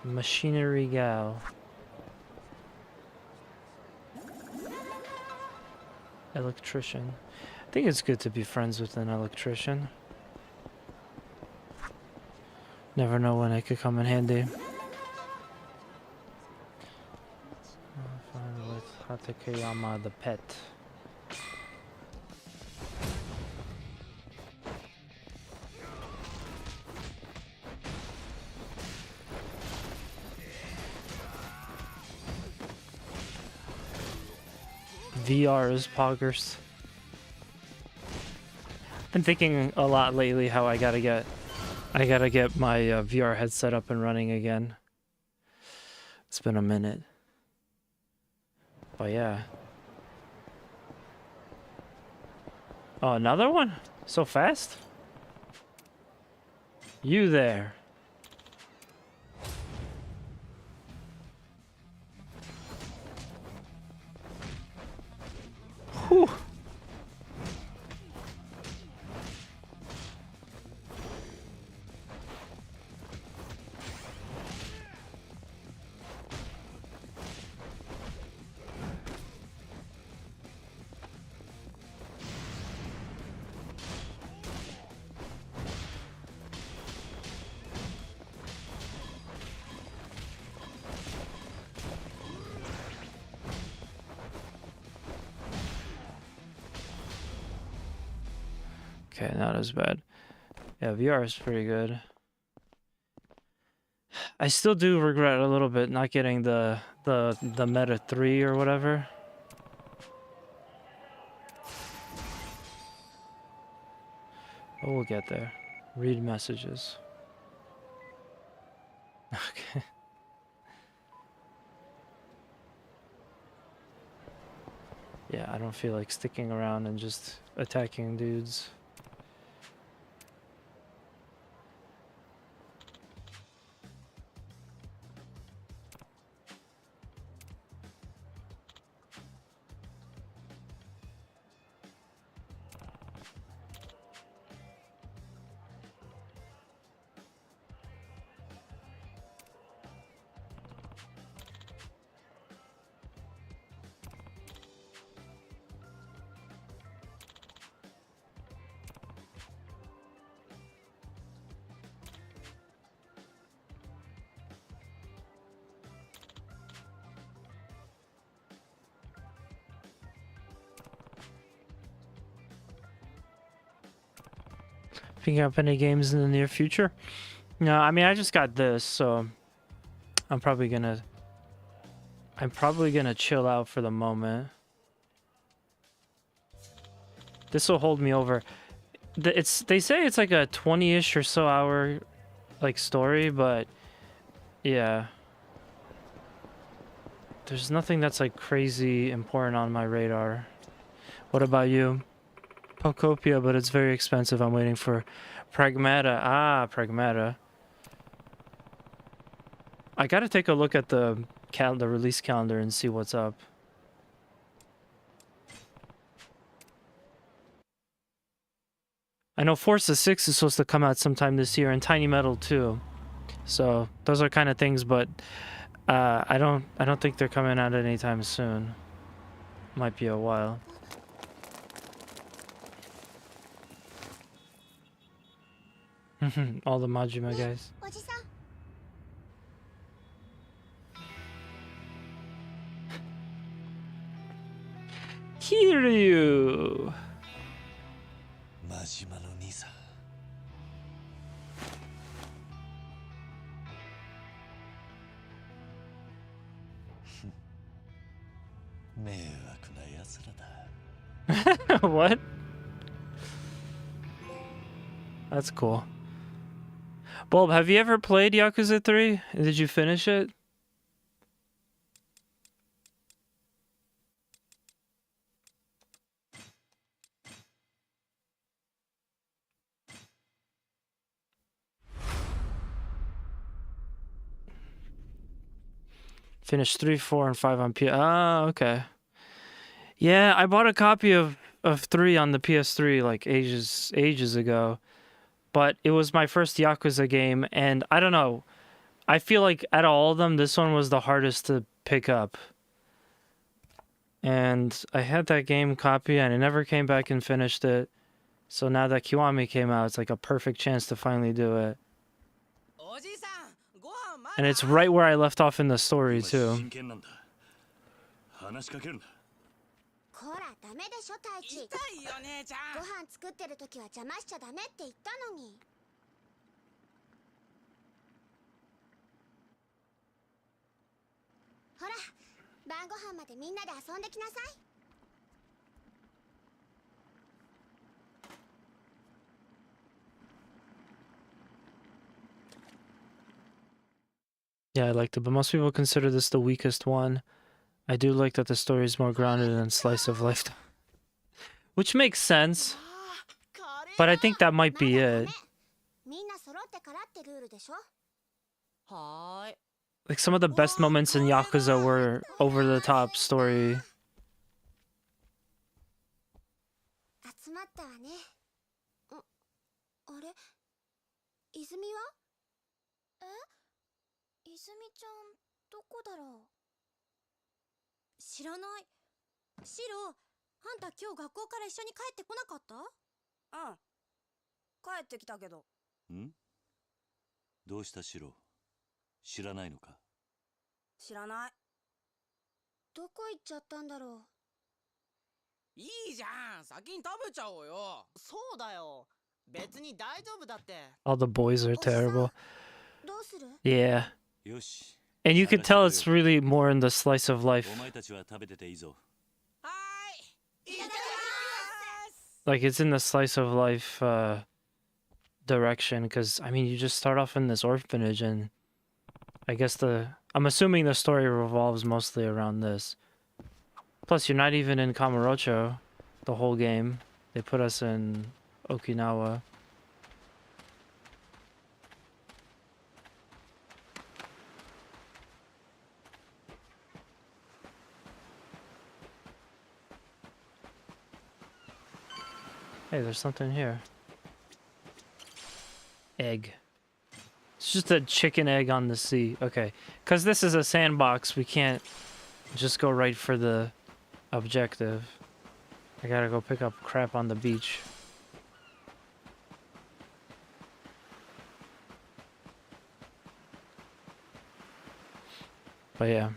Machinery gal. Electrician. I think it's good to be friends with an electrician. Never know when it could come in handy. With Kiwami the pet. VR is poggers. Been thinking a lot lately how I gotta get my VR headset up and running again. It's been a minute. But yeah. Oh, another one? So fast? You there. Whew. Okay, not as bad. Yeah, VR is pretty good. I still do regret a little bit not getting the Meta 3 or whatever. But we'll get there. Read messages. Okay. Yeah, I don't feel like sticking around and just attacking dudes. Picking up any games in the near future? No, I mean I just got this, so I'm probably gonna chill out for the moment. This will hold me over. They say it's like a 20-ish or so hour like story, but yeah. There's nothing that's like crazy important on my radar. What about you? Pocopia, but it's very expensive. I'm waiting for Pragmata. Ah, Pragmata. I gotta take a look at the release calendar and see what's up. I know Forza 6 is supposed to come out sometime this year, and Tiny Metal too. So those are kind of things, but I don't think they're coming out anytime soon. Might be a while. All the Majima guys. Kiryu. Majima no Nisa. 迷惑な奴らだ。 What? That's cool. Bulb, have you ever played Yakuza 3? Did you finish it? Finished 3, 4, and 5 on P. Ah, okay. Yeah, I bought a copy of 3 on the PS3 like ages ago. But it was my first Yakuza game, and I don't know. I feel like out of all of them, this one was the hardest to pick up. And I had that game copy, and I never came back and finished it. So now that Kiwami came out, it's like a perfect chance to finally do it. And it's right where I left off in the story, too. こらダメでしょ太一。痛いよ姉ちゃん。ご飯作ってる時は邪魔しちゃダメって言ったのに。ほら晩ご飯までみんなで遊んできなさい。Yeah, I liked it, but most people consider this the weakest one. I do like that the story is more grounded than slice of life. Which makes sense. But I think that might be it. Like some of the best moments in Yakuza were over the top story. 集まったわね。あれ泉は？え？泉ちゃんどこだろう？知らない。シロ、あんた今日学校から一緒に帰ってこなかった？うん。帰ってきたけど。ん？どうしたシロ？知らないのか？知らない。どこ行っちゃったんだろう。いいじゃん。先に食べちゃおうよ。そうだよ。別に大丈夫だって。All the boys are terrible. どうする？ Yeah. よし。 And you could tell it's really more in the slice of life. Like it's in the slice of life direction, because I mean you just start off in this orphanage, and I guess I'm assuming the story revolves mostly around this. Plus you're not even in Kamurocho the whole game. They put us in Okinawa. Hey, there's something here. Egg. It's just a chicken egg on the sea. Okay. Because this is a sandbox, we can't just go right for the objective. I gotta go pick up crap on the beach. But yeah.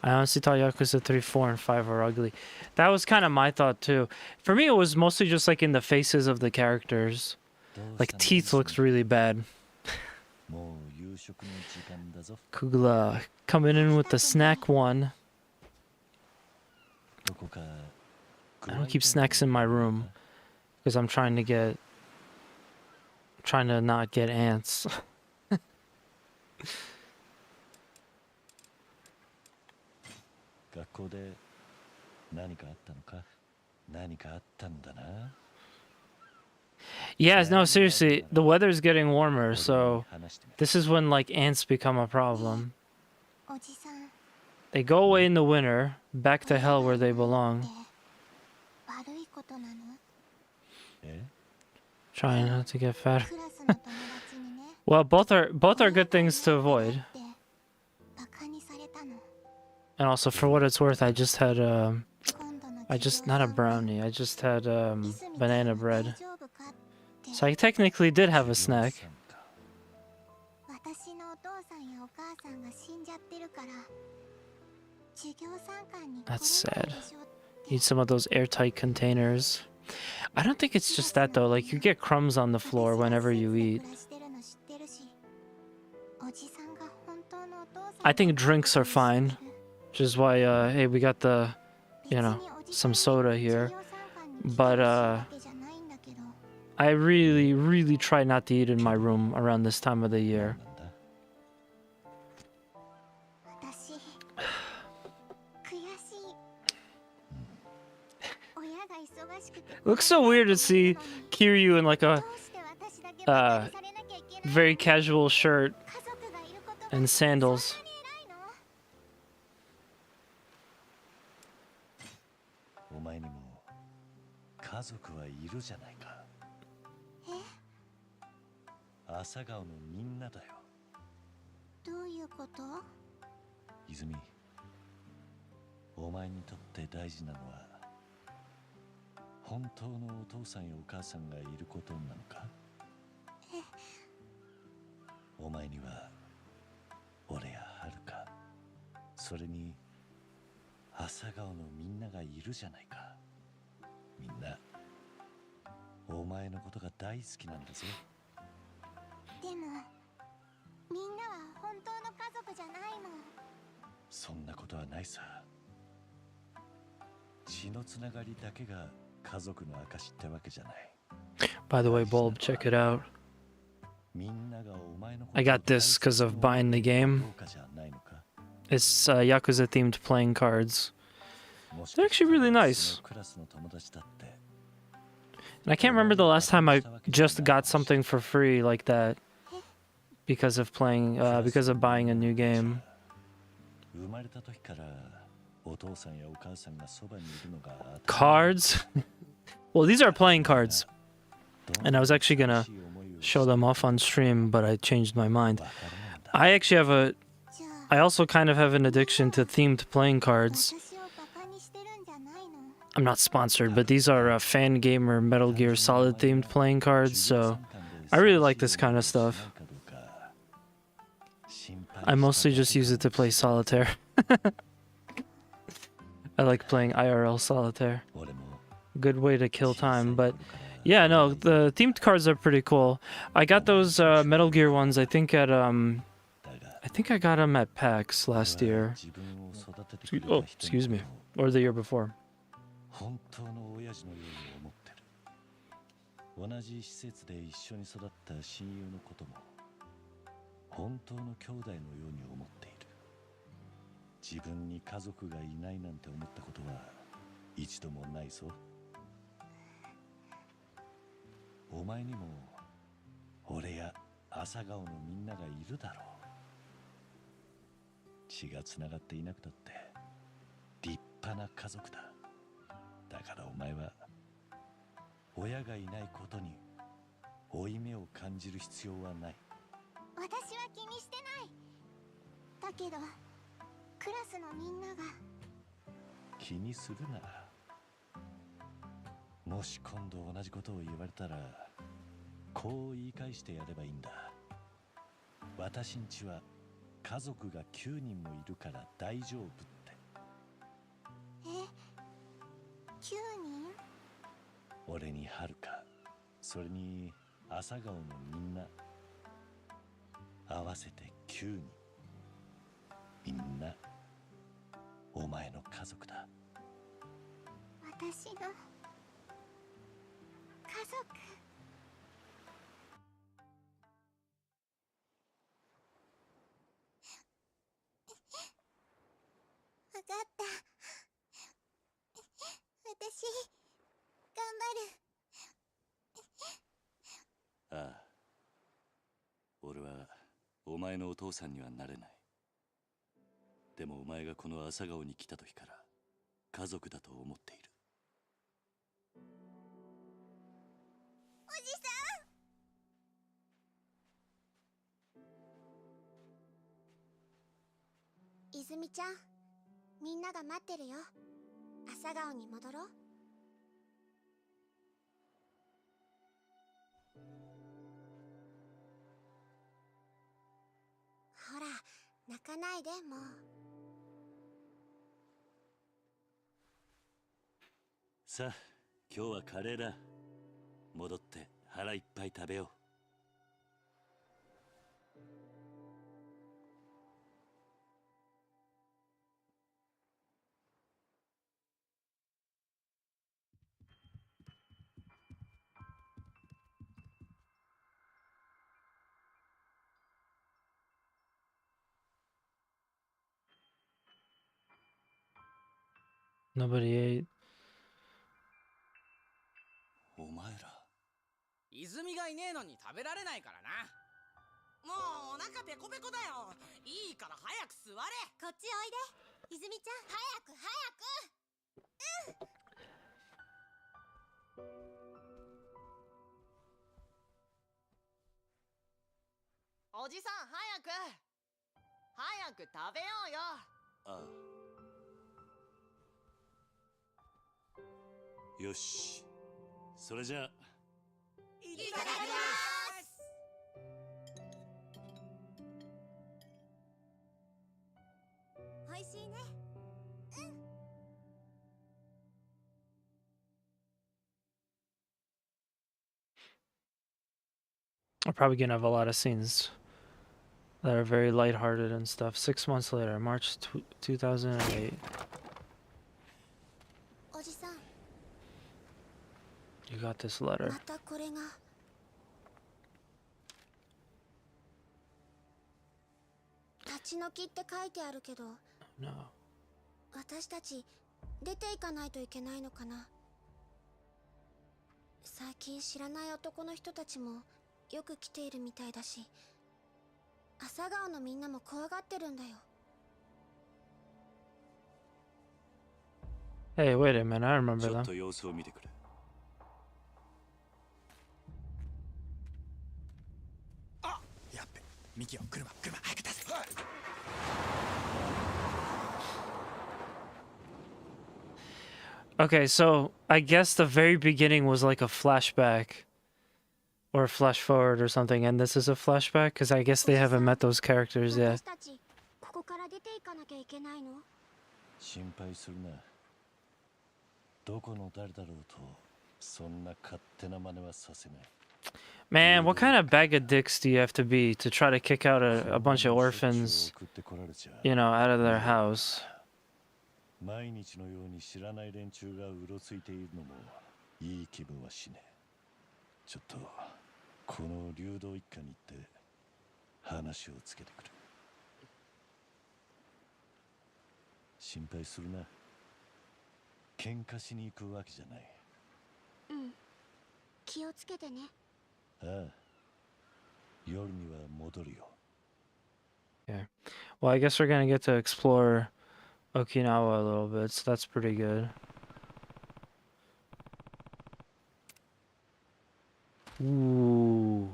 I honestly thought Yakuza 3, 4, and 5 were ugly. That was kind of my thought too. For me, it was mostly just like in the faces of the characters. Like teeth looks really bad. Kugla coming in with the snack one. I don't keep snacks in my room because I'm trying to not get ants. 学校で何かあったのか？何かあったんだな。 Yeah, no, seriously, the weather's getting warmer, so this is when like ants become a problem. They go away in the winter, back to hell where they belong. Trying not to get fat. Well, both are good things to avoid. And also, for what it's worth, I just had not a brownie. I just had banana bread. So I technically did have a snack. That's sad. Need some of those airtight containers. I don't think it's just that though. Like you get crumbs on the floor whenever you eat. I think drinks are fine. Which is why, hey, we got the, some soda here. But, I really, really try not to eat in my room around this time of the year. It looks so weird to see Kiryu in like a very casual shirt and sandals. 前にも家族はいるじゃないか。朝顔のみんなだよ。どういうこと？泉、お前にとって大事なのは本当のお父さんやお母さんがいることなのか？お前には俺やはるか、それに朝顔のみんながいるじゃないか。みんなお前のことが大好きなんだぜ。でもみんなは本当の家族じゃないもん。そんなことはないさ。血のつながりだけが家族の証ってわけじゃない。 By the way, Bulb, check it out. みんながお前のこと I got this because of buying the game. どうかじゃないのか。 It's Yakuza themed playing cards. They're actually really nice. クラスの友達だって And I can't remember the last time I just got something for free like that because of buying a new game. 生まれた時からお父さんやお母さんがそばにいるのが Cards? Well, these are playing cards. And I was actually gonna show them off on stream, but I changed my mind. I also kind of have an addiction to themed playing cards. I'm not sponsored, but these are Fan Gamer Metal Gear Solid themed playing cards, so I really like this kind of stuff. I mostly just use it to play solitaire. I like playing IRL solitaire. Good way to kill time, but yeah, no, the themed cards are pretty cool. I got those Metal Gear ones, I think I got them at PAX last year. Oh, excuse me. Or the year before. 本当の親父のように思ってる。同じ施設で一緒に育った親友のことも本当の兄弟のように思っている。自分に家族がいないなんて思ったことは一度もないぞ。お前にも俺や朝顔のみんながいるだろう。血がつながっていなくたって立派な家族だ。だからお前は親がいないことに負い目を感じる必要はない。私は気にしてない。だけどクラスのみんなが気にするなら、もし今度同じことを言われたらこう言い返してやればいいんだ。私んちは家族が9人もいるから大丈夫って。9人？俺にはるか、それに朝顔のみんな合わせて9人。みんなお前の家族だ。私の家族。わかった。私頑張る。ああ、俺はお前のお父さんにはなれない。でもお前がこの朝顔に来た時から家族だと思っている。おじさん。泉ちゃん、みんなが待ってるよ。朝顔に戻ろう。ほら、泣かないでもう。さあ、今日はカレーだ。戻って腹いっぱい食べよう。Nobody ate. お前ら。泉がいねえのに食べられないからな。もうお腹ペコペコだよ。いいから早く座れ。こっちおいで。泉ちゃん、早く早く。おじさん早く早く食べようよ。ああ。よし。それじゃあ。いただきます。おいしいね。We're probably gonna have a lot of scenes that are very lighthearted and stuff. 6 months later, March 2008. おじさん、 You got this letter. またこれが。立ち退きって書いてあるけど、 No. 私たち出ていかないといけないのかな。最近知らない男の人たちもよく来ているみたいだし、朝顔のみんなも怖がってるんだよ。 Hey, wait a minute, I remember ちょっ them. と様子を見てくれ。あ、やっべ、ミキオ、車早く出せ。Okay, so I guess the very beginning was like a flashback or a flash forward or something, and this is a flashback because I guess they haven't met those characters yet. 私たちここから出ていかなきゃいけないの？心配するな。どこの誰だろうと、そんな勝手な真似はさせない。 Man, what kind of bag of dicks do you have to be to try to kick out a bunch of orphans, you know, out of their house? 毎日のように知らない連中がうろついているのもいい気分はしねえ。ちょっとこの流動一家に行って話をつけてくる。心配するな。喧嘩しに行くわけじゃない。うん。気をつけてね。ああ。夜には戻るよ。 Yeah. Well, I guess we're gonna get to explore Okinawa a little bit, so that's pretty good. Ooh.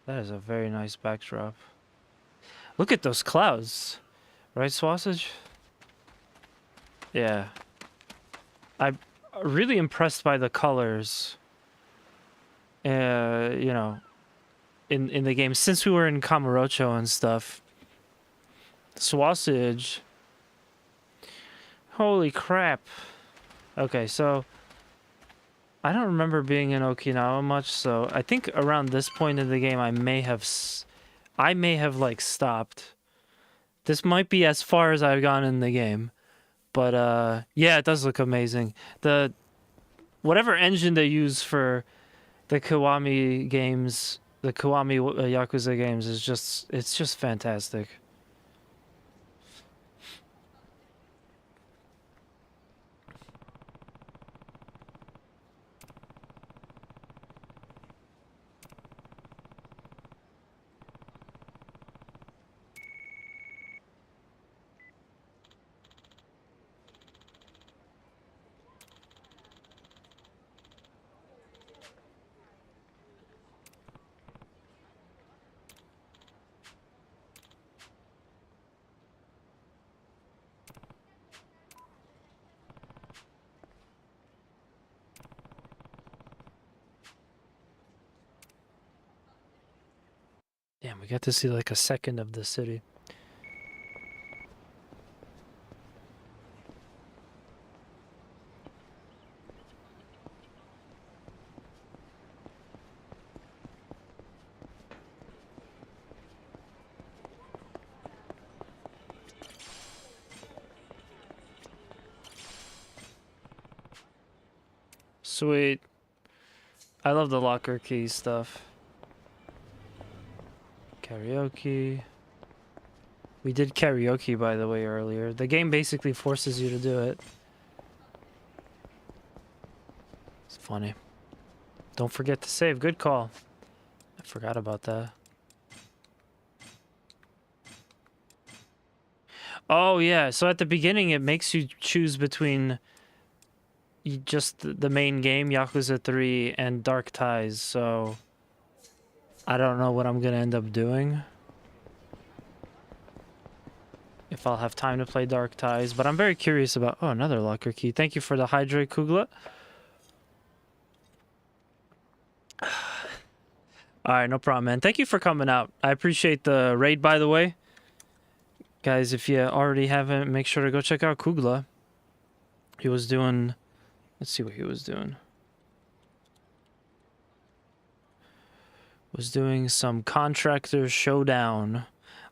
That is a very nice backdrop. Look at those clouds. Right, Sausage? Yeah. I'm really impressed by the colors. You know, in the game. Since we were in Kamurocho and stuff. Sausage. Holy crap. Okay, so I don't remember being in Okinawa much, so I think around this point in the game I may have like stopped. This might be as far as I've gone in the game. But yeah, it does look amazing. Whatever engine they use for the Kiwami games, the Kiwami Yakuza games it's just fantastic. Damn, we got to see like a second of the city. Sweet. I love the locker key stuff. Karaoke. We did karaoke, by the way, earlier. The game basically forces you to do it. It's funny. Don't forget to save. Good call. I forgot about that. Oh, yeah. So at the beginning, it makes you choose between just the main game, Yakuza 3, and Dark Ties. So I don't know what I'm going to end up doing. if I'll have time to play Dark Ties, but I'm very curious about... Oh, another locker key. Thank you for the Hydrate Kugla. Alright, no problem, man. Thank you for coming out. I appreciate the raid, by the way. Guys, if you already haven't, make sure to go check out Kugla. He was doing... Let's see what he was doing. Was doing some Contractor Showdown.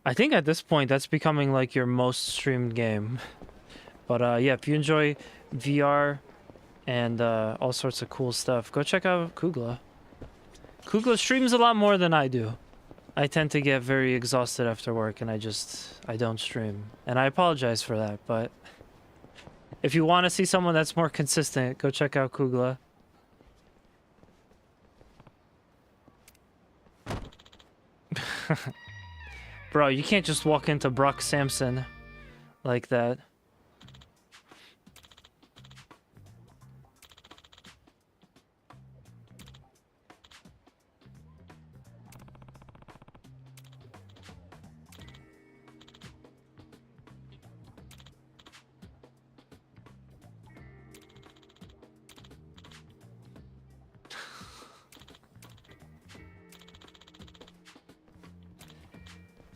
I think at this point that's becoming like your most streamed game. But yeah, if you enjoy VR and all sorts of cool stuff, go check out Kugla. Kugla streams a lot more than I do. I tend to get very exhausted after work and I don't stream. And I apologize for that, but if you want to see someone that's more consistent, go check out Kugla. Bro, you can't just walk into Brock Sampson like that.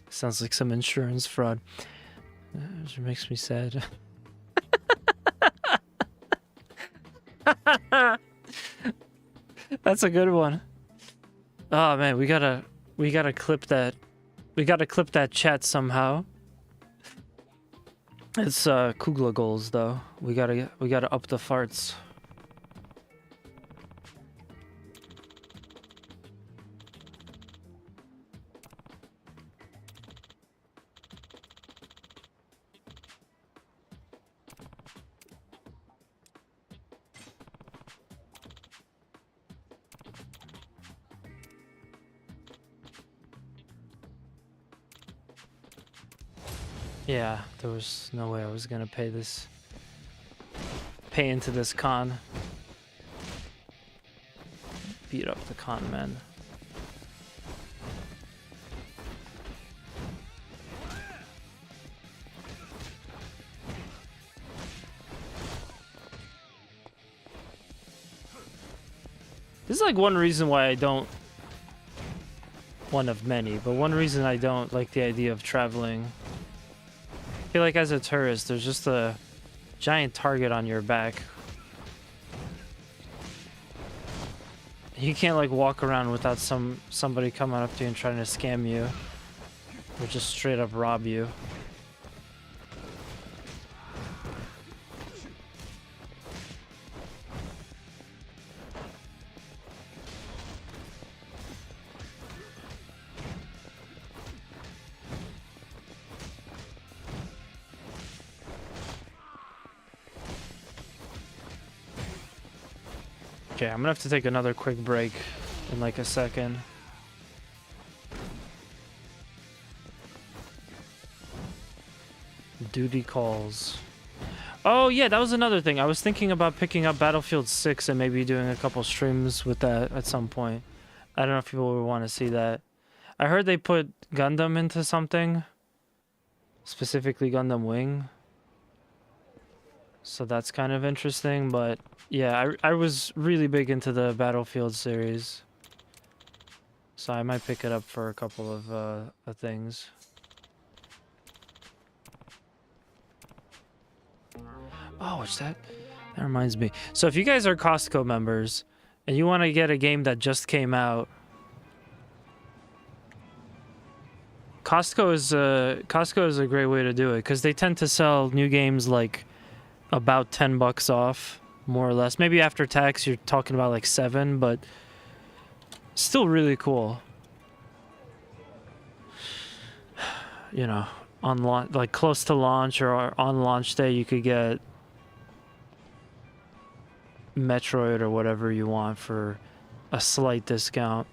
Sounds like some insurance fraud. Which makes me sad. That's a good one. Oh man, we gotta clip that. We gotta clip that chat somehow. It's Kugla goals though. We gotta up the farts. Yeah, there was no way I was gonna pay into this con. Beat up the con men. This is like one reason why I don't... One of many, but one reason I don't like the idea of traveling. I feel like as a tourist, there's just a giant target on your back. You can't like walk around without somebody coming up to you and trying to scam you. Or just straight up rob you. Okay, I'm gonna have to take another quick break in like a second. Duty calls. Oh yeah, that was another thing. I was thinking about picking up Battlefield 6 and maybe doing a couple streams with that at some point. I don't know if people would want to see that. I heard they put Gundam into something. Specifically Gundam Wing. So that's kind of interesting, but yeah, I was really big into the Battlefield series. So I might pick it up for a couple of things. Oh, what's that? That reminds me. So if you guys are Costco members and you want to get a game that just came out, Costco is a great way to do it because they tend to sell new games like about $10 off, more or less. Maybe after tax you're talking about like 7, but still really cool. You know, on like close to launch or on launch day, you could get Metroid or whatever you want for a slight discount.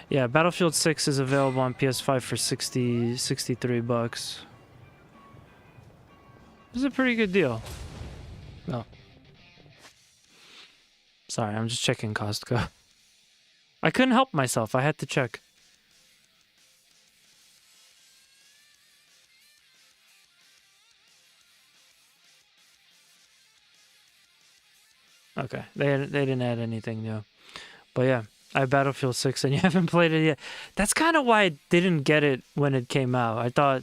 Yeah, Battlefield 6 is available on PS5 for $63. This is a pretty good deal. No. Sorry, I'm just checking Costco. I couldn't help myself. I had to check. Okay, they didn't add anything new. But yeah, I have Battlefield 6 and you haven't played it yet. That's kind of why I didn't get it when it came out. I thought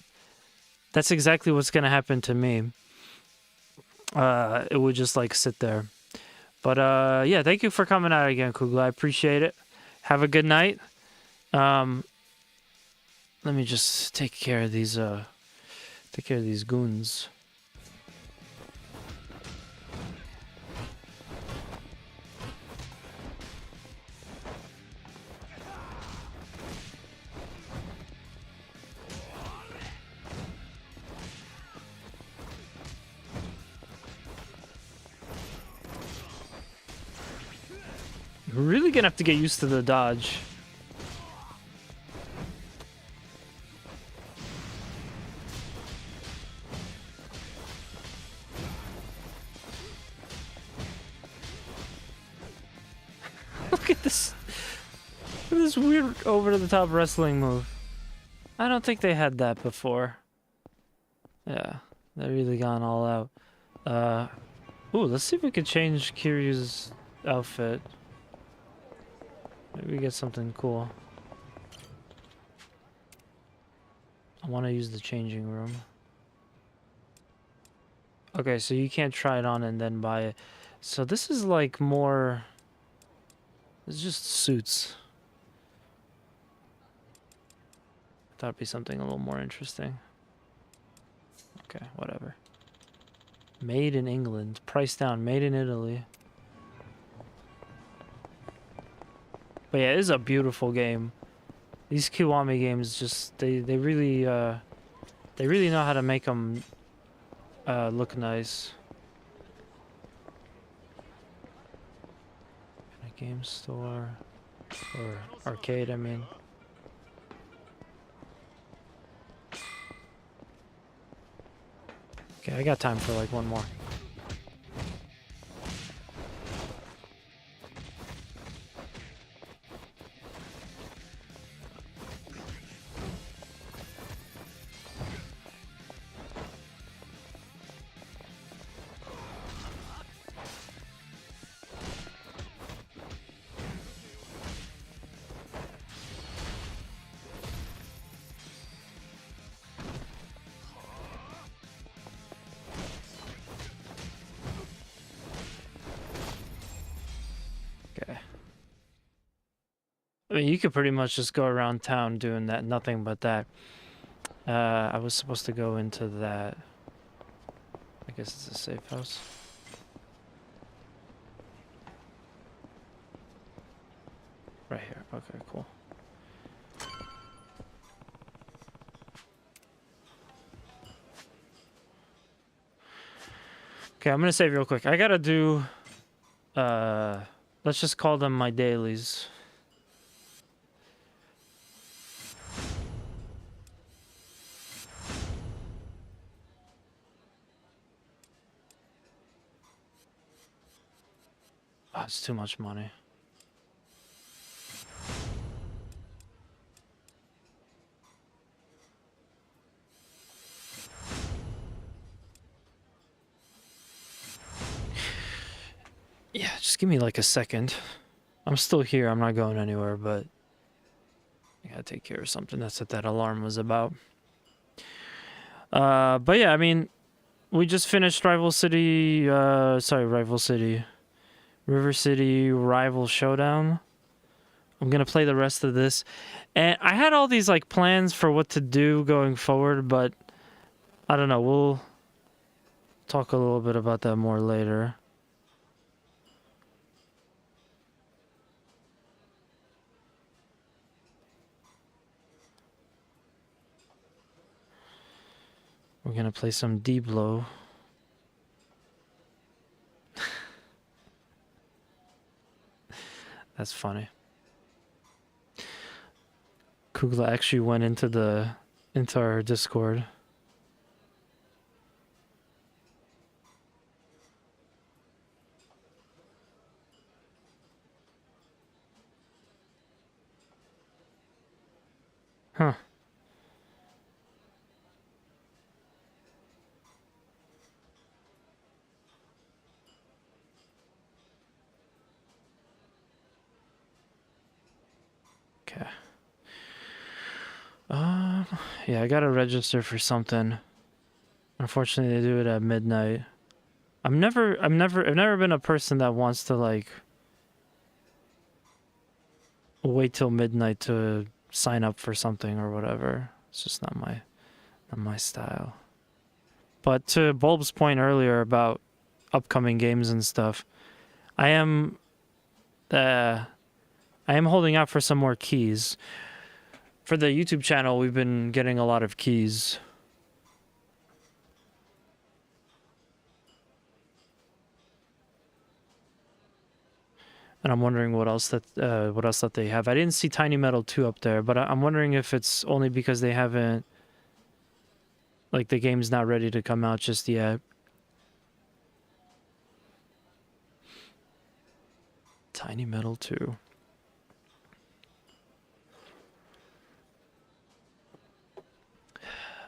that's exactly what's gonna happen to me. It would just like sit there. But yeah, thank you for coming out again, Kugla. I appreciate it. Have a good night. Let me just take care of these goons. We're really gonna have to get used to the dodge. Look at this. Look at this weird over-the-top wrestling move. I don't think they had that before. Yeah, they're really gone all out. Ooh, let's see if we can change Kiryu's outfit. Maybe we get something cool. I want to use the changing room. Okay, so you can't try it on and then buy it. So this is like more... It's just suits. Thought it'd be something a little more interesting. Okay, whatever. Made in England. Price down. Made in Italy. But yeah, it is a beautiful game. These Kiwami games just... They really know how to make them look nice. Game store. Or arcade, I mean. Okay, I got time for like one more. I mean, you could pretty much just go around town doing that, nothing but that. I was supposed to go into that. I guess it's a safe house. Right here. Okay, cool. Okay, I'm gonna save real quick. I gotta do... let's just call them my dailies. Oh, it's too much money. Yeah, just give me like a second. I'm still here. I'm not going anywhere, but I gotta take care of something. That's what that alarm was about. But yeah, I mean, we just finished Rival City, River City Rival Showdown. I'm gonna play the rest of this. And I had all these like plans for what to do going forward, but I don't know, we'll talk a little bit about that more later. We're gonna play some D-Blow. That's funny. Kugla actually went into our Discord. Huh. Okay. Yeah, I gotta register for something. Unfortunately, they do it at midnight. I've never been a person that wants to like wait till midnight to sign up for something or whatever. It's just not my style. But to Bulb's point earlier about upcoming games and stuff, I am holding out for some more keys. For the YouTube channel, we've been getting a lot of keys. And I'm wondering what else that they have. I didn't see Tiny Metal 2 up there, but I'm wondering if it's only because they haven't, like, the game's not ready to come out just yet. Tiny Metal 2.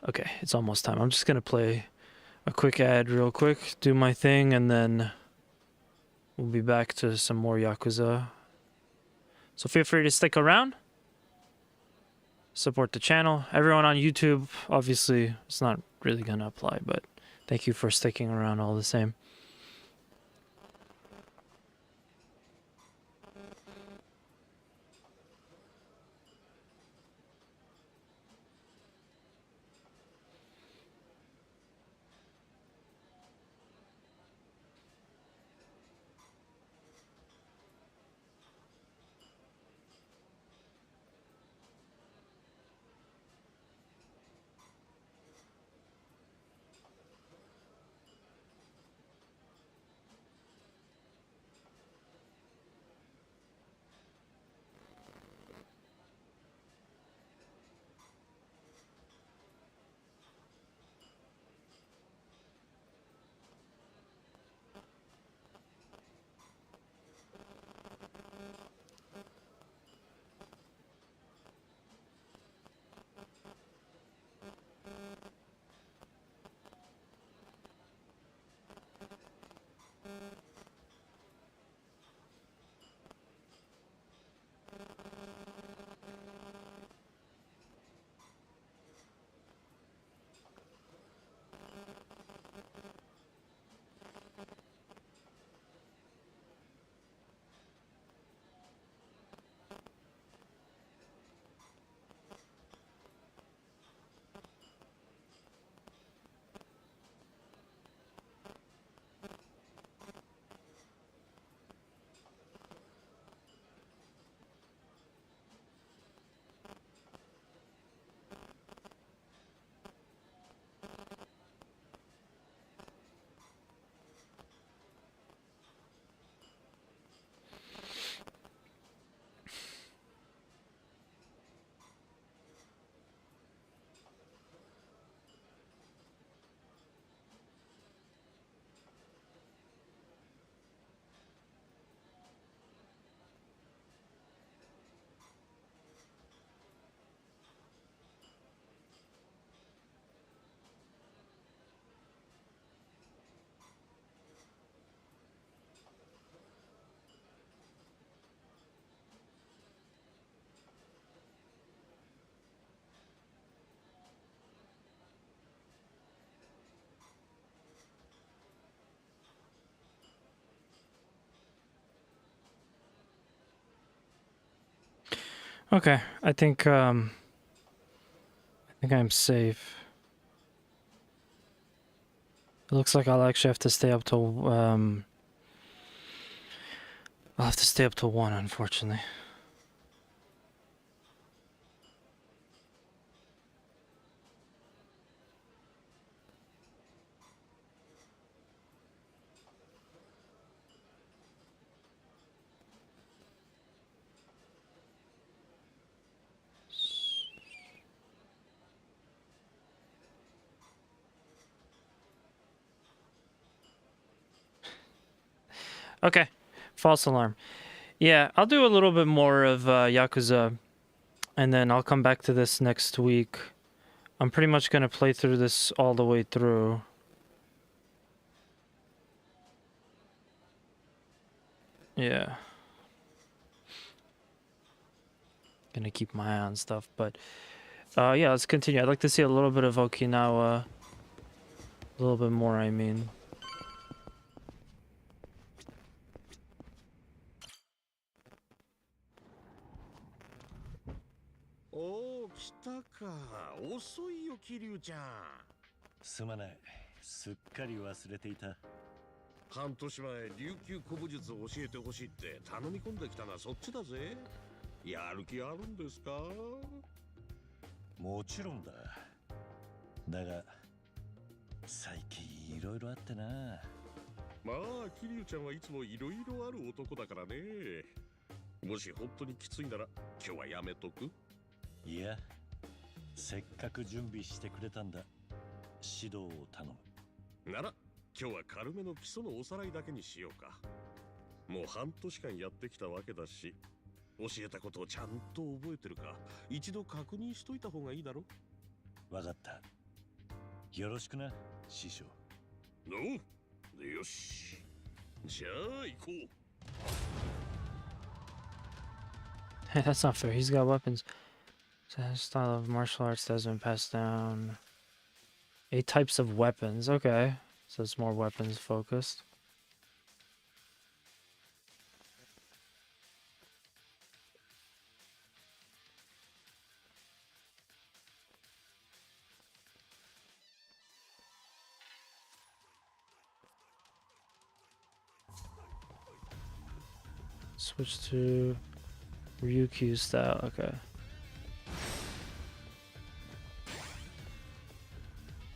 Okay, it's almost time. I'm just gonna play a quick ad real quick, do my thing, and then we'll be back to some more Yakuza. So feel free to stick around. Support the channel. Everyone on YouTube, obviously, it's not really gonna apply, but thank you for sticking around all the same. Okay, I think I'm safe. It looks like I'll actually have to stay up till I'll have to stay up till 1, unfortunately. Okay, false alarm. Yeah, I'll do a little bit more of Yakuza, and then I'll come back to this next week. I'm pretty much gonna play through this all the way through. Yeah. gonna keep my eye on stuff. But yeah, let's continue. I'd like to see a little bit of Okinawa. A little bit more, I mean.おお、来たか。遅いよ、桐生ちゃん。すまない。すっかり忘れていた。半年前、琉球古武術を教えてほしいって頼み込んできたのはそっちだぜ。やる気あるんですか？もちろんだ。だが、最近いろいろあってな。まあ、桐生ちゃんはいつもいろいろある男だからね。もし本当にきついなら、今日はやめとく？いや、せっかく準備してくれたんだ。指導を頼む。なら、今日は軽めの基礎のおさらいだけにしようか。もう半年間やってきたわけだし、教えたことをちゃんと覚えてるか、一度確認しといた方がいいだろ？わかった。よろしくな、師匠。のよし。じゃあ行こう。Hey, that's not fair. He's got weapons. His style of martial arts has been passed down. 8 types of weapons. Okay. So it's more weapons focused. Switch to Ryukyu style. Okay.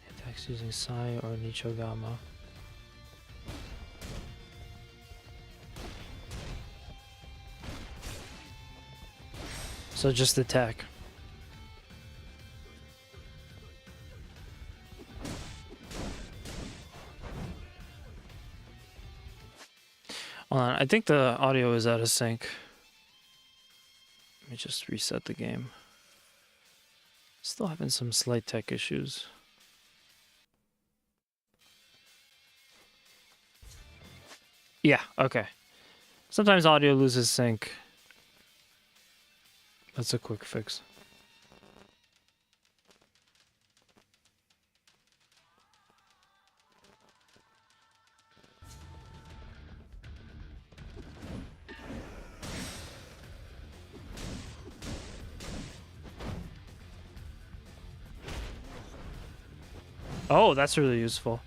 Attacks using Sai or Nichogama. So just attack. Hold on, I think the audio is out of sync. Let me just reset the game. Still having some slight tech issues. Yeah, okay. Sometimes audio loses sync. That's a quick fix. Oh, that's really useful.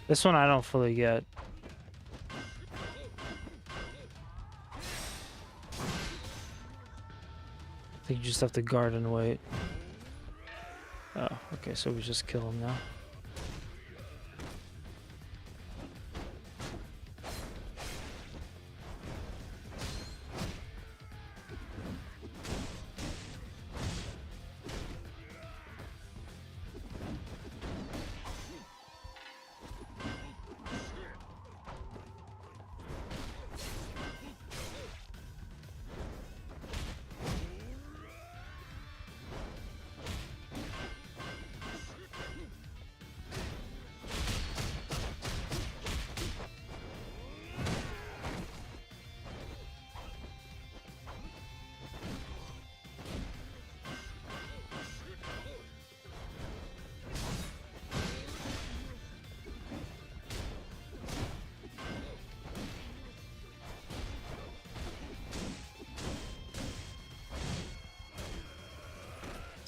This one I don't fully get. I think you just have to guard and wait. Oh, okay, so we just kill him now.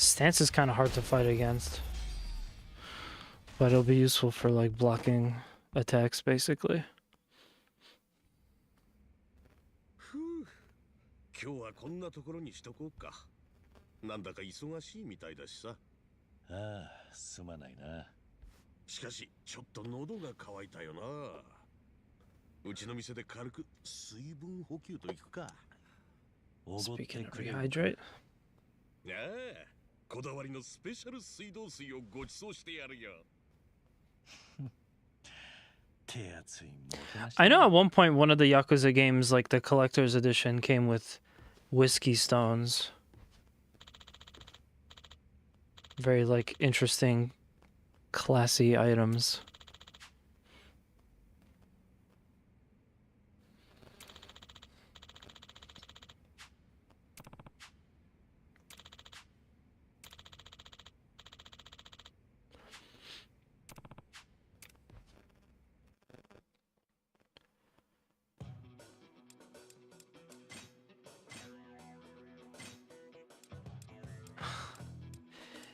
Stance is kind of hard to fight against. But it'll be useful for like blocking attacks, basically. 今日はこんなところにしとこうか。なんだか忙しいみたいだしさ。ああ、すまないな。しかし、ちょっと喉が渇いたよな。うちの店で軽く水分補給といくか。Speaking of rehydrate. ああ、こだわりのスペシャル水道水をご馳走してやるよ。I know at one point one of the Yakuza games, like the collector's edition, came with whiskey stones. Very like interesting, classy items.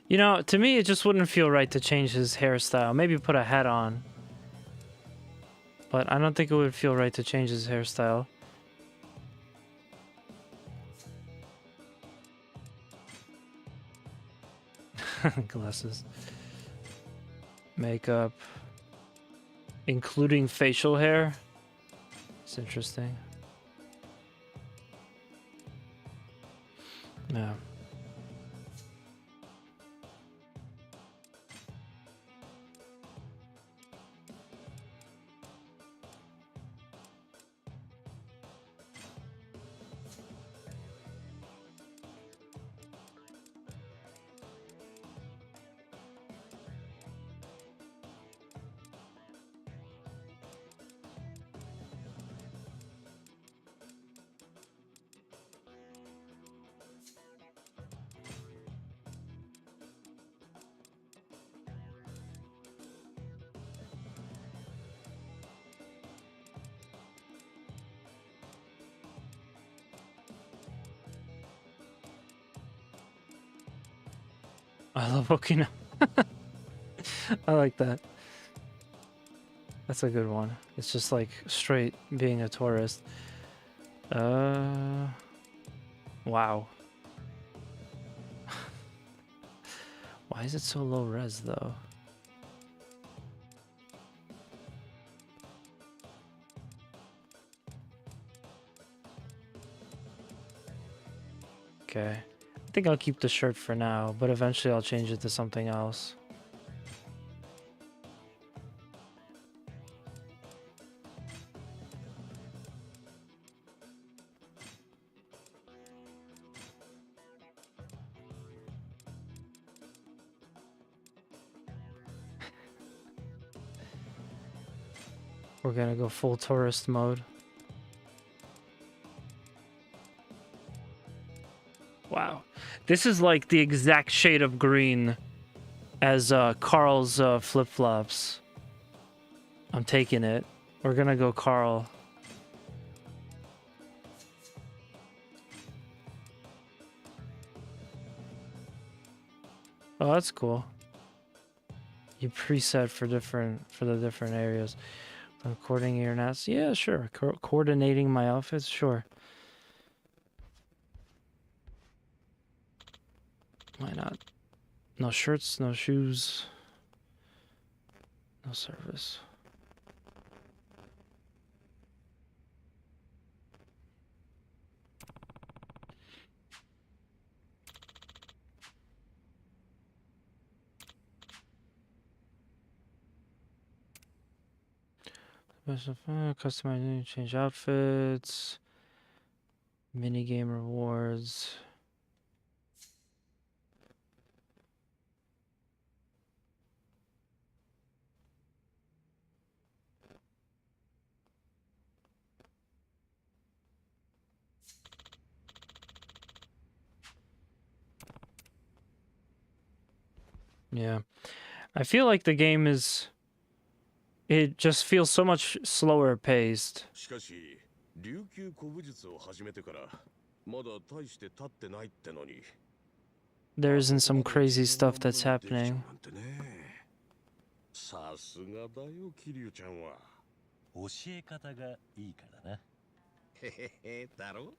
You know, to me, it just wouldn't feel right to change his hairstyle. Maybe put a hat on. But I don't think it would feel right to change his hairstyle. Glasses. Makeup. Including facial hair. It's interesting. Yeah. I love Okinawa. I like that. That's a good one. It's just like straight being a tourist. Wow. Why is it so low res though? Okay. I think I'll keep the shirt for now, but eventually I'll change it to something else. We're gonna go full tourist mode. Wow. This is like the exact shade of green as Carl's flip-flops. I'm taking it. We're gonna go Carl. Oh, that's cool. You preset for the different areas. Coordinating your nets. Yeah, sure. Coordinating my outfits, sure. Why not? No shirts, no shoes, no service. Customizing, change outfits, mini game rewards. Yeah, I feel like the game is. It just feels so much slower paced. しかし、琉球古武術を始めてからまだ大して経ってないってのに、there isn't some crazy stuff that's happening. さすがだよ、桐生ちゃんは。教え方がいいからな。へへへ、だろ？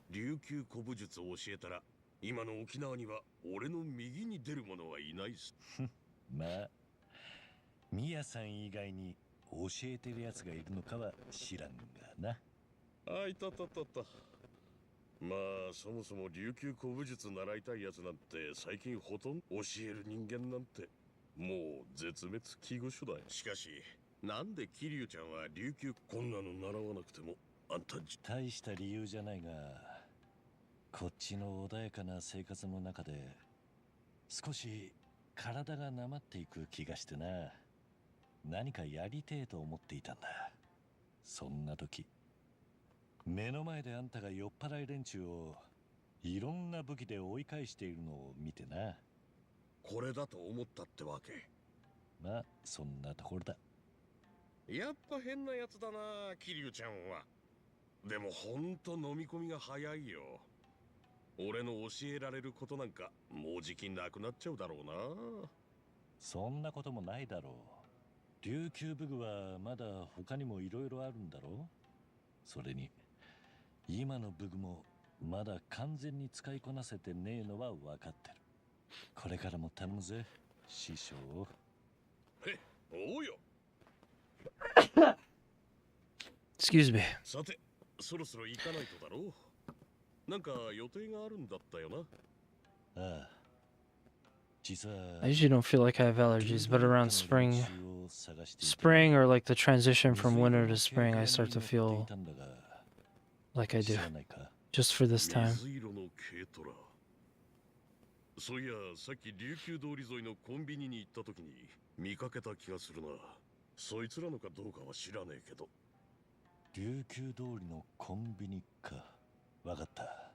琉球古武術を教えたら、今の沖縄には俺の右に出る者はいないす。まあ、ミヤさん以外に教えてるやつがいるのかは知らんがな。あ、いたたたた。まあ、そもそも琉球古武術習いたいやつなんて最近ほとんど教える人間なんてもう絶滅危惧種だよ。しかし、なんで桐生ちゃんは琉球こんなの習わなくてもあんた大した理由じゃないが、こっちの穏やかな生活の中で少し体がなまっていく気がしてな。何かやりてえと思っていたんだ。そんな時、目の前であんたが酔っ払い連中をいろんな武器で追い返しているのを見てな。これだと思ったってわけ。まあ、そんなところだ。やっぱ変なやつだな、桐生ちゃんは。でもほんと飲み込みが早いよ。俺の教えられることなんかもうじきなくなっちゃうだろうな。そんなこともないだろう。琉球武具はまだ他にもいろいろあるんだろう。それに今の武具もまだ完全に使いこなせてねえのは分かってる。これからも頼むぜ、師匠。へ、おうよ。Excuse me. さて、そろそろ行かないとだろう。なんか予定があるんだったよな。ああ。I usually don't feel like I have allergies, but around spring or like the transition from winter to spring, I start to feel like I do. Just for this time. そういや、さっき琉球通り沿いのコンビニに行った時に見かけた気がするな。そいつらのかどうかは知らねえけど。琉球通りのコンビニか。わかった。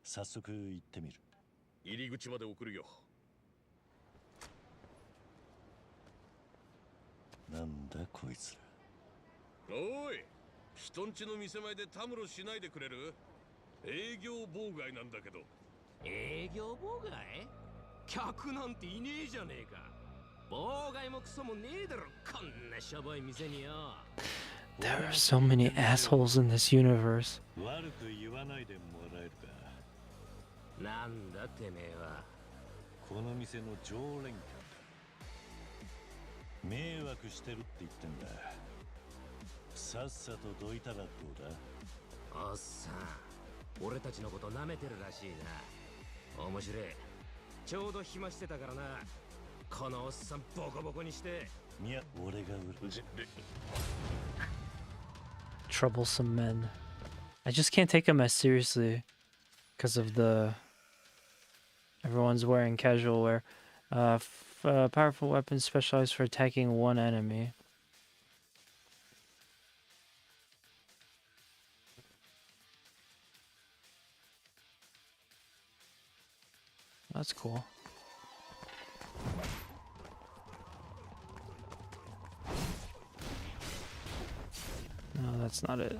早速行ってみる。入り口まで送るよ。なんだこいつら。おい、人んちの店前でたむろしないでくれる？営業妨害なんだけど。営業妨害？客なんていねえじゃねえか。妨害もクソもねえだろ、こんなしょぼい店によ。There are so many assholes in this universe. 悪く言わないでもらえるか。なんだてめえは。この店の常連客。迷惑してるって言ってんだ。さっさとどいたらどうだ？おっさん、俺たちのこと舐めてるらしいな。面白い。ちょうど暇してたからな。このおっさんボコボコにして。いや、俺が売る。Troublesome men. I just can't take them as seriously because of the everyone's wearing casual wear. Powerful weapons specialized for attacking one enemy. That's cool. No, that's not it.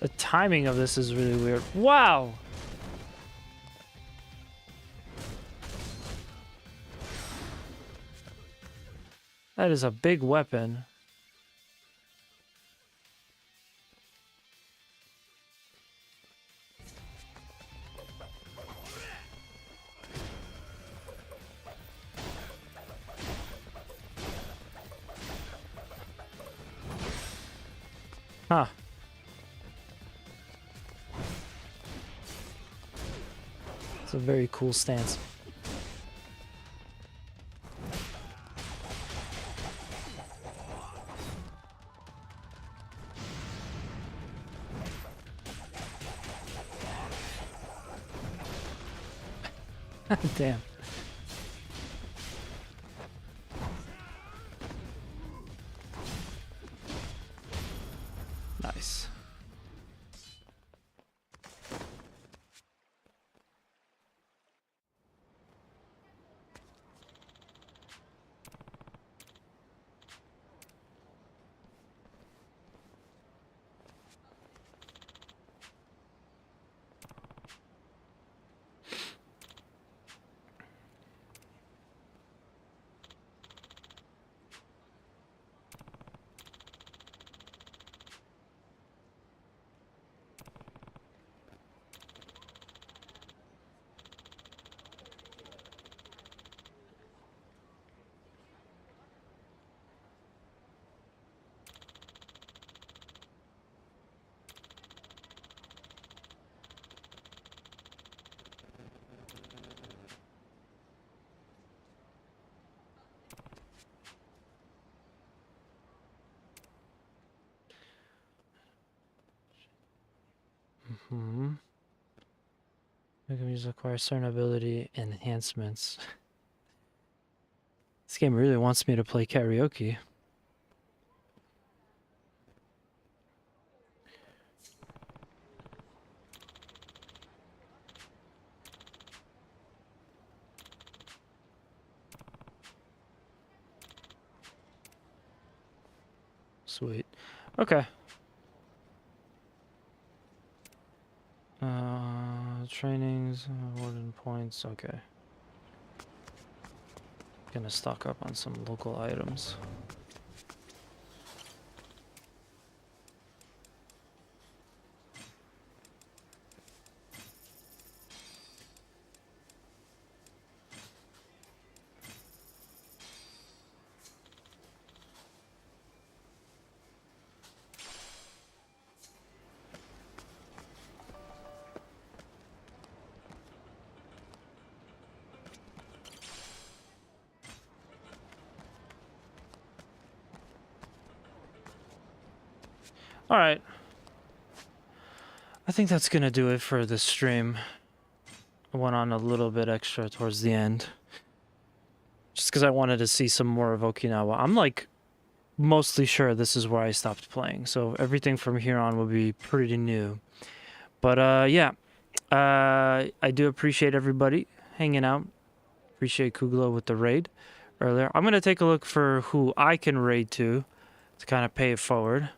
The timing of this is really weird. Wow! That is a big weapon. Huh. It's a very cool stance. Damn. Nice. Mm-hmm. Music acquire certain ability enhancements. This game really wants me to play karaoke. Sweet. Okay. Trainings, awarded points. Okay. Gonna stock up on some local items. All right. I think that's gonna do it for this stream. I went on a little bit extra towards the end. Just because I wanted to see some more of Okinawa. I'm like mostly sure this is where I stopped playing. So everything from here on will be pretty new. But yeah. I do appreciate everybody hanging out. Appreciate Kuglo with the raid earlier. I'm gonna take a look for who I can raid to kind of pay it forward.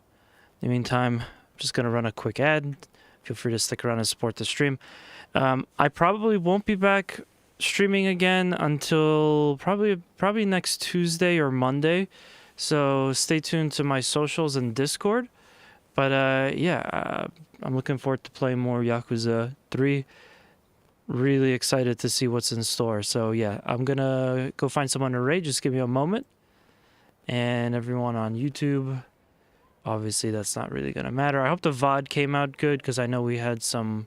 In the meantime, I'm just gonna run a quick ad. Feel free to stick around and support the stream. I probably won't be back streaming again until probably next Tuesday or Monday. So stay tuned to my socials and Discord. But yeah, I'm looking forward to playing more Yakuza 3. Really excited to see what's in store. So yeah, I'm gonna go find someone to raid. Just give me a moment. And everyone on YouTube, obviously that's not really gonna matter. I hope the VOD came out good because I know we had some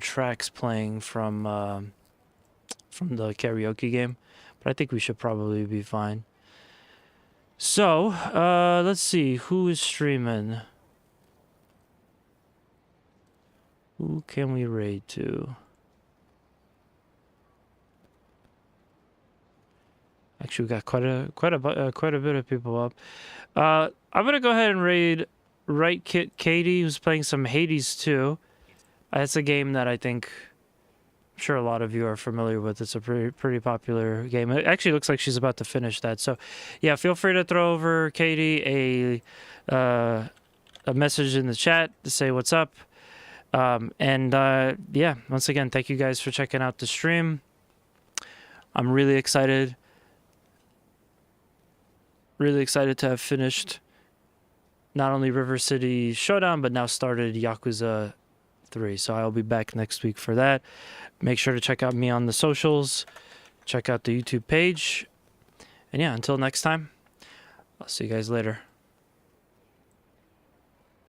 tracks playing from the karaoke game, but I think we should probably be fine. So let's see who is streaming. Who can we raid to? Actually, we got quite a bit of people up. I'm gonna go ahead and raid Right Kit Katie, who's playing some Hades 2. That's a game that I think, I'm sure a lot of you are familiar with. It's a pretty popular game. It actually looks like she's about to finish that. So, yeah, feel free to throw over Katie a message in the chat to say what's up. Yeah, once again, thank you guys for checking out the stream. I'm really excited. Really excited to have finished not only River City Showdown, but now started Yakuza 3. So I'll be back next week for that. Make sure to check out me on the socials. Check out the YouTube page. And yeah, until next time, I'll see you guys later.